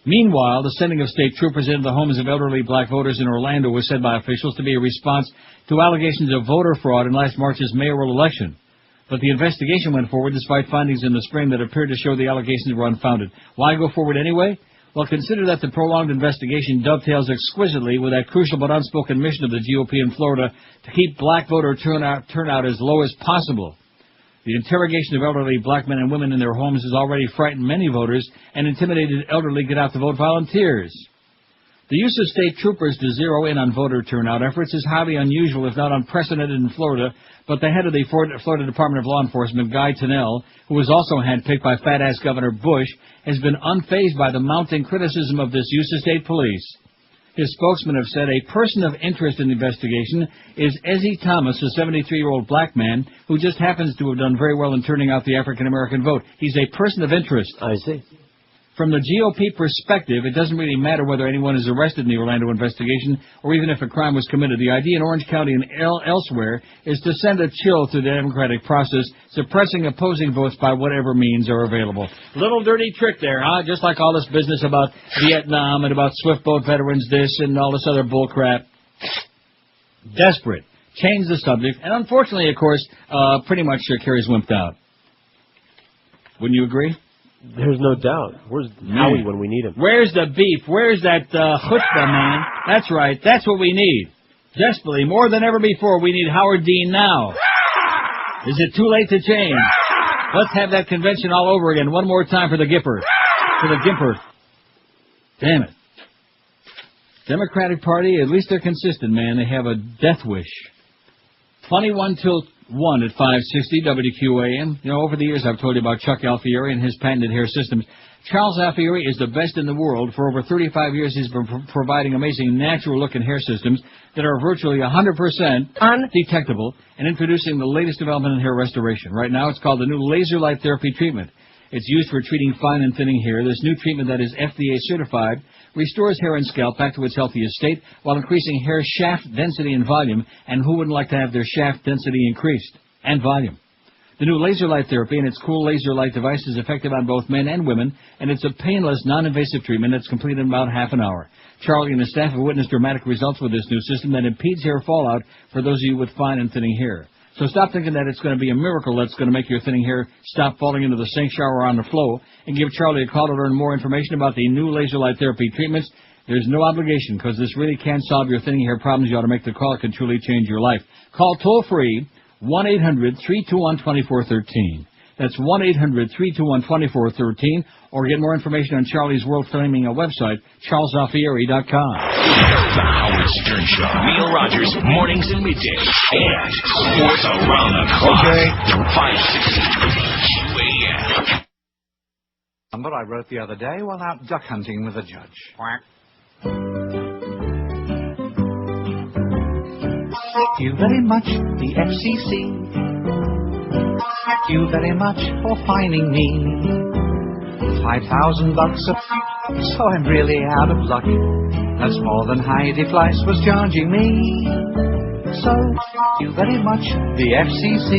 Meanwhile, the sending of state troopers into the homes of elderly black voters in Orlando was said by officials to be a response to allegations of voter fraud in last March's mayoral election. But the investigation went forward despite findings in the spring that appeared to show the allegations were unfounded. Why go forward anyway? Well, consider that the prolonged investigation dovetails exquisitely with that crucial but unspoken mission of the GOP in Florida to keep black voter turnout as low as possible. The interrogation of elderly black men and women in their homes has already frightened many voters and intimidated elderly get-out-the-vote volunteers. The use of state troopers to zero in on voter turnout efforts is highly unusual, if not unprecedented in Florida, but the head of the Florida Department of Law Enforcement, Guy Tennell, who was also handpicked by fat-ass Governor Bush, has been unfazed by the mounting criticism of this use of state police. His spokesman have said a person of interest in the investigation is Ezzie Thomas, a 73-year-old black man who just happens to have done very well in turning out the African-American vote. He's a person of interest. I see. From the GOP perspective, it doesn't really matter whether anyone is arrested in the Orlando investigation or even if a crime was committed. The idea in Orange County and elsewhere is to send a chill through the democratic process, suppressing opposing votes by whatever means are available. Little dirty trick there, huh? Just like all this business about Vietnam and about swift boat veterans this and all this other bullcrap. Desperate. Change the subject. And unfortunately, of course, pretty much Kerry's wimped out. Wouldn't you agree? There's no doubt. Where's Howie when we need him? Where's the beef? Where's that chutzpah, man? That's right. That's what we need. Desperately, more than ever before, we need Howard Dean now. Is it too late to change? Let's have that convention all over again. One more time for the Gipper. For the Gimper. Damn it. Democratic Party, at least they're consistent, man. They have a death wish. 21 till 1 at 560 WQAM. You know, over the years I've told you about Chuck Alfieri and his patented hair systems. Charles Alfieri is the best in the world. For over 35 years he's been providing amazing natural-looking hair systems that are virtually 100% undetectable and introducing the latest development in hair restoration. Right now it's called the new laser light therapy treatment. It's used for treating fine and thinning hair. This new treatment that is FDA certified restores hair and scalp back to its healthiest state while increasing hair shaft density and volume. And who wouldn't like to have their shaft density increased? And volume. The new laser light therapy and its cool laser light device is effective on both men and women, and it's a painless, non-invasive treatment that's completed in about half an hour. Charlie and his staff have witnessed dramatic results with this new system that impedes hair fallout for those of you with fine and thinning hair. So stop thinking that it's going to be a miracle that's going to make your thinning hair stop falling into the sink, shower, or on the floor, and give Charlie a call to learn more information about the new laser light therapy treatments. There's no obligation, because this really can solve your thinning hair problems. You ought to make the call. It can truly change your life. Call toll-free 1-800-321-2413. That's 1-800-321-2413, or get more information on Charlie's world-faming website, charlesalfieri.com. The Howard Stern Show. Neil Rogers, mornings and middays. And sports around the clock. Okay. 560 WQAM. Number I wrote the other day while out duck hunting with a judge. Thank you very much, the FCC. Thank you very much for fining me. $5,000 so I'm really out of luck. That's more than Heidi Fleiss was charging me. So thank you very much, the FCC,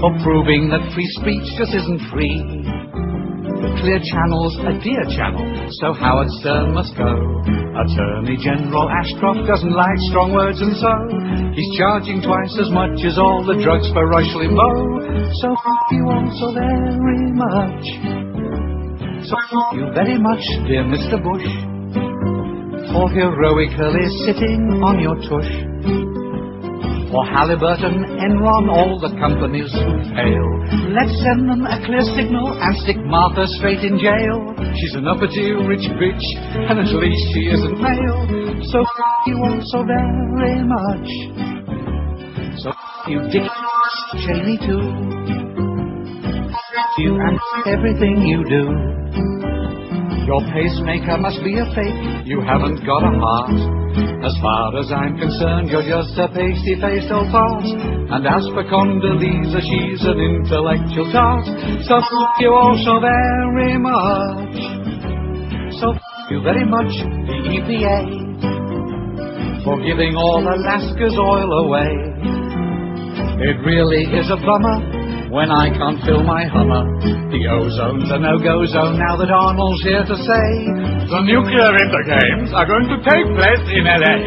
for proving that free speech just isn't free. Clear Channel's a dear channel, so Howard Stern must go. Attorney General Ashcroft doesn't like strong words, and so he's charging twice as much as all the drugs for Rush Limbaugh. So thank you all so very much. So thank you very much, dear Mr. Bush, for heroically sitting on your tush. or Halliburton, Enron, all the companies who fail. Let's send them a clear signal and stick Martha straight in jail. She's an uppity rich bitch, and at least she isn't male. So you all so very much. So you Dick Cheney too. You and everything you do. Your pacemaker must be a fake. You haven't got a heart. As far as I'm concerned, you're just a pasty-faced old fart. And as for Condoleezza, she's an intellectual tart. So you all so very much. So you very much, the EPA, for giving all Alaska's oil away. It really is a bummer when I can't fill my Hummer. The ozone's a no-go zone now that Arnold's here to say the nuclear intergames are going to take place in LA.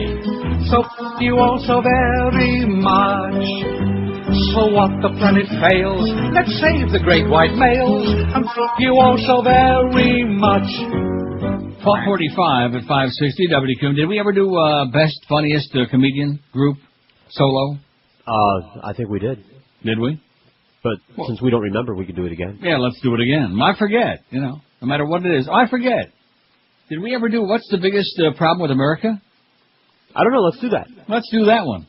So you all so very much. So what the planet fails, let's save the great white males. And you all so very much. 12:45 at 560 WQAM. Did we ever do best, funniest comedian group solo? I think we did. Did we? But since we don't remember, we can do it again. Yeah, let's do it again. I forget, no matter what it is. I forget. Did we ever do what's the biggest problem with America? I don't know. Let's do that. Let's do that one.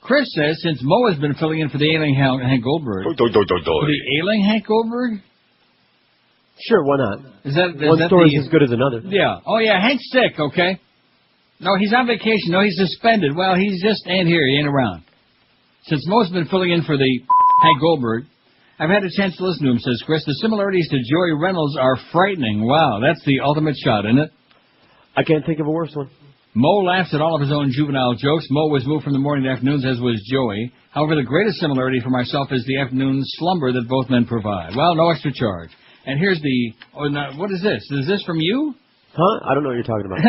Chris says, since Mo has been filling in for the ailing Hank Goldberg. For the ailing Hank Goldberg? Sure, why not? One story's as good as another. Yeah. Oh, yeah, Hank's sick, okay? No, he's on vacation. No, he's suspended. Well, he's just ain't here. He ain't around. Since Mo's been filling in for the Hank Goldberg, I've had a chance to listen to him, says Chris. The similarities to Joey Reynolds are frightening. Wow, that's the ultimate shot, isn't it? I can't think of a worse one. Mo laughs at all of his own juvenile jokes. Mo was moved from the morning to afternoons, as was Joey. However, the greatest similarity for myself is the afternoon slumber that both men provide. Well, no extra charge. And here's the... Oh, no, what is this? Is this from you? Huh? I don't know what you're talking about.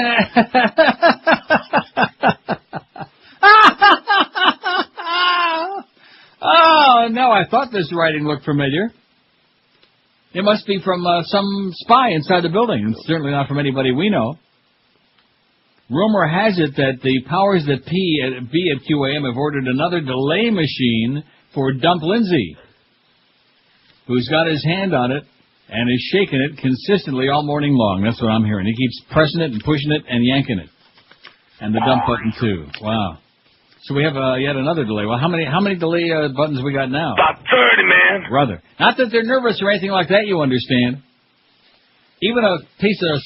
Oh, no, I thought this writing looked familiar. It must be from some spy inside the building. It's certainly not from anybody we know. Rumor has it that the powers that be at QAM have ordered another delay machine for Dump Lindsay, who's got his hand on it and is shaking it consistently all morning long. That's what I'm hearing. He keeps pressing it and pushing it and yanking it. And the dump button, too. Wow. So we have yet another delay. Well, how many delay buttons we got now? About 30, man. Brother. Not that they're nervous or anything like that, you understand. Even a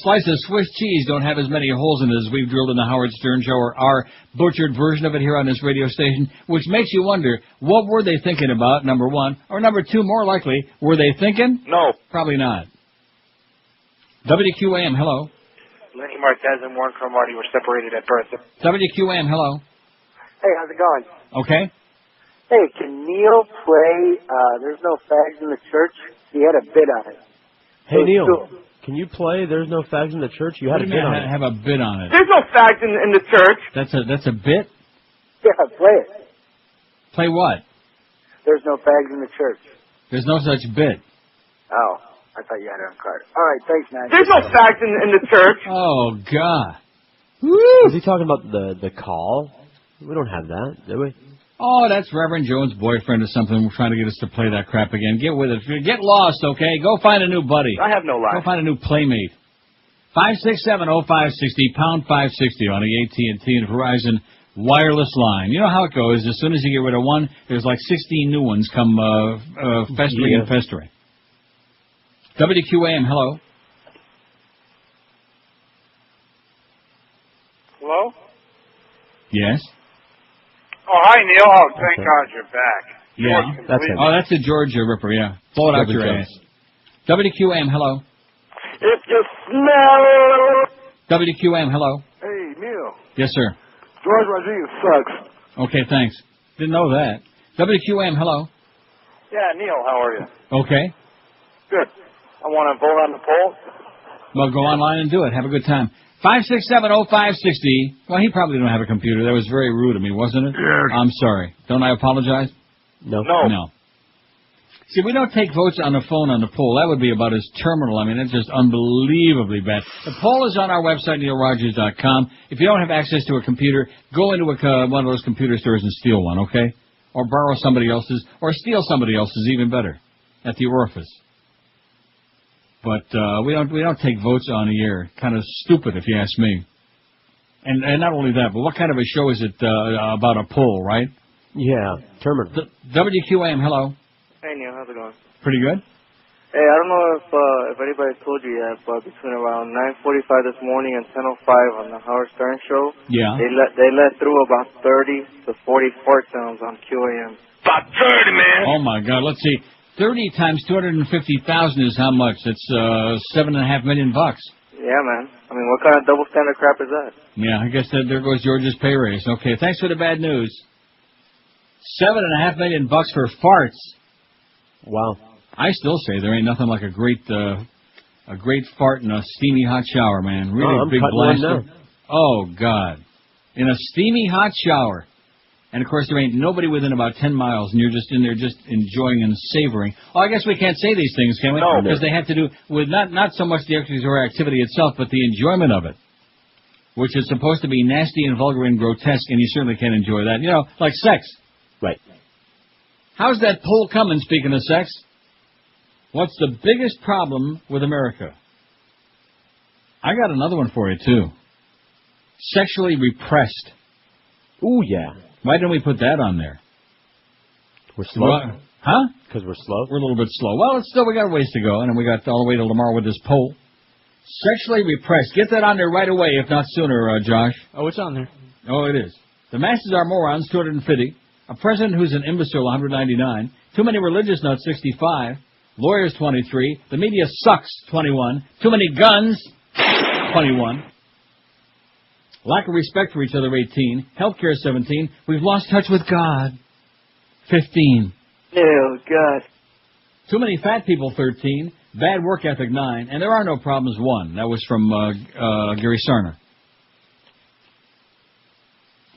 slice of Swiss cheese don't have as many holes in it as we've drilled in the Howard Stern Show, or our butchered version of it here on this radio station, which makes you wonder, what were they thinking about, number one? Or number two, more likely, were they thinking? No. Probably not. WQAM, hello. Lenny Marquez and Warren Cromartie were separated at birth. WQAM, hello. Hey, how's it going? Okay. Hey, can Neil play There's No Fags in the Church? He had a bid on it. Hey, Neil, can you play There's No Fags in the Church? You had a bid on it. Have a bid on it. There's no fags in the church. That's a bit? Yeah, play it. Play what? There's no fags in the church. There's no such bit. Oh, I thought you had it on card. All right, thanks, man. There's no fags in the church. Oh, God. Is he talking about the call? We don't have that, do we? Oh, that's Reverend Jones' boyfriend or something. We're trying to get us to play that crap again. Get with it. Get lost, okay? Go find a new buddy. I have no life. Go find a new playmate. 567-0560, pound 560 on the AT&T and Verizon wireless line. You know how it goes. As soon as you get rid of one, there's like 16 new ones come festering and festering. WQAM, hello. Hello? Yes? Oh, hi, Neil. Oh, thank God you're back. Yeah, that's it. Oh, that's the George Ripper, yeah. Blow it out your ass. WQAM, hello. If you smell... WQAM, hello. Hey, Neil. Yes, sir. George Rodriguez sucks. Okay, thanks. Didn't know that. WQAM, hello. Yeah, Neil, how are you? Okay. Good. I want to vote on the poll. Well, go online and do it. Have a good time. 567-0560. Well, he probably don't have a computer. That was very rude of me, wasn't it? Yes. I'm sorry. Don't I apologize? No. No. See, we don't take votes on the phone on the poll. That would be about as terminal. I mean, it's just unbelievably bad. The poll is on our website, neilrogers.com. If you don't have access to a computer, go into one of those computer stores and steal one, okay? Or borrow somebody else's, or steal somebody else's, even better, at the orifice. But we don't take votes on the air. Kind of stupid, if you ask me. And not only that, but what kind of a show is it about a poll, right? Yeah, terminal. WQAM, hello. Hey Neil, how's it going? Pretty good. Hey, I don't know if anybody told you yet, but between around 9:45 this morning and 10:05 on the Howard Stern show, yeah, they let through about 30 to 40 fart sounds on QAM. About 30, man. Oh my God, let's see. 30 times 250,000 is how much? That's $7.5 million. Yeah, man. I mean, what kind of double standard crap is that? Yeah, I guess there goes George's pay raise. Okay, thanks for the bad news. $7.5 million for farts. Wow. I still say there ain't nothing like a great fart in a steamy hot shower, man. Really big blast. Oh God, in a steamy hot shower, and of course there ain't nobody within about 10 miles, and you're just in there just enjoying and savoring. Oh, I guess we can't say these things, can we? No, because they have to do with not so much the exercise activity itself, but the enjoyment of it, which is supposed to be nasty and vulgar and grotesque, and you certainly can't enjoy that. You know, like sex. Right. How's that poll coming, speaking of sex? What's the biggest problem with America? I got another one for you, too. Sexually repressed. Ooh, yeah. Why didn't we put that on there? We're slow. Huh? Because we're slow? We're a little bit slow. Well, we got a ways to go, and we got all the way till tomorrow with this poll. Sexually repressed. Get that on there right away, if not sooner, Josh. Oh, it's on there. Oh, it is. The masses are morons, 250. A president who's an imbecile, 199. Too many religious nuts, 65. Lawyers, 23. The media sucks, 21. Too many guns, 21. Lack of respect for each other, 18. Healthcare, 17. We've lost touch with God, 15. Oh, God. Too many fat people, 13. Bad work ethic, 9. And there are no problems, 1. That was from Gary Sarner.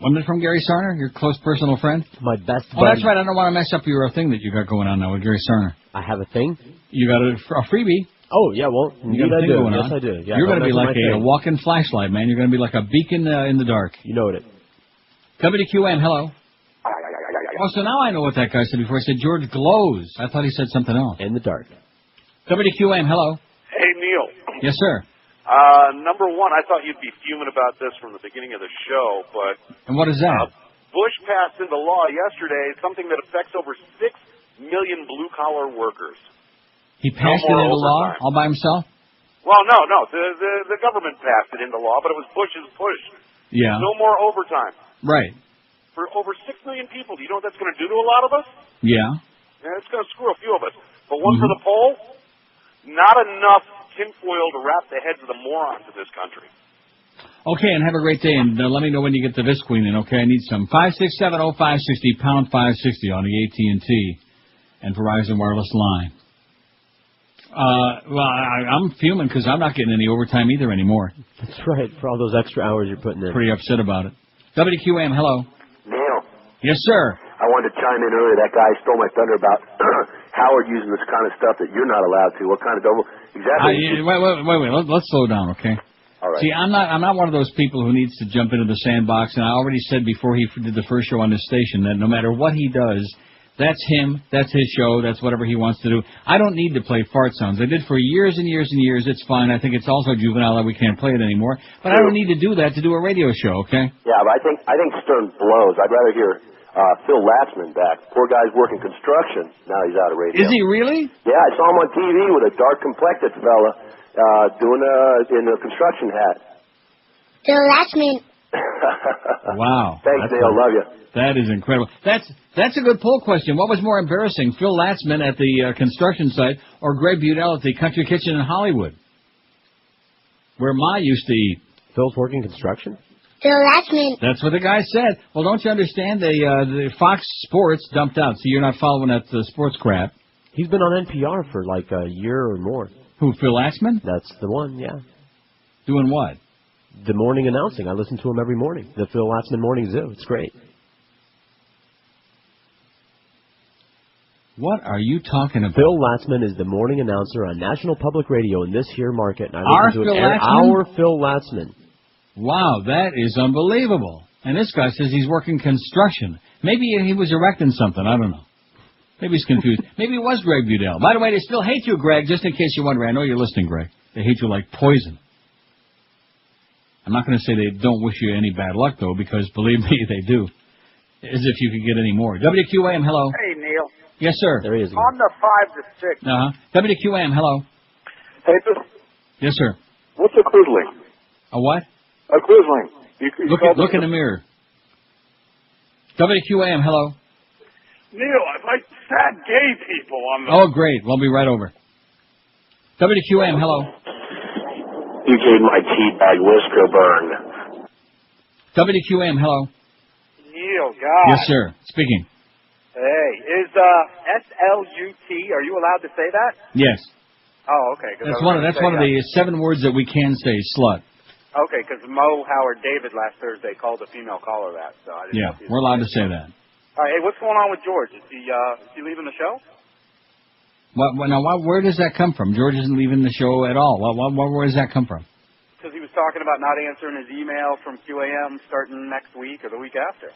Wasn't it from Gary Sarner, your close personal friend? My best buddy. Oh, that's right. I don't want to mess up your thing that you got going on now with Gary Sarner. I have a thing? You got a freebie. Oh, yeah, well, you got a thing going on. Yes, I do. Yeah, you're going to be like a walking flashlight, man. You're going to be like a beacon in the dark. You know it. WQAM, hello. Oh, so now I know what that guy said before. He said George glows. I thought he said something else. In the dark. WQAM, hello. Hey, Neil. Yes, sir. Number one, I thought you'd be fuming about this from the beginning of the show, but... And what is that? Bush passed into law yesterday something that affects over 6 million blue-collar workers. He passed it into law all by himself? Well, no. The government passed it into law, but it was Bush's push. Yeah. No more overtime. Right. For over 6 million people, do you know what that's going to do to a lot of us? Yeah. Yeah, it's going to screw a few of us. But one for the poll, not enough tinfoil to wrap the heads of the morons in this country. Okay, and have a great day, and let me know when you get the Visqueen in, okay? I need some. 5670560, pound 560 on the AT&T and Verizon wireless line. Well, I'm fuming because I'm not getting any overtime either anymore. That's right, for all those extra hours you're putting in. Pretty upset about it. WQAM, hello. Neil. Yes, sir. I wanted to chime in earlier. That guy stole my thunder about Howard using this kind of stuff that you're not allowed to. What kind of double? Exactly. Wait. Let's slow down, okay? All right. See, I'm not one of those people who needs to jump into the sandbox, and I already said before he did the first show on this station that no matter what he does, that's him, that's his show, that's whatever he wants to do. I don't need to play fart sounds. I did for years and years and years. It's fine. I think it's also juvenile that we can't play it anymore. But I don't need to do that to do a radio show, okay? Yeah, but I think Stern blows. I'd rather hear Phil Latzman back. Poor guy's working construction. Now he's out of radio. Is he really? Yeah, I saw him on TV with a dark-complected fella doing in a construction hat. Phil Latzman. Wow. Thanks, Neil. Love you. That is incredible. That's a good poll question. What was more embarrassing, Phil Latzman at the construction site or Greg Budell at the Country Kitchen in Hollywood, where Ma used to eat? Phil's working construction? Phil Latzman. That's what the guy said. Well, don't you understand? The Fox Sports dumped out, so you're not following that sports crap. He's been on NPR for like a year or more. Who, Phil Latzman? That's the one, yeah. Doing what? The morning announcing. I listen to him every morning. The Phil Latzman Morning Zoo. It's great. What are you talking about? Phil Latzman is the morning announcer on National Public Radio in this here market. And I Our listen to Phil it Latzman? Our Phil Latzman. Wow, that is unbelievable. And this guy says he's working construction. Maybe he was erecting something. I don't know. Maybe he's confused. Maybe it was Greg Budell. By the way, they still hate you, Greg, just in case you're wondering. I know you're listening, Greg. They hate you like poison. I'm not going to say they don't wish you any bad luck, though, because believe me, they do. As if you could get any more. WQAM, hello. Hey, Neil. Yes, sir. There he is again. On the 5 to 6. Uh-huh. WQAM, hello. Hey, Bill. Yes, sir. What's a quisling? A what? A quisling. Look in the mirror. WQAM, hello. Neil, I'd like sad gay people on the... Oh, great. We'll be right over. WQAM, hello. You gave my teabag whisker burn. WQAM, hello. Neil, God. Yes, sir. Speaking. Hey, is SLUT, are you allowed to say that? Yes. Oh, okay. That's one of the 7 words that we can say, slut. Okay, because Mo Howard David last Thursday called a female caller that, so I didn't know if he was We're allowed to say that. All right, hey, what's going on with George? Is he leaving the show? Where does that come from? George isn't leaving the show at all. Where does that come from? Because he was talking about not answering his email from QAM starting next week or the week after.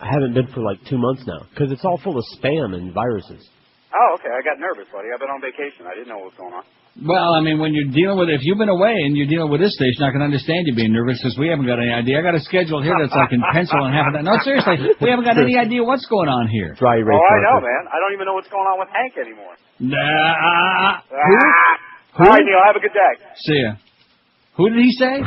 I haven't been for like 2 months now, because it's all full of spam and viruses. Oh, okay. I got nervous, buddy. I've been on vacation. I didn't know what was going on. Well, I mean, when you're dealing with, if you've been away and you're dealing with this station, I can understand you being nervous because we haven't got any idea. I got a schedule here that's like in pencil and half of that. No, seriously, we haven't got any idea what's going on here. Dry erase. Oh, I know, man. I don't even know what's going on with Hank anymore. Who? All right, Neil. Have a good day. See ya. Who did he say?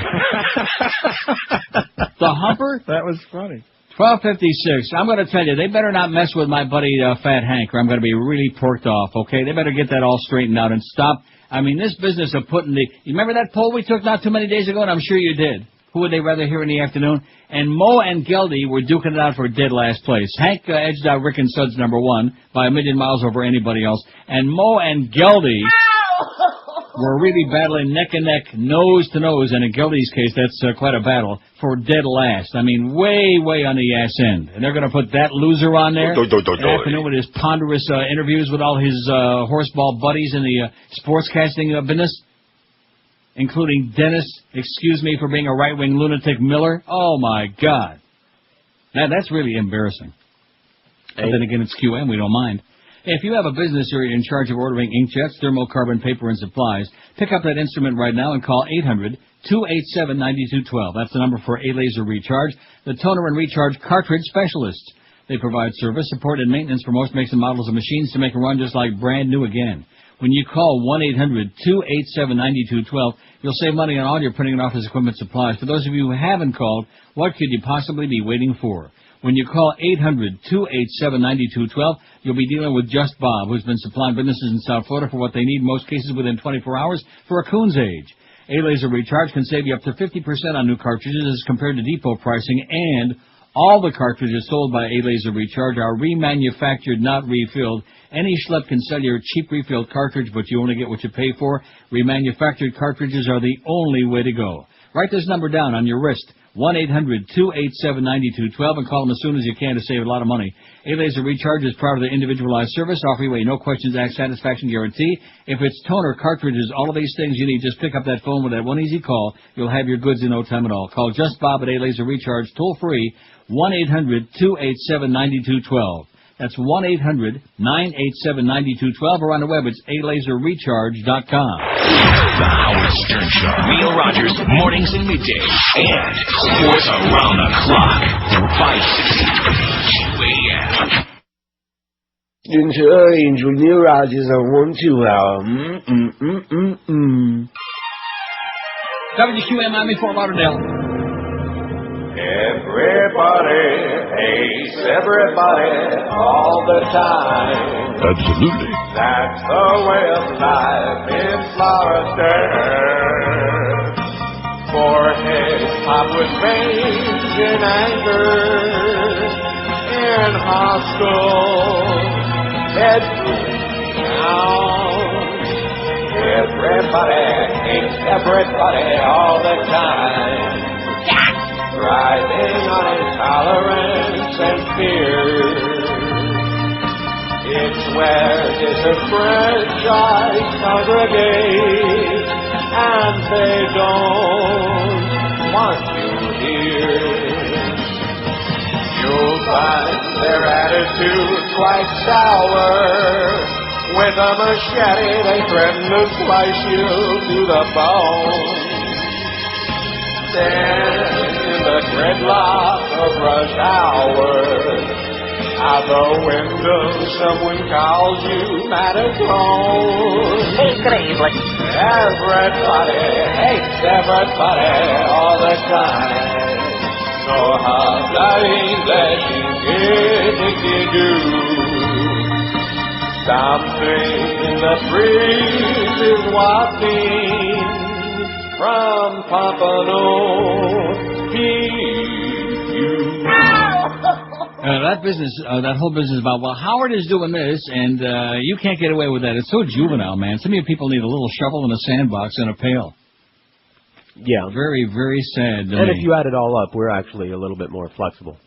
The humper? That was funny. 12:56. I'm going to tell you, they better not mess with my buddy Fat Hank, or I'm going to be really porked off, okay? They better get that all straightened out and stop. I mean, this business of putting the... You remember that poll we took not too many days ago? And I'm sure you did. Who would they rather hear in the afternoon? And Mo and Geldy were duking it out for dead last place. Hank edged out Rick and Suds #1 by a million miles over anybody else. And Mo and Geldy... We're really battling neck and neck, nose to nose, and in Geldy's case, that's quite a battle, for dead last. I mean, way, way on the ass end. And they're going to put that loser on there that afternoon with his ponderous interviews with all his horseball buddies in the sportscasting business, including Dennis, excuse me for being a right-wing lunatic, Miller. Oh, my God. That's really embarrassing. But then again, it's QM, we don't mind. If you have a business or you're in charge of ordering inkjets, thermocarbon paper, and supplies, pick up that instrument right now and call 800-287-9212. That's the number for A-Laser Recharge, the toner and recharge cartridge specialists. They provide service, support, and maintenance for most makes and models of machines to make them run just like brand new again. When you call 1-800-287-9212, you'll save money on all your printing and office equipment supplies. For those of you who haven't called, what could you possibly be waiting for? When you call 800-287-9212, you'll be dealing with Just Bob, who's been supplying businesses in South Florida for what they need, most cases within 24 hours, for a coon's age. A-Laser Recharge can save you up to 50% on new cartridges as compared to depot pricing, and all the cartridges sold by A-Laser Recharge are remanufactured, not refilled. Any schlep can sell you a cheap refilled cartridge, but you only get what you pay for. Remanufactured cartridges are the only way to go. Write this number down on your wrist. 1-800-287-9212 and call them as soon as you can to save a lot of money. A-Laser Recharge is proud of their individualized service, offering a no questions asked satisfaction guarantee. If it's toner, cartridges, all of these things you need, just pick up that phone with that one easy call. You'll have your goods in no time at all. Call Just Bob at A-Laser Recharge, toll free, 1-800-287-9212. That's 1-800-987-9212, or on the web it's alaserrecharge.com. The Howard Stern Show. Neil Rogers, mornings and middays. And sports around the clock. 560 WQAM. Angel Neil Rogers on 1-2 hour. WQAM, I'm in Fort Lauderdale. Everybody hates everybody all the time. Absolutely. That's the way of life in Florida. Foreheads pop with rage and anger. In hostile bedroom down. Everybody hates everybody all the time. Riding on intolerance and fear. It's where disenfranchised congregate, and they don't want you here. You'll find their attitude quite sour. With a machete they threaten to slice you to the bone. Then in the gridlock of rush hour, out the window someone calls you Matacone. Hey, good evening. Everybody hates everybody all the time. So how bloody that you do. Something in the breeze is wafting from Pompano that whole business about, well, Howard is doing this, and you can't get away with that. It's so juvenile, man. Some of you people need a little shovel and a sandbox and a pail. Yeah. Very, very sad. And if you add it all up, we're actually a little bit more flexible.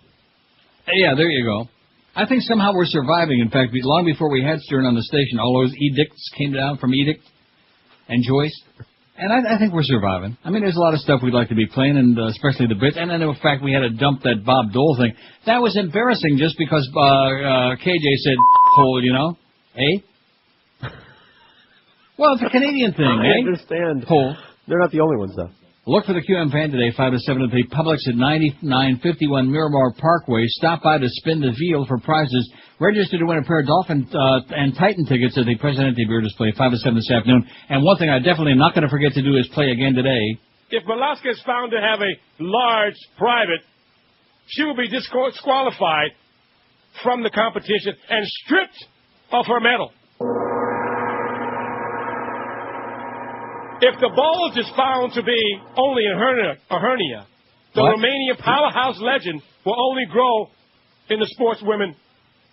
Yeah, there you go. I think somehow we're surviving. In fact, long before we had Stern on the station, all those edicts came down from Edict and Joyce. And I think we're surviving. I mean, there's a lot of stuff we'd like to be playing, and especially the bits. And then, in fact, we had to dump that Bob Dole thing. That was embarrassing just because KJ said, "Hole," you know? Eh? Well, it's a Canadian thing, I understand. Hole. They're not the only ones, though. Look for the QM van today, 5 to 7 at the Publix at 9951 Miramar Parkway. Stop by to spin the wheel for prizes. Register to win a pair of Dolphin and Titan tickets at the Presidente Beer Display, 5 to 7 this afternoon. And one thing I definitely am not going to forget to do is play again today. If Malaska is found to have a large private, she will be disqualified from the competition and stripped of her medal. If the bulge is found to be only a hernia, the Romanian powerhouse legend will only grow in the sportswomen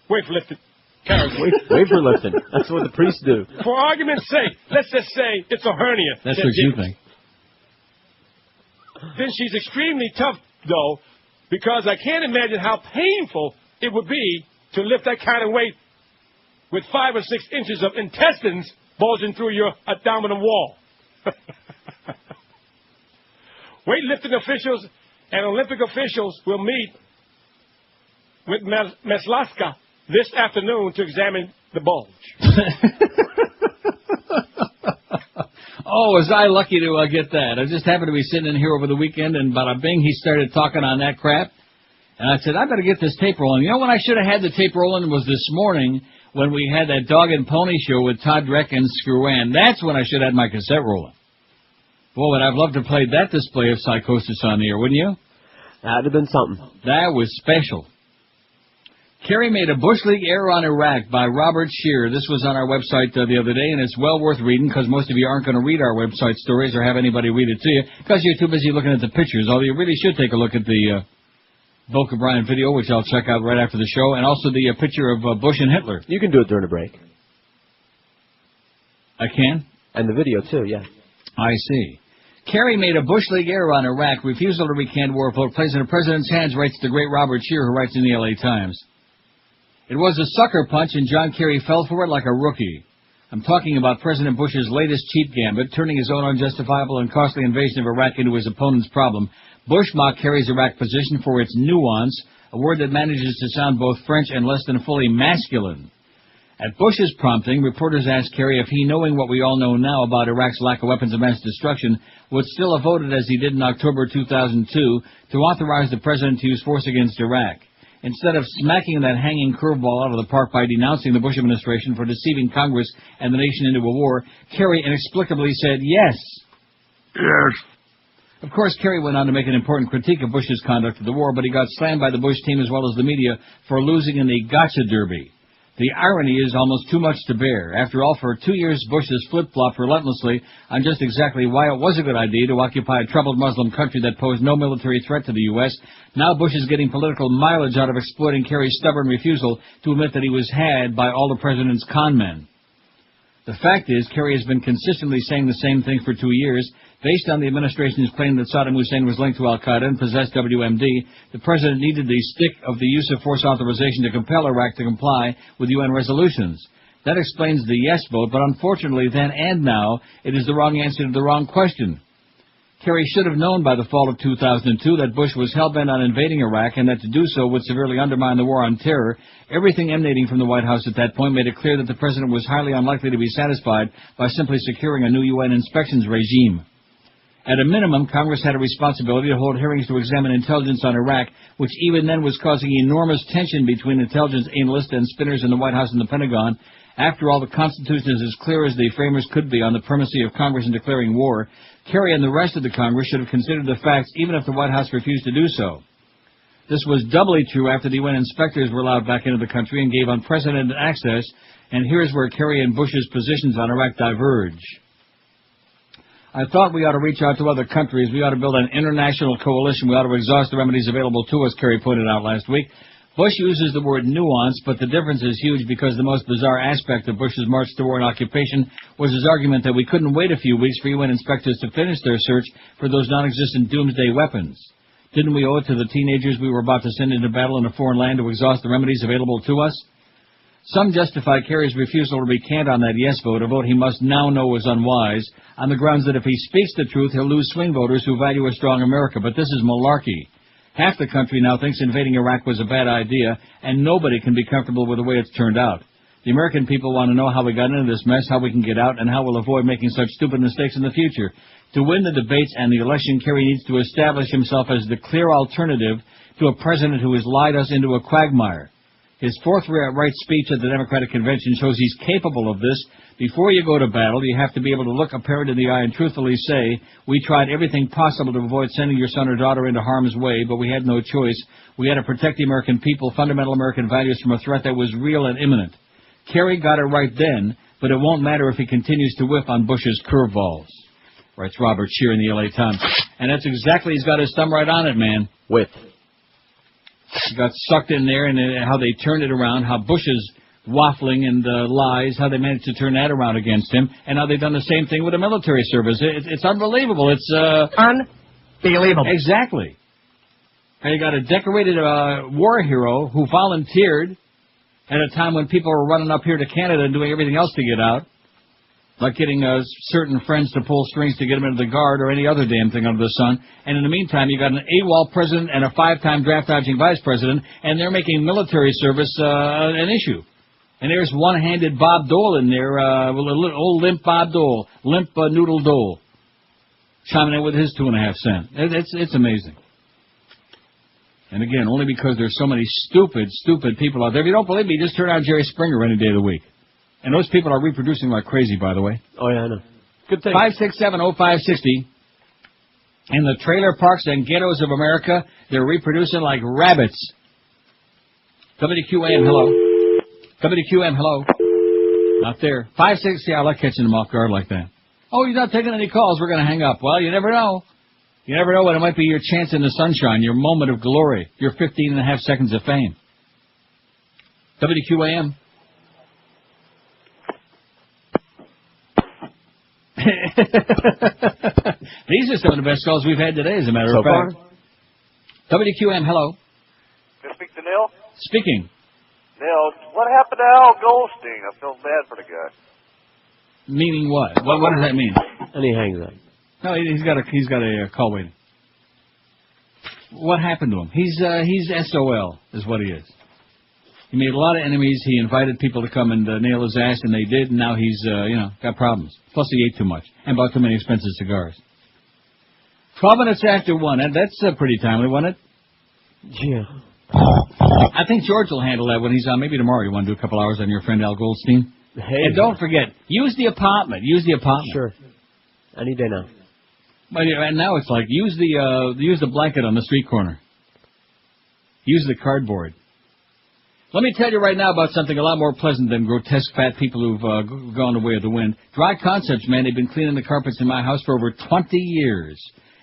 weightlifting category. Weightlifting. That's what the priests do. For argument's sake, let's just say it's a hernia. That's what you think. Then she's extremely tough, though, because I can't imagine how painful it would be to lift that kind of weight with 5 or 6 inches of intestines bulging through your abdominal wall. Weightlifting officials and Olympic officials will meet with Meslaska this afternoon to examine the bulge. Oh, was I lucky to get that. I just happened to be sitting in here over the weekend, and bada bing, he started talking on that crap. And I said, I better get this tape rolling. You know when I should have had the tape rolling was this morning when we had that Dog and Pony show with Todd Dreck and Screwan. That's when I should have had my cassette rolling. Boy, would I've loved to play that display of psychosis on the air, wouldn't you? That'd have been something. That was special. Kerry made a Bush League error on Iraq by Robert Scheer. This was on our website the other day, and it's well worth reading because most of you aren't going to read our website stories or have anybody read it to you because you're too busy looking at the pictures, although you really should take a look at the Volker Bryan video, which I'll check out right after the show, and also the picture of Bush and Hitler. You can do it during a break. I can? And the video, too, yeah. I see. Kerry made a Bush League error on Iraq. Refusal to recant war vote plays in the president's hands, writes the great Robert Scheer, who writes in the L.A. Times. It was a sucker punch, and John Kerry fell for it like a rookie. I'm talking about President Bush's latest cheap gambit, turning his own unjustifiable and costly invasion of Iraq into his opponent's problem. Bush mocked Kerry's Iraq position for its nuance, a word that manages to sound both French and less than fully masculine. At Bush's prompting, reporters asked Kerry if he, knowing what we all know now about Iraq's lack of weapons of mass destruction, would still have voted as he did in October 2002 to authorize the president to use force against Iraq. Instead of smacking that hanging curveball out of the park by denouncing the Bush administration for deceiving Congress and the nation into a war, Kerry inexplicably said yes. Yes. Of course, Kerry went on to make an important critique of Bush's conduct of the war, but he got slammed by the Bush team as well as the media for losing in the gotcha derby. The irony is almost too much to bear. After all, for 2 years, Bush has flip-flopped relentlessly on just exactly why it was a good idea to occupy a troubled Muslim country that posed no military threat to the U.S. Now Bush is getting political mileage out of exploiting Kerry's stubborn refusal to admit that he was had by all the president's con men. The fact is, Kerry has been consistently saying the same thing for 2 years. Based on the administration's claim that Saddam Hussein was linked to al-Qaeda and possessed WMD, the president needed the stick of the use of force authorization to compel Iraq to comply with UN resolutions. That explains the yes vote, but unfortunately then and now, it is the wrong answer to the wrong question. Kerry should have known by the fall of 2002 that Bush was hell-bent on invading Iraq and that to do so would severely undermine the war on terror. Everything emanating from the White House at that point made it clear that the president was highly unlikely to be satisfied by simply securing a new UN inspections regime. At a minimum, Congress had a responsibility to hold hearings to examine intelligence on Iraq, which even then was causing enormous tension between intelligence analysts and spinners in the White House and the Pentagon. After all, the Constitution is as clear as the framers could be on the primacy of Congress in declaring war. Kerry and the rest of the Congress should have considered the facts even if the White House refused to do so. This was doubly true after the UN inspectors were allowed back into the country and gave unprecedented access, and here's where Kerry and Bush's positions on Iraq diverge. I thought we ought to reach out to other countries. We ought to build an international coalition. We ought to exhaust the remedies available to us, Kerry pointed out last week. Bush uses the word nuance, but the difference is huge because the most bizarre aspect of Bush's march to war and occupation was his argument that we couldn't wait a few weeks for UN inspectors to finish their search for those non-existent doomsday weapons. Didn't we owe it to the teenagers we were about to send into battle in a foreign land to exhaust the remedies available to us? Some justify Kerry's refusal to recant on that yes vote, a vote he must now know is unwise, on the grounds that if he speaks the truth, he'll lose swing voters who value a strong America. But this is malarkey. Half the country now thinks invading Iraq was a bad idea, and nobody can be comfortable with the way it's turned out. The American people want to know how we got into this mess, how we can get out, and how we'll avoid making such stupid mistakes in the future. To win the debates and the election, Kerry needs to establish himself as the clear alternative to a president who has lied us into a quagmire. His forthright speech at the Democratic Convention shows he's capable of this. Before you go to battle, you have to be able to look a parent in the eye and truthfully say, we tried everything possible to avoid sending your son or daughter into harm's way, but we had no choice. We had to protect the American people, fundamental American values from a threat that was real and imminent. Kerry got it right then, but it won't matter if he continues to whiff on Bush's curveballs. Writes Robert Shear in the L.A. Times. And that's exactly, he's got his thumb right on it, man. With. He got sucked in there, and how they turned it around, how Bush's waffling and lies, how they managed to turn that around against him, and how they've done the same thing with the military service. It's unbelievable. It's unbelievable. Exactly. And you got a decorated war hero who volunteered at a time when people were running up here to Canada and doing everything else to get out, like getting certain friends to pull strings to get them into the Guard or any other damn thing under the sun. And in the meantime, you got an AWOL president and a 5-time draft-dodging vice president, and they're making military service an issue. And there's one-handed Bob Dole in there, old limp Bob Dole, limp noodle Dole, chiming in with his 2.5 cents. It's amazing. And again, only because there's so many stupid people out there. If you don't believe me, just turn on Jerry Springer any day of the week. And those people are reproducing like crazy, by the way. Oh, yeah, I know. Good thing. 5670560. In the trailer parks and ghettos of America, they're reproducing like rabbits. WQAM, hello. WQAM, hello. Not there. 560, I like catching them off guard like that. Oh, you're not taking any calls. We're going to hang up. Well, you never know. You never know when it might be your chance in the sunshine, your moment of glory, your 15.5 seconds of fame. WQAM. These are some of the best calls we've had today, as a matter of fact. WQAM, hello. Can I speak to Neil? Speaking. Neil, what happened to Al Goldstein? I feel bad for the guy. Meaning what? What does that mean? And he hangs up. No, he's got a call waiting. What happened to him? He's SOL, is what he is. He made a lot of enemies. He invited people to come and nail his ass, and they did, and now he's, got problems. Plus he ate too much and bought too many expensive cigars. 12 minutes after 1. That's pretty timely, wasn't it? Yeah. I think George will handle that when he's on. Maybe tomorrow you want to do a couple hours on your friend Al Goldstein. Hey. And don't forget, use the apartment. Use the apartment. Sure. Any day now. But and now it's like, use the blanket on the street corner. Use the cardboard. Let me tell you right now about something a lot more pleasant than grotesque fat people who've gone the way of the wind. Dry Concepts, man, they've been cleaning the carpets in my house for over 20 years.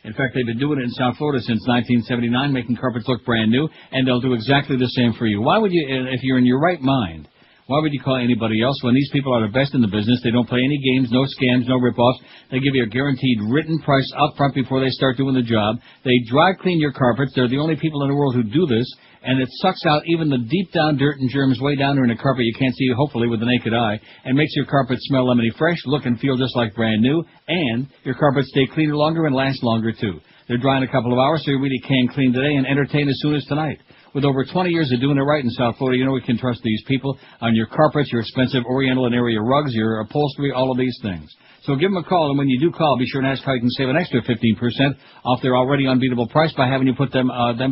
In fact, they've been doing it in South Florida since 1979, making carpets look brand new, and they'll do exactly the same for you. Why would you, if you're in your right mind, Why would you call anybody else when these people are the best in the business? They don't play any games, no scams, no rip-offs. They give you a guaranteed written price up front before they start doing the job. They dry clean your carpets. They're the only people in the world who do this. And it sucks out even the deep down dirt and germs way down there in the carpet you can't see, hopefully, with the naked eye, and makes your carpet smell lemony fresh, look and feel just like brand new, and your carpets stay cleaner longer and last longer, too. They're dry in a couple of hours, so you really can clean today and entertain as soon as tonight. With over 20 years of doing it right in South Florida, you know we can trust these people on your carpets, your expensive Oriental and area rugs, your upholstery, all of these things. So give them a call, and when you do call, be sure and ask how you can save an extra 15% off their already unbeatable price by having you put them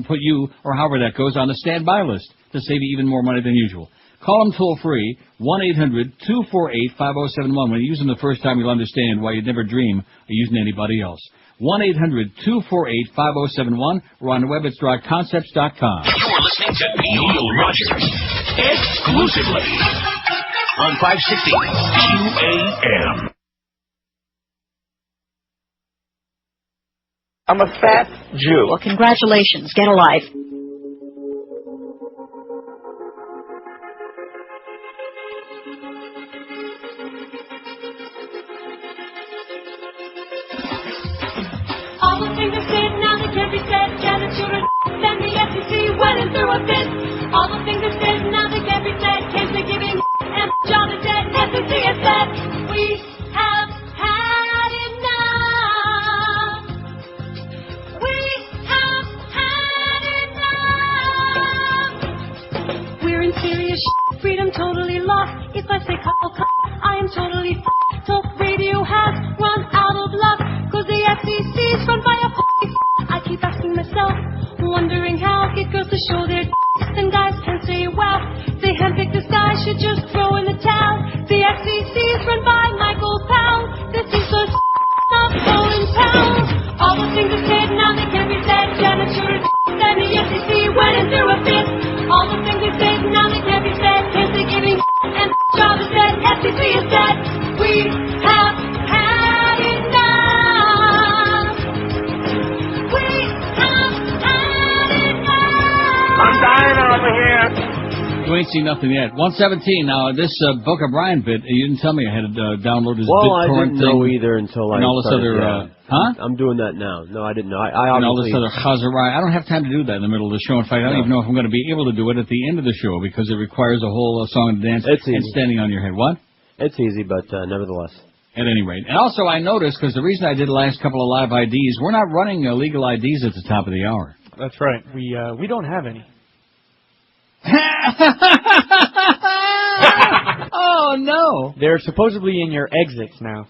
put you, or however that goes, on the standby list to save you even more money than usual. Call them toll-free, 1-800-248-5071. When you use them the first time, you'll understand why you'd never dream of using anybody else. 1-800-248-5071, or on the web it's dryconcepts.com. You're listening to Neil Rogers exclusively on 560 QAM. I'm a fat Jew. Well, congratulations. Get a life. All the things are said, now they can't be said. Janet children, then the FCC went and threw a fit. All the things are said, now they can't be said. Case they giving and John is dead. FCC has said, we have had enough. We have had enough. We're in serious shit. Freedom totally lost. If I say couple, I am totally f***ed. Talk radio has run out of luck. Cause the FCC's run by a f***ing. I keep asking myself, wondering how get girls to show their and guys can say wow. They handpick this guy, should just throw in the towel. The FCC's run by Michael Powell. This is the not Colin Powell. All the things are said, now they can't be said. Janet Schroeder, then the FCC went and threw a fit. All the things are said, now they can't be said. Can't they giving and job is said. FCC is said, we have had enough. We have had enough. I'm dying over here. You ain't seen nothing yet. 117. Now, this Book of Brian bit, you didn't tell me I had to download his Well, I BitTorrent didn't know either until I and all this started, other, huh? I'm doing that now. No, I didn't know. I and all this obviously... other chazarai. I don't have time to do that in the middle of the show. In fact, I don't even know if I'm going to be able to do it at the end of the show because it requires a whole song and dance It's and easy. standing on your head. What? It's easy, but nevertheless. At any rate. And also, I noticed, because the reason I did the last couple of live IDs, we're not running legal IDs at the top of the hour. That's right. We don't have any. Oh, no. They're supposedly in your exits now.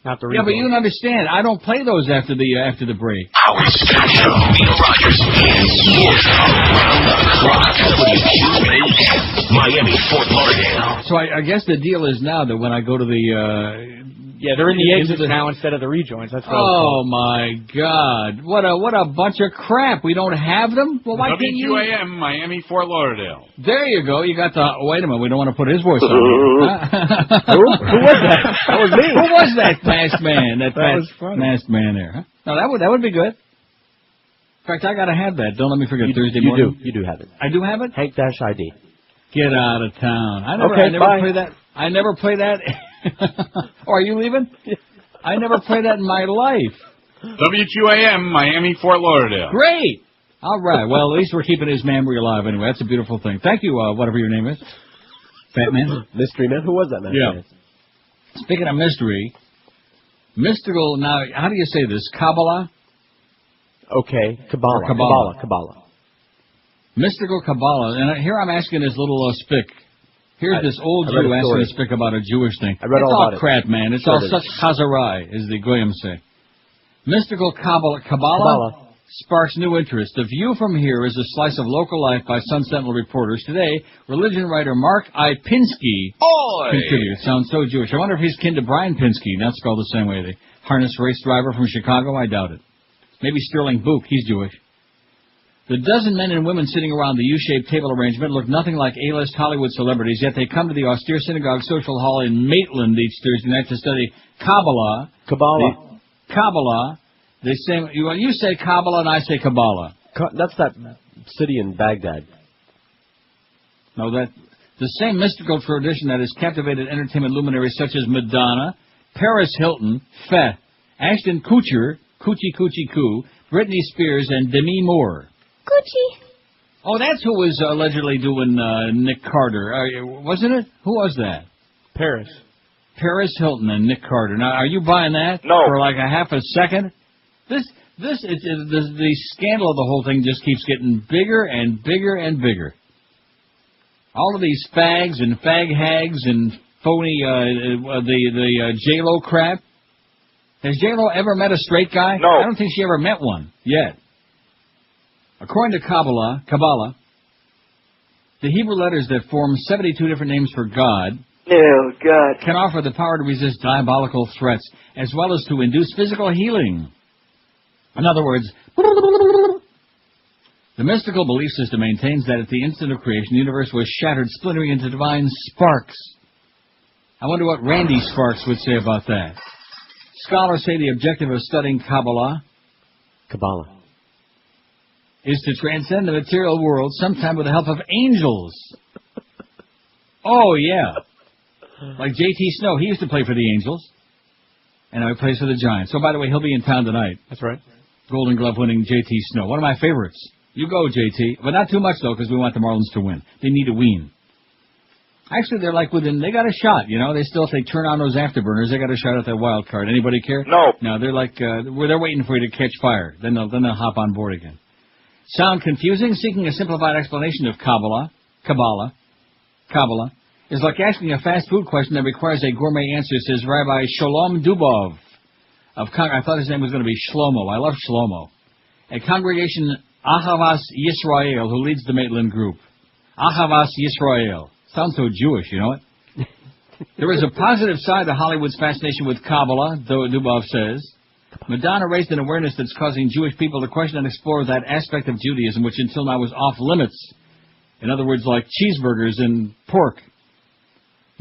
Not the Yeah, but you don't understand. I don't play those after the break. Our special Neil Rogers and sports around the clock. WQAM, Miami, Fort Lauderdale. So I guess the deal is now that when I go to the... yeah, they're in the exits now instead of the rejoins. That's what Oh, my God. What a bunch of crap. We don't have them? Well, why can't you... WQAM, Miami, Fort Lauderdale. There you go. You got the... Wait a minute. We don't want to put his voice on here. Who was that? That was me. Who was that masked man? That was funny. masked man there. Huh? No, that would be good. In fact, I got to have that. Don't let me forget Thursday morning. You do have it. I do have it? Hank-ID. Get out of town. I never bye. play that. I never play that. Oh, are you leaving? I never played that in my life. WQAM, Miami, Fort Lauderdale. Great. All right. Well, at least we're keeping his memory alive anyway. That's a beautiful thing. Thank you, whatever your name is. Fat man? Mystery man? Who was that man? Yeah. Speaking of mystery, mystical, now, how do you say this? Kabbalah? Okay. Kabbalah. Or Kabbalah. Mystical Kabbalah. And here I'm asking this little spick. Here's this old Jew asking a spick about a Jewish thing. I read it's all all about crap, man. It's all such chazarai, as the Goyim say. Mystical Kabbalah sparks new interest. The View from Here is a slice of local life by Sun Sentinel reporters. Today, religion writer Mark I. Pinsky contributes. Sounds so Jewish. I wonder if he's kin to Brian Pinsky, not spelled the same way. The harness race driver from Chicago? I doubt it. Maybe Sterling Book. He's Jewish. The dozen men and women sitting around the U-shaped table arrangement look nothing like A-list Hollywood celebrities, yet they come to the austere synagogue social hall in Maitland each Thursday night to study Kabbalah. Kabbalah. They say, you say Kabbalah and I say Kabbalah. That's that city in Baghdad. No, The same mystical tradition that has captivated entertainment luminaries such as Madonna, Paris Hilton, Ashton Kutcher, Coochie Coochie Coo, Britney Spears, and Demi Moore. Coochie. Oh, that's who was allegedly doing Nick Carter, wasn't it? Who was that? Paris Hilton and Nick Carter. Now, are you buying that? No. For like a half a second? The scandal of the whole thing just keeps getting bigger and bigger and bigger. All of these fags and fag hags and phony, the J-Lo crap. Has J-Lo ever met a straight guy? No. I don't think she ever met one yet. According to Kabbalah, the Hebrew letters that form 72 different names for God can offer the power to resist diabolical threats, as well as to induce physical healing. In other words, the mystical belief system maintains that at the instant of creation, the universe was shattered, splintering into divine sparks. I wonder what Randy Sparks would say about that. Scholars say the objective of studying Kabbalah is to transcend the material world, sometime with the help of angels. Oh, yeah. Like J.T. Snow. He used to play for the Angels. And now he plays for the Giants. So, by the way, he'll be in town tonight. That's right. Golden Glove winning J.T. Snow. One of my favorites. You go, J.T. But not too much, though, because we want the Marlins to win. They need to win. Actually, they're like they got a shot, you know. They still, if they turn on those afterburners, they got a shot at that wild card. Anybody care? No. No, they're like, they're waiting for you to catch fire. Then they'll hop on board again. Sound confusing? Seeking a simplified explanation of Kabbalah is like asking a fast food question that requires a gourmet answer, says Rabbi Shalom Dubov. I thought his name was going to be Shlomo. I love Shlomo. A congregation, Ahavas Yisrael, who leads the Maitland group. Ahavas Yisrael. Sounds so Jewish, you know it? There is a positive side to Hollywood's fascination with Kabbalah, Dubov says. Madonna raised an awareness that's causing Jewish people to question and explore that aspect of Judaism which until now was off limits. In other words, like cheeseburgers and pork.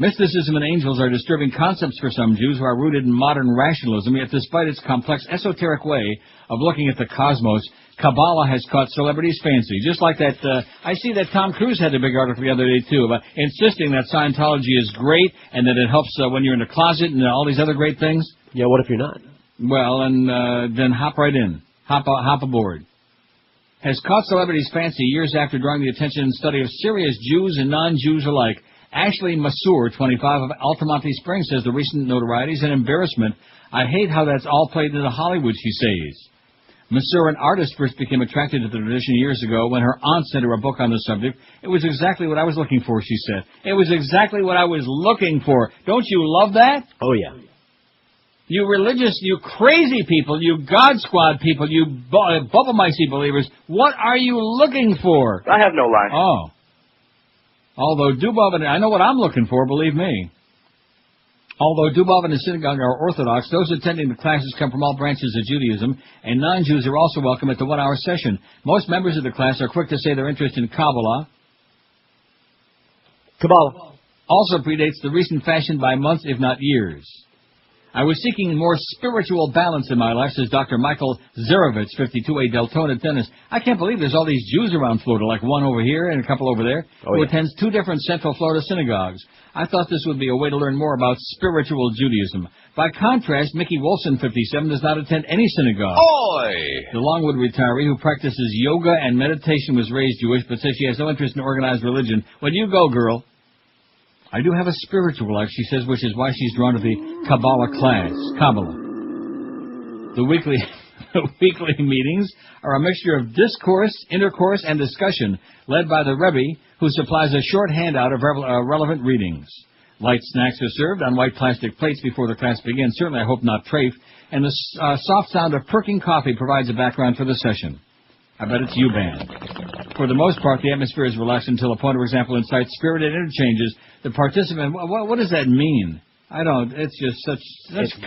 Mysticism and angels are disturbing concepts for some Jews who are rooted in modern rationalism, yet despite its complex, esoteric way of looking at the cosmos, Kabbalah has caught celebrities' fancy. Just like that, I see that Tom Cruise had a big article the other day, too, about insisting that Scientology is great and that it helps when you're in the closet and all these other great things. Yeah, what if you're not? Well, and then hop right in. Hop aboard. Has caught celebrities' fancy years after drawing the attention and study of serious Jews and non-Jews alike. Ashley Masur, 25, of Altamonte Springs, says the recent notoriety is an embarrassment. I hate how that's all played into Hollywood, she says. Masur, an artist, first became attracted to the tradition years ago when her aunt sent her a book on the subject. It was exactly what I was looking for, she said. It was exactly what I was looking for. Don't you love that? Oh, yeah. You religious, you crazy people, you God Squad people, you bubble micey believers, what are you looking for? I have no line. Oh. Although Dubov and I know what I'm looking for, believe me. Although Dubov and his synagogue are Orthodox, those attending the classes come from all branches of Judaism, and non-Jews are also welcome at the one-hour session. Most members of the class are quick to say their interest in Kabbalah also predates the recent fashion by months, if not years. I was seeking more spiritual balance in my life, says Dr. Michael Zerovitz, 52, a Deltona dentist. I can't believe there's all these Jews around Florida, like one over here and a couple over there, who attends 2 different Central Florida synagogues. I thought this would be a way to learn more about spiritual Judaism. By contrast, Mickey Wilson, 57, does not attend any synagogue. The Longwood retiree who practices yoga and meditation was raised Jewish, but says she has no interest in organized religion. Well, you go, girl. I do have a spiritual life, she says, which is why she's drawn to the Kabbalah class. Kabbalah. The weekly meetings are a mixture of discourse, intercourse, and discussion, led by the Rebbe, who supplies a short handout of relevant readings. Light snacks are served on white plastic plates before the class begins. Certainly, I hope not trafe. And the soft sound of perking coffee provides a background for the session. I bet it's U-Band. For the most part, the atmosphere is relaxed until a pointer example incites spirited interchanges. The participant, what does that mean? I don't, it's just such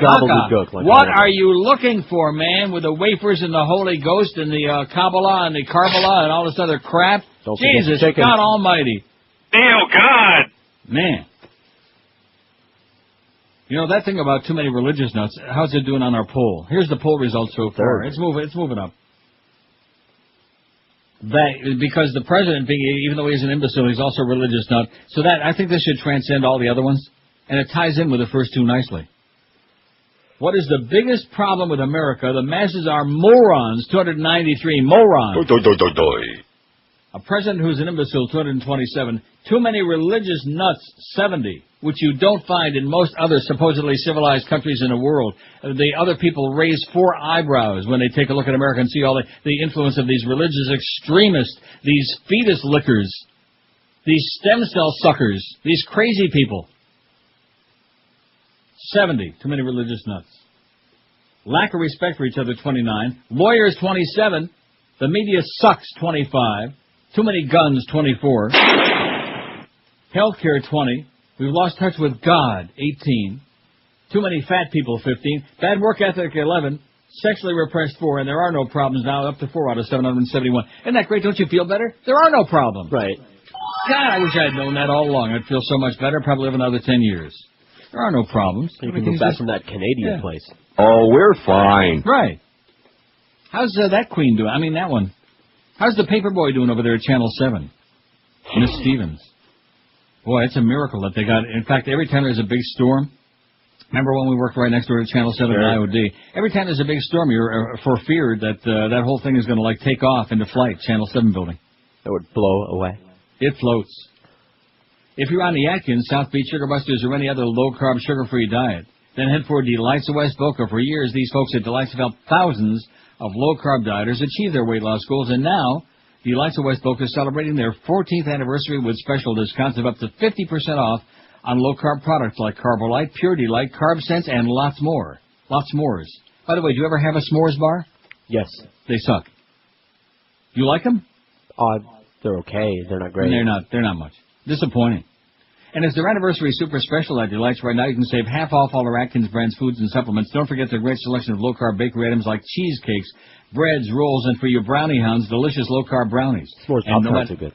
gobbledygook. Like what are you looking for, man, with the wafers and the Holy Ghost and the Kabbalah and the Karbala and all this other crap? Jesus, God almighty. Oh, God. Man. You know, that thing about too many religious nuts, how's it doing on our poll? Here's the poll results so far. It's moving up. That because the president, even though he's an imbecile, he's also a religious nut. So that I think this should transcend all the other ones, and it ties in with the first two nicely. What is the biggest problem with America? The masses are morons. 293 morons. A president who's an imbecile, 227. Too many religious nuts, 70, which you don't find in most other supposedly civilized countries in the world. The other people raise 4 eyebrows when they take a look at America and see all the influence of these religious extremists, these fetus lickers, these stem cell suckers, these crazy people. 70, too many religious nuts. Lack of respect for each other, 29. Lawyers, 27. The media sucks, 25. Too many guns, 24. Healthcare, 20. We've lost touch with God, 18. Too many fat people, 15. Bad work ethic, 11. Sexually repressed, 4. And there are no problems now, up to 4 out of 771. Isn't that great? Don't you feel better? There are no problems. Right. God, I wish I had known that all along. I'd feel so much better. Probably live another 10 years. There are no problems. You can move back from that Canadian place. Oh, we're fine. Right. How's that queen doing? I mean, that one. How's the paper boy doing over there at Channel 7? Miss Stevens. Boy, it's a miracle that they got. In fact, every time there's a big storm, remember when we worked right next door to Channel 7 at IOD? Every time there's a big storm, you're for fear that that whole thing is going to like take off into flight, Channel 7 building. That would blow away. It floats. If you're on the Atkins, South Beach Sugar Busters, or any other low-carb, sugar-free diet, then head for Delights of West Boca. For years, these folks at Delights have helped thousands of low-carb dieters achieve their weight loss goals, and now Delights of West Boca is celebrating their 14th anniversary with special discounts of up to 50% off on low-carb products like Carbolite, Pure Delight, Carb Sense, and lots more. Lots mores. By the way, do you ever have a s'mores bar? Yes. They suck. You like them? They're okay. They're not great. They're not much. Disappointing. And as their anniversary super special at Delights right now, you can save half off all their Atkins brands foods and supplements. Don't forget their great selection of low-carb bakery items like cheesecakes, breads, rolls, and for your brownie hounds, delicious low-carb brownies. S'mores Pop-Tarts are good.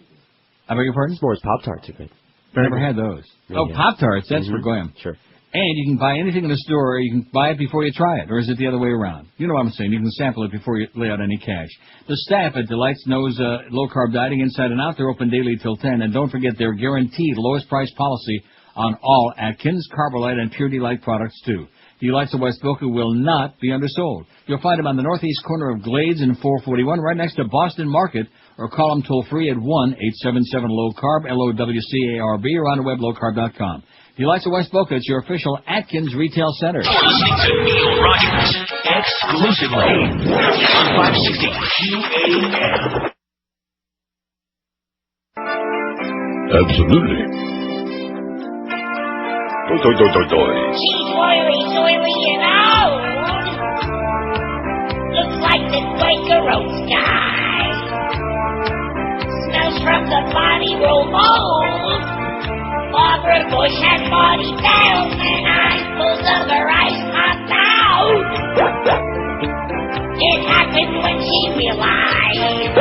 I beg your pardon? S'mores Pop-Tarts are good. Never had those. Yeah, Oh, Pop-Tarts, that's for Goyam. Sure. And you can buy anything in the store, or you can buy it before you try it, or is it the other way around? You know what I'm saying. You can sample it before you lay out any cash. The staff at Delights knows low-carb dieting inside and out. They're open daily till 10. And don't forget their guaranteed lowest price policy on all Atkins, Carbolite, and Pure Delight products, too. Delights of West Boca will not be undersold. You'll find them on the northeast corner of Glades and 441, right next to Boston Market, or call them toll-free at 1-877-LOW-CARB, LOWCARB, or on the web lowcarb.com. Delights of West Boca, it's your official Atkins retail center. You're listening to Neil Rogers, exclusively on 560 QAM. Absolutely. She's oily and old. Looks like the Quaker Oats guy. Smells from the body roll mold. Barbara Bush has body down and eyefuls of her ice popped out. It happened when she realized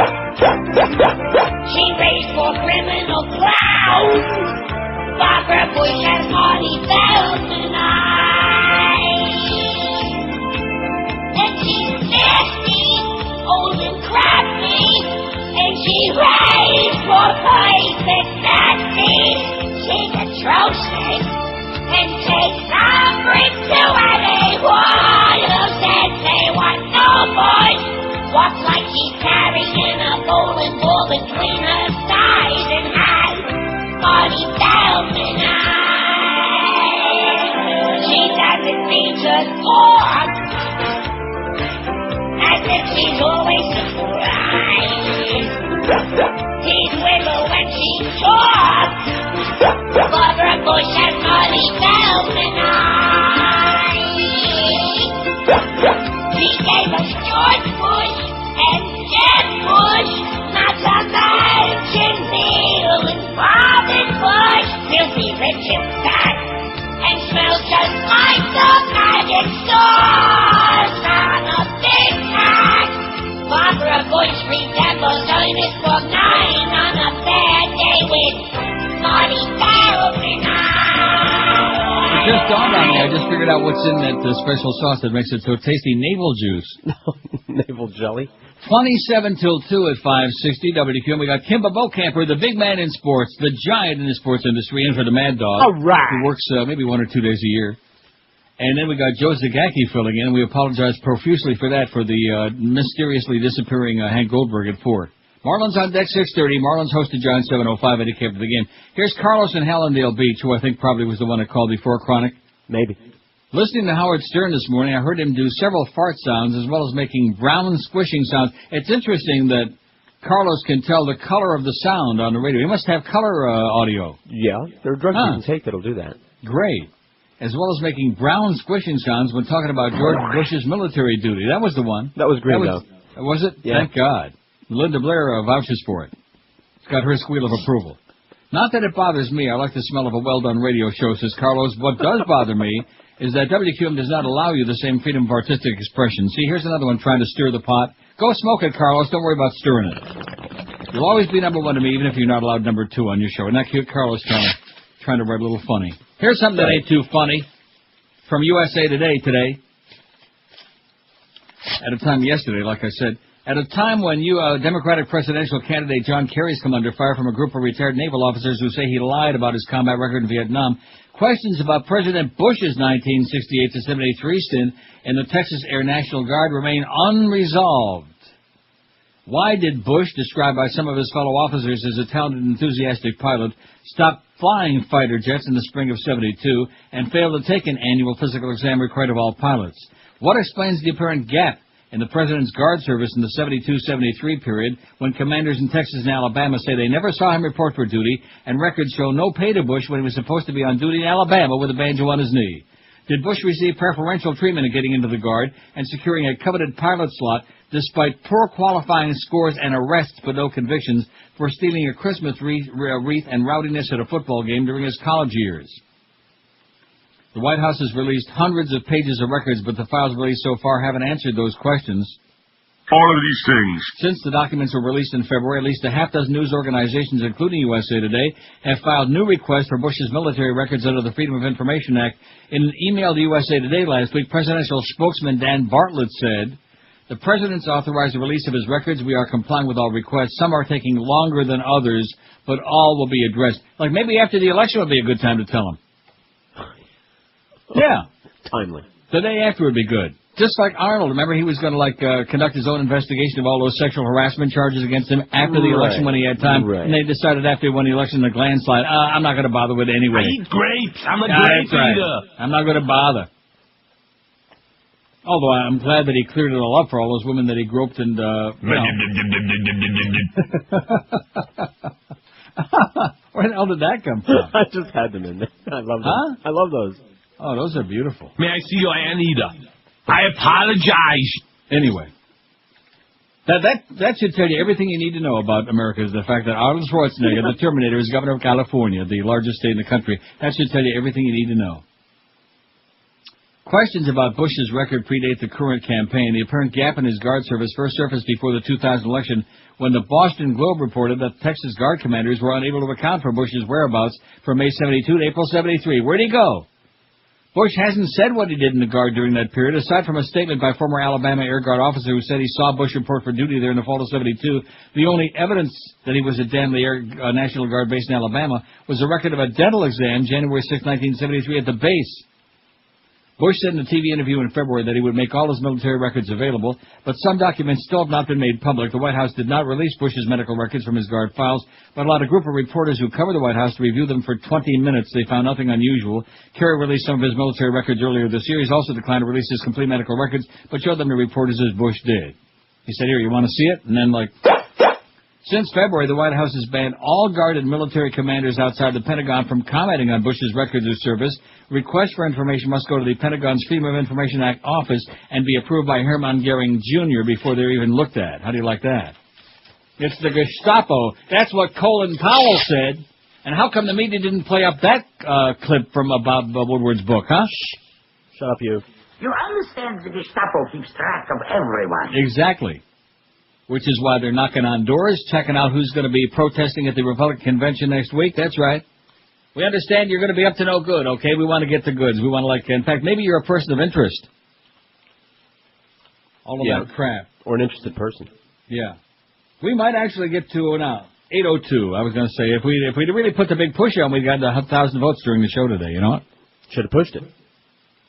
she raised for criminal clout. Barbara Bush has body down tonight. And she's nasty, old and crafty, and she raised for poison nasty. She's atrocious and takes umbrage to anyone who says they want no boys. Walks like she's carrying a bowling ball between her thighs and has body down tonight. She doesn't mean to talk as if she's always surprised. She's wiggle when she talks. Barbara Bush has body down tonight. She gave us George Bush and Jeb Bush, not to mention Neil and Robin Bush. Filthy rich and fat, and smells just like the magic sauce on a Big Mac. Barbara Bush resembles Ernest Borgnine on a bad day with body down tonight. just dawned on me. I just figured out what's in that special sauce that makes it so tasty. Navel juice. Navel jelly. 27 till 2 at 560 WQAM. We got Kimba Beaucamper, the big man in sports, the giant in the sports industry, and for the Mad Dog. All right. Who works maybe 1 or 2 days a year. And then we got Joe Zagacki filling in. We apologize profusely for that, for the mysteriously disappearing Hank Goldberg at 4. Marlins on deck 6:30. Marlins hosted John 7:05 at the cap of the game. Here's Carlos in Hallandale Beach, who I think probably was the one that called before Chronic. Maybe. Listening to Howard Stern this morning, I heard him do several fart sounds as well as making brown squishing sounds. It's interesting that Carlos can tell the color of the sound on the radio. He must have color audio. Yeah, there are drugs you can take that'll do that. Great. As well as making brown squishing sounds when talking about George Bush's military duty. That was the one. That was green, though. Was it? Yeah. Thank God. Linda Blair vouches for it. It's got her squeal of approval. Not that it bothers me. I like the smell of a well-done radio show, says Carlos. What does bother me is that WQAM does not allow you the same freedom of artistic expression. See, here's another one trying to stir the pot. Go smoke it, Carlos. Don't worry about stirring it. You'll always be number 1 to me, even if you're not allowed number 2 on your show. Isn't that cute? Carlos trying to write a little funny. Here's something that ain't too funny from USA Today today. At a time yesterday, like I said. At a time when Democratic presidential candidate John Kerry's come under fire from a group of retired naval officers who say he lied about his combat record in Vietnam, questions about President Bush's 1968-73 stint in the Texas Air National Guard remain unresolved. Why did Bush, described by some of his fellow officers as a talented, enthusiastic pilot, stop flying fighter jets in the spring of '72 and fail to take an annual physical exam required of all pilots? What explains the apparent gap in the President's Guard service in the '72-'73 period, when commanders in Texas and Alabama say they never saw him report for duty, and records show no pay to Bush when he was supposed to be on duty in Alabama with a banjo on his knee? Did Bush receive preferential treatment in getting into the Guard and securing a coveted pilot slot despite poor qualifying scores and arrests but no convictions for stealing a Christmas wreath and rowdiness at a football game during his college years? The White House has released hundreds of pages of records, but the files released so far haven't answered those questions. All of these things. Since the documents were released in February, at least a half-dozen news organizations, including USA Today, have filed new requests for Bush's military records under the Freedom of Information Act. In an email to USA Today last week, presidential spokesman Dan Bartlett said, "The President's authorized the release of his records. We are complying with all requests. Some are taking longer than others, but all will be addressed." Like maybe after the election would be a good time to tell him. Yeah. Timely. The day after would be good. Just like Arnold. Remember he was going to conduct his own investigation of all those sexual harassment charges against him after the election when he had time. Right. And they decided after he won the election in the landslide, I'm not going to bother with it anyway. I eat grapes. I'm a grape eater. I'm not going to bother. Although I'm glad that he cleared it all up for all those women that he groped and, Where the hell did that come from? I just had them in there. I love them. Huh? I love those. Oh, those are beautiful. May I see your Anita? I apologize. Anyway, that should tell you everything you need to know about America, is the fact that Arnold Schwarzenegger, the Terminator, is governor of California, the largest state in the country. That should tell you everything you need to know. Questions about Bush's record predate the current campaign. The apparent gap in his Guard service first surfaced before the 2000 election when the Boston Globe reported that Texas Guard commanders were unable to account for Bush's whereabouts from May 72 to April 73. Where'd he go? Bush hasn't said what he did in the Guard during that period, aside from a statement by former Alabama Air Guard officer who said he saw Bush report for duty there in the fall of '72. The only evidence that he was at Danley Air National Guard base in Alabama was a record of a dental exam January 6, 1973 at the base. Bush said in a TV interview in February that he would make all his military records available, but some documents still have not been made public. The White House did not release Bush's medical records from his Guard files, but allowed a group of reporters who cover the White House to review them for 20 minutes. They found nothing unusual. Kerry released some of his military records earlier this year. He's also declined to release his complete medical records, but showed them to reporters as Bush did. He said, "Here, you want to see it?" And then, since February, the White House has banned all Guard and military commanders outside the Pentagon from commenting on Bush's records of service. Requests for information must go to the Pentagon's Freedom of Information Act office and be approved by Hermann Goering Jr. before they're even looked at. How do you like that? It's the Gestapo. That's what Colin Powell said. And how come the media didn't play up that clip from Bob Woodward's book, huh? Shh. Shut up, you. You understand the Gestapo keeps track of everyone. Exactly. Which is why they're knocking on doors, checking out who's going to be protesting at the Republican convention next week. That's right. We understand you're going to be up to no good, okay? We want to get the goods. We want to, in fact, maybe you're a person of interest. All of that crap. Or an interested person. Yeah. We might actually get to, now, 8:02. I was going to say, if we'd really put the big push on, we'd got 1,000 votes during the show today, you know what? Should have pushed it.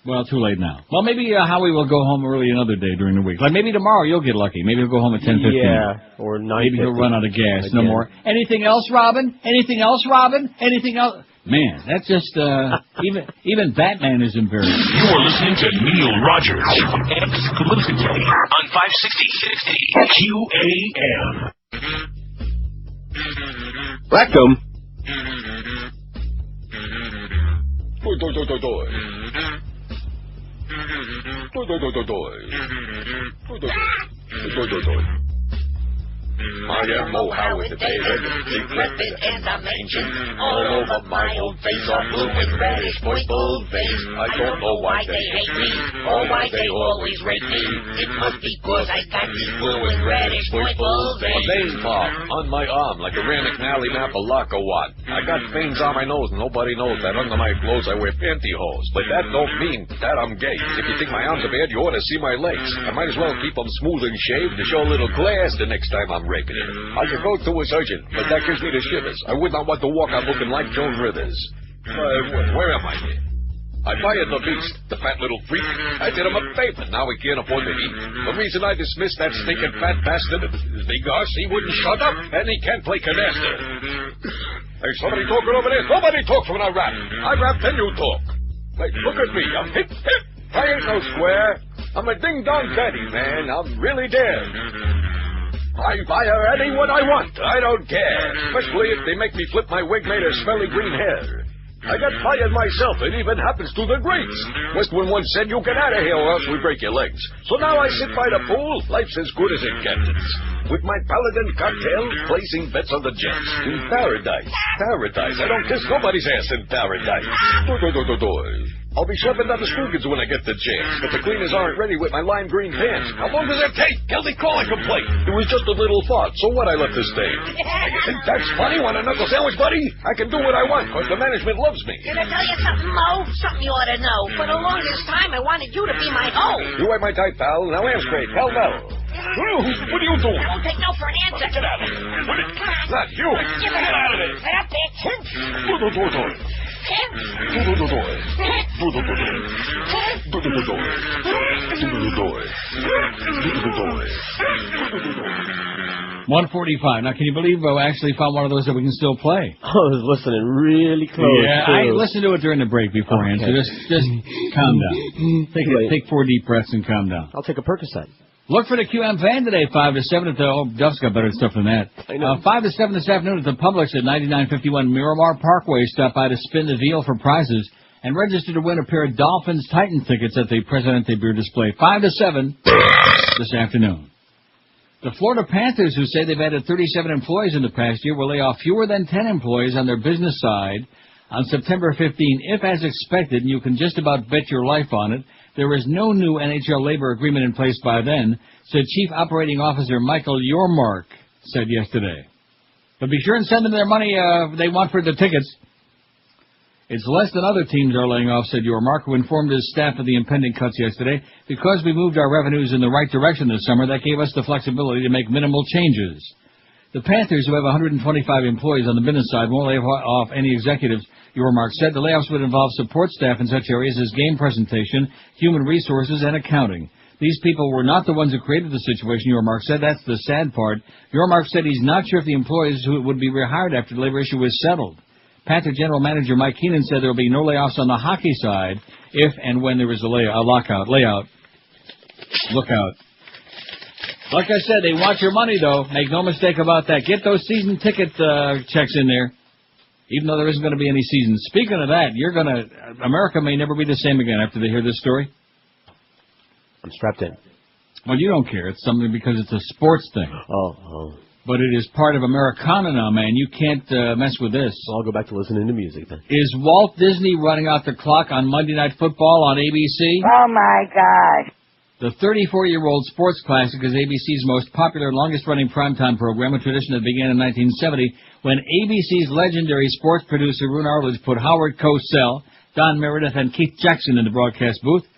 Well, too late now. Well, maybe Howie will go home early another day during the week. Like maybe tomorrow you'll get lucky. Maybe he'll go home at 10:15. Yeah, or 9:50. Maybe he'll run out of gas. No more. Anything else, Robin? Anything else, Robin? Anything else? Man, that's just, even Batman is embarrassed. You are listening to Neil Rogers exclusively on 560 QAM. Welcome. I am Mo Howard the David, decrepit and I'm ancient. All over my old face are blue and reddish, boys full face. I don't know why they hate me, or why they always rate me. It must be cause I got these blue and reddish, boys full face. A vein mark on my arm, like a Rannoch Nally Mapalakawat. I got veins on my nose, and nobody knows that under my clothes I wear pantyhose. But that don't mean that I'm gay. If you think my arms are bad, you ought to see my legs. I might as well keep them smooth and shaved to show a little class the next time I'm raping it. I could go to a surgeon, but that gives me the shivers. I would not want to walk out looking like Joan Rivers. Where am I here? I fired the beast, the fat little freak. I did him a favor. Now he can't afford to eat. The reason I dismissed that stinking fat bastard is because he wouldn't shut up, and he can't play canasta. There's somebody talking over there. Nobody talks when I rap. I rap, then you talk. Hey, look at me. I'm hip, hip. I ain't no square. I'm a ding-dong daddy, man. I'm really dead. I fire anyone I want. I don't care. Especially if they make me flip my wig made of smelly green hair. I got fired myself. It even happens to the greats. Westwood once said, you get out of here or else we break your legs. So now I sit by the pool. Life's as good as it gets. With my paladin cocktail, placing bets on the Jets. In paradise. Paradise. I don't kiss nobody's ass in paradise. I'll be shoving down the Spoogans when I get the chance, but the cleaners aren't ready with my lime green pants. How long does it take? Guilty calling complaint. It was just a little fart, so what? I left the stage. You think that's funny? Want a knuckle sandwich, buddy? I can do what I want, because the management loves me. Can I tell you something, Mo? Something you ought to know. For the longest time, I wanted you to be my hoe. You ain't my type, pal. Now am straight. Pal, Mel. What are you doing? I won't take no for an answer. Get out of here. Not you. Get out of here. Get up, bitch. $145. Now, can you believe I actually found one of those that we can still play? I was listening really close. Yeah, I listened to it during the break beforehand, so just calm down. Take 4 deep breaths and calm down. I'll take a Percocet. Look for the QM van today, 5 to 7 at the... Oh, Duff's got better stuff than that. 5 to 7 this afternoon at the Publix at 9951 Miramar Parkway. Stop by to spin the wheel for prizes and register to win a pair of Dolphins Titan tickets at the Presidente Beer Display. 5 to 7 this afternoon. The Florida Panthers, who say they've added 37 employees in the past year, will lay off fewer than 10 employees on their business side on September 15, if, as expected, and you can just about bet your life on it, there is no new NHL labor agreement in place by then, said Chief Operating Officer Michael Yormark said yesterday. But be sure and send them their money they want for the tickets. It's less than other teams are laying off, said Yormark, who informed his staff of the impending cuts yesterday. Because we moved our revenues in the right direction this summer, that gave us the flexibility to make minimal changes. The Panthers, who have 125 employees on the business side, won't lay off any executives. Yormark said the layoffs would involve support staff in such areas as game presentation, human resources, and accounting. These people were not the ones who created the situation, Yormark said. That's the sad part. Yormark said he's not sure if the employees who would be rehired after the labor issue is settled. Panther General Manager Mike Keenan said there will be no layoffs on the hockey side if and when there is a lockout. Look out. Like I said, they want your money, though. Make no mistake about that. Get those season ticket checks in there. Even though there isn't going to be any season. Speaking of that, America may never be the same again after they hear this story. I'm strapped in. Well, you don't care. It's something because it's a sports thing. Oh. But it is part of Americana now, man. You can't mess with this. So I'll go back to listening to music then. Is Walt Disney running out the clock on Monday Night Football on ABC? Oh, my God. The 34-year-old sports classic is ABC's most popular and longest-running primetime program, a tradition that began in 1970 when ABC's legendary sports producer Roone Arledge put Howard Cosell, Don Meredith, and Keith Jackson in the broadcast booth.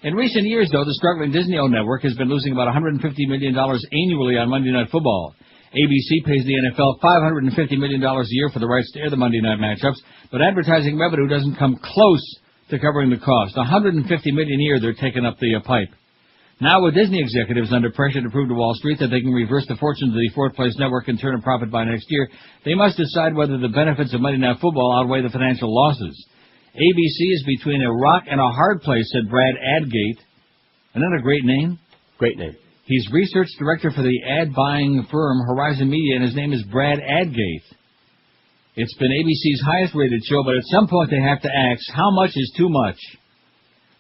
In recent years, though, the struggling Disney-owned network has been losing about $150 million annually on Monday Night Football. ABC pays the NFL $550 million a year for the rights to air the Monday night matchups, but advertising revenue doesn't come close to covering the cost. $150 million a year they're taking up the pipe. Now, with Disney executives under pressure to prove to Wall Street that they can reverse the fortunes of the fourth-place network and turn a profit by next year, they must decide whether the benefits of Monday Night Football outweigh the financial losses. ABC is between a rock and a hard place, said Brad Adgate. Isn't that a great name? Great name. He's research director for the ad-buying firm Horizon Media, and his name is Brad Adgate. It's been ABC's highest-rated show, but at some point they have to ask, how much is too much?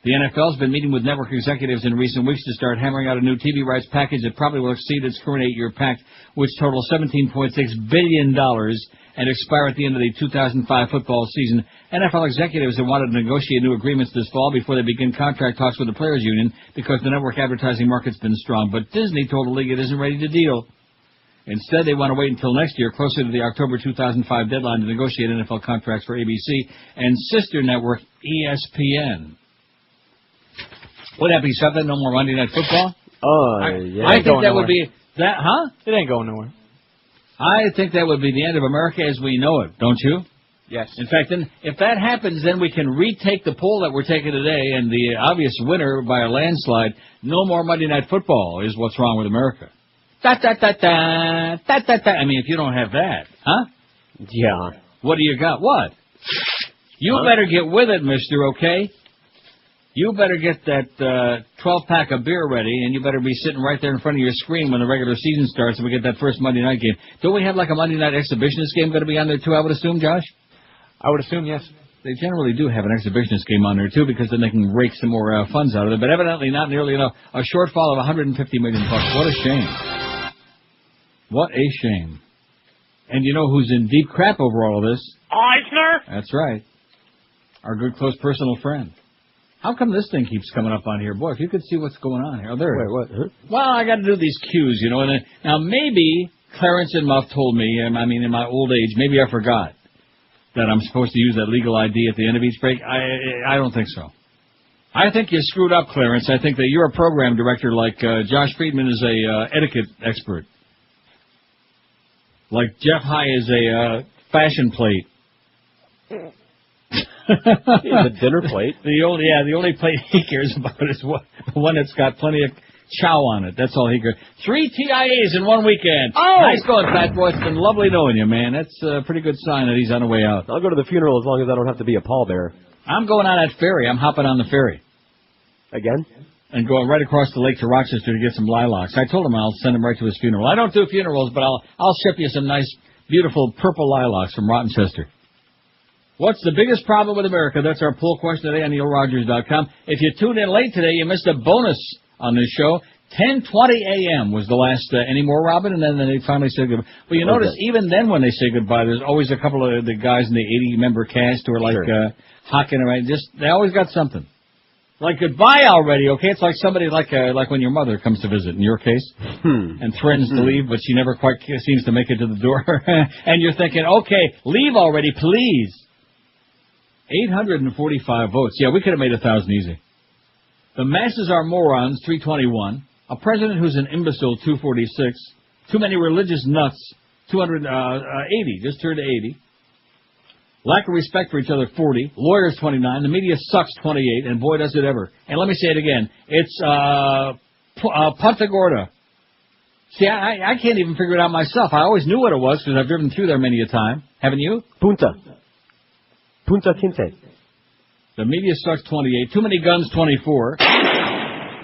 The NFL's been meeting with network executives in recent weeks to start hammering out a new TV rights package that probably will exceed its current 8-year pact, which totals $17.6 billion and expire at the end of the 2005 football season. NFL executives have wanted to negotiate new agreements this fall before they begin contract talks with the Players Union because the network advertising market's been strong. But Disney told the league it isn't ready to deal. Instead, they want to wait until next year, closer to the October 2005 deadline, to negotiate NFL contracts for ABC and sister network ESPN. Would that be something? No more Monday Night Football? Yeah. I think that would be that, huh? It ain't going nowhere. I think that would be the end of America as we know it, don't you? Yes. In fact, then, if that happens, then we can retake the poll that we're taking today, and the obvious winner by a landslide, no more Monday Night Football is what's wrong with America. Da-da-da-da, da-da-da. I mean, if you don't have that, huh? Yeah. What do you got? What? You better get with it, mister, okay? You better get that 12-pack of beer ready, and you better be sitting right there in front of your screen when the regular season starts and we get that first Monday night game. Don't we have like a Monday night exhibitionist game going to be on there, too, I would assume, Josh? I would assume, yes. They generally do have an exhibitionist game on there, too, because then they can rake some more funds out of it, but evidently not nearly enough. A shortfall of $150 million. What a shame. What a shame. And you know who's in deep crap over all of this? Eisner? That's right. Our good, close personal friend. How come this thing keeps coming up on here? Boy, if you could see what's going on here. Oh, there it is. What? Huh? Well, I got to do these cues, you know. And now, maybe Clarence and Muff told me, in my old age, maybe I forgot that I'm supposed to use that legal ID at the end of each break. I don't think so. I think you screwed up, Clarence. I think that you're a program director like Josh Friedman is a etiquette expert. Like Jeff High is a fashion plate. The dinner plate. The only plate he cares about is the one that's got plenty of chow on it. That's all he cares. 3 TIAs in one weekend. Oh! Nice going, fat boy. It's been lovely knowing you, man. That's a pretty good sign that he's on the way out. I'll go to the funeral as long as I don't have to be a pallbearer. I'm going on that ferry. I'm hopping on the ferry. Again? And going right across the lake to Rochester to get some lilacs. I told him I'll send him right to his funeral. I don't do funerals, but I'll ship you some nice, beautiful purple lilacs from Rochester. What's the biggest problem with America? That's our poll question today on NeilRogers.com. If you tuned in late today, you missed a bonus on this show. 10:20 a.m. was the last anymore, Robin, and then they finally said goodbye. Well, you notice, even then when they say goodbye, there's always a couple of the guys in the 80-member cast who are like hocking around. They always got something. Like goodbye already, okay? It's like somebody like when your mother comes to visit, in your case, and threatens to leave, but she never quite seems to make it to the door. And you're thinking, okay, leave already, please. 845 votes. Yeah, we could have made 1,000 easy. The masses are morons, 321. A president who's an imbecile, 246. Too many religious nuts, 280. Just turned to 80. Lack of respect for each other, 40. Lawyers, 29. The media sucks, 28. And boy, does it ever. And let me say it again. It's Punta Gorda. See, I can't even figure it out myself. I always knew what it was because I've driven through there many a time. Haven't you? Punta Quinte. The media sucks, 28. Too many guns, 24.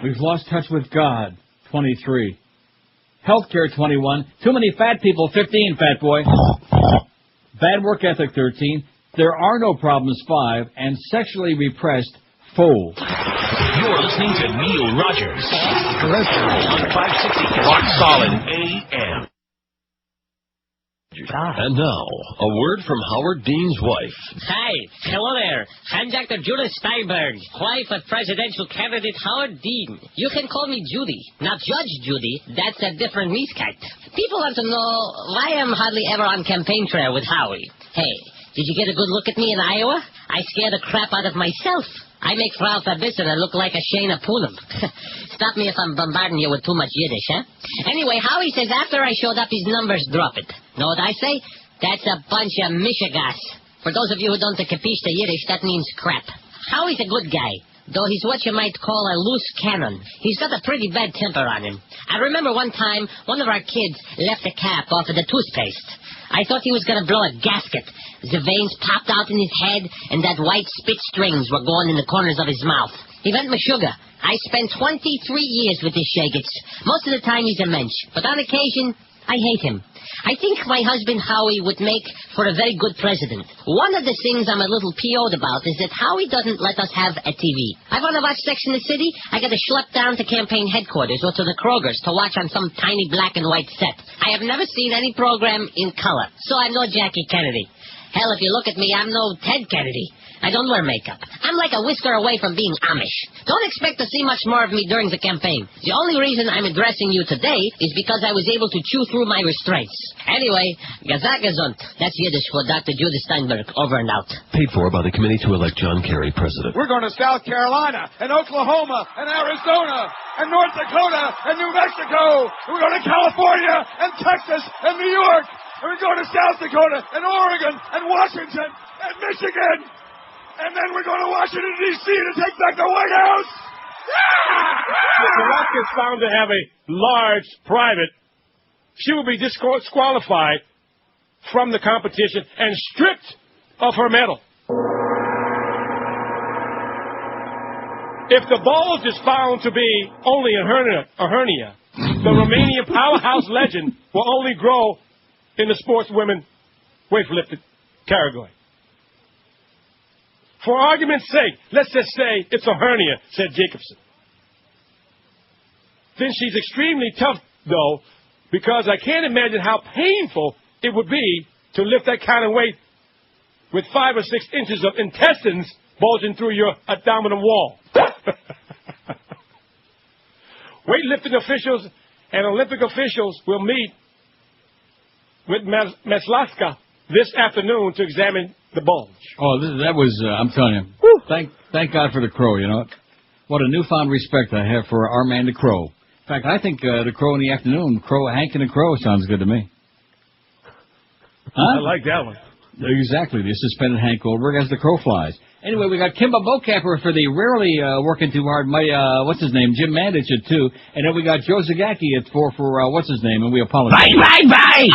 We've lost touch with God, 23. Healthcare, 21. Too many fat people, 15, fat boy. Bad work ethic, 13. There are no problems, 5. And sexually repressed, 4. You're listening to Neil Rogers. On 560 Rock Solid AM. And now, a word from Howard Dean's wife. Hi. Hello there. I'm Dr. Judith Steinberg, wife of presidential candidate Howard Dean. You can call me Judy. Not Judge Judy. That's a different miscat. People want to know why I'm hardly ever on campaign trail with Howie. Hey, did you get a good look at me in Iowa? I scare the crap out of myself. I make Frau Fabissen and look like a Shayna Poonam. Stop me if I'm bombarding you with too much Yiddish, huh? Anyway, Howie says after I showed up, his numbers dropped. Know what I say? That's a bunch of mishigas. For those of you who don't capiche the Yiddish, that means crap. Howie's a good guy, though he's what you might call a loose cannon. He's got a pretty bad temper on him. I remember one time, one of our kids left a cap off of the toothpaste. I thought he was going to blow a gasket. The veins popped out in his head, and that white spit strings were going in the corners of his mouth. He went Meshuggah. I spent 23 years with this Shagets. Most of the time he's a mensch, but on occasion, I hate him. I think my husband Howie would make for a very good president. One of the things I'm a little PO'd about is that Howie doesn't let us have a TV. I want to watch Sex in the City, I got to schlep down to campaign headquarters or to the Kroger's to watch on some tiny black and white set. I have never seen any program in color, so I'm no Jackie Kennedy. Hell, if you look at me, I'm no Ted Kennedy. I don't wear makeup. I'm like a whisker away from being Amish. Don't expect to see much more of me during the campaign. The only reason I'm addressing you today is because I was able to chew through my restraints. Anyway, Gazagazont. That's Yiddish for Dr. Judith Steinberg. Over and out. Paid for by the Committee to Elect John Kerry President. We're going to South Carolina and Oklahoma and Arizona and North Dakota and New Mexico. We're going to California and Texas and New York. And we're going to South Dakota and Oregon and Washington and Michigan. And then we're going to Washington, D.C. to take back the White House. If the left is found to have a large private, she will be disqualified from the competition and stripped of her medal. If the bulge is found to be only a hernia, the Romanian powerhouse legend will only grow in the sportswomen weightlifting category. For argument's sake, let's just say it's a hernia, said Jacobson. Then she's extremely tough, though, because I can't imagine how painful it would be to lift that kind of weight with 5 or 6 inches of intestines bulging through your abdominal wall. Weightlifting officials and Olympic officials will meet with Maslaska this afternoon to examine the bulge. Oh, that was, I'm telling you, thank God for the Crow, you know. What a newfound respect I have for our man, the Crow. In fact, I think the Crow in the afternoon, Hank and the Crow sounds good to me. Huh? I like that one. Exactly, the suspended Hank Goldberg as the Crow flies. Anyway, we got Kimba Bocapper for the rarely working too hard, what's his name, Jim Mandich at 2, and then we got Joe Zagacki at 4 for, what's his name, and we apologize. Bye, bye, bye!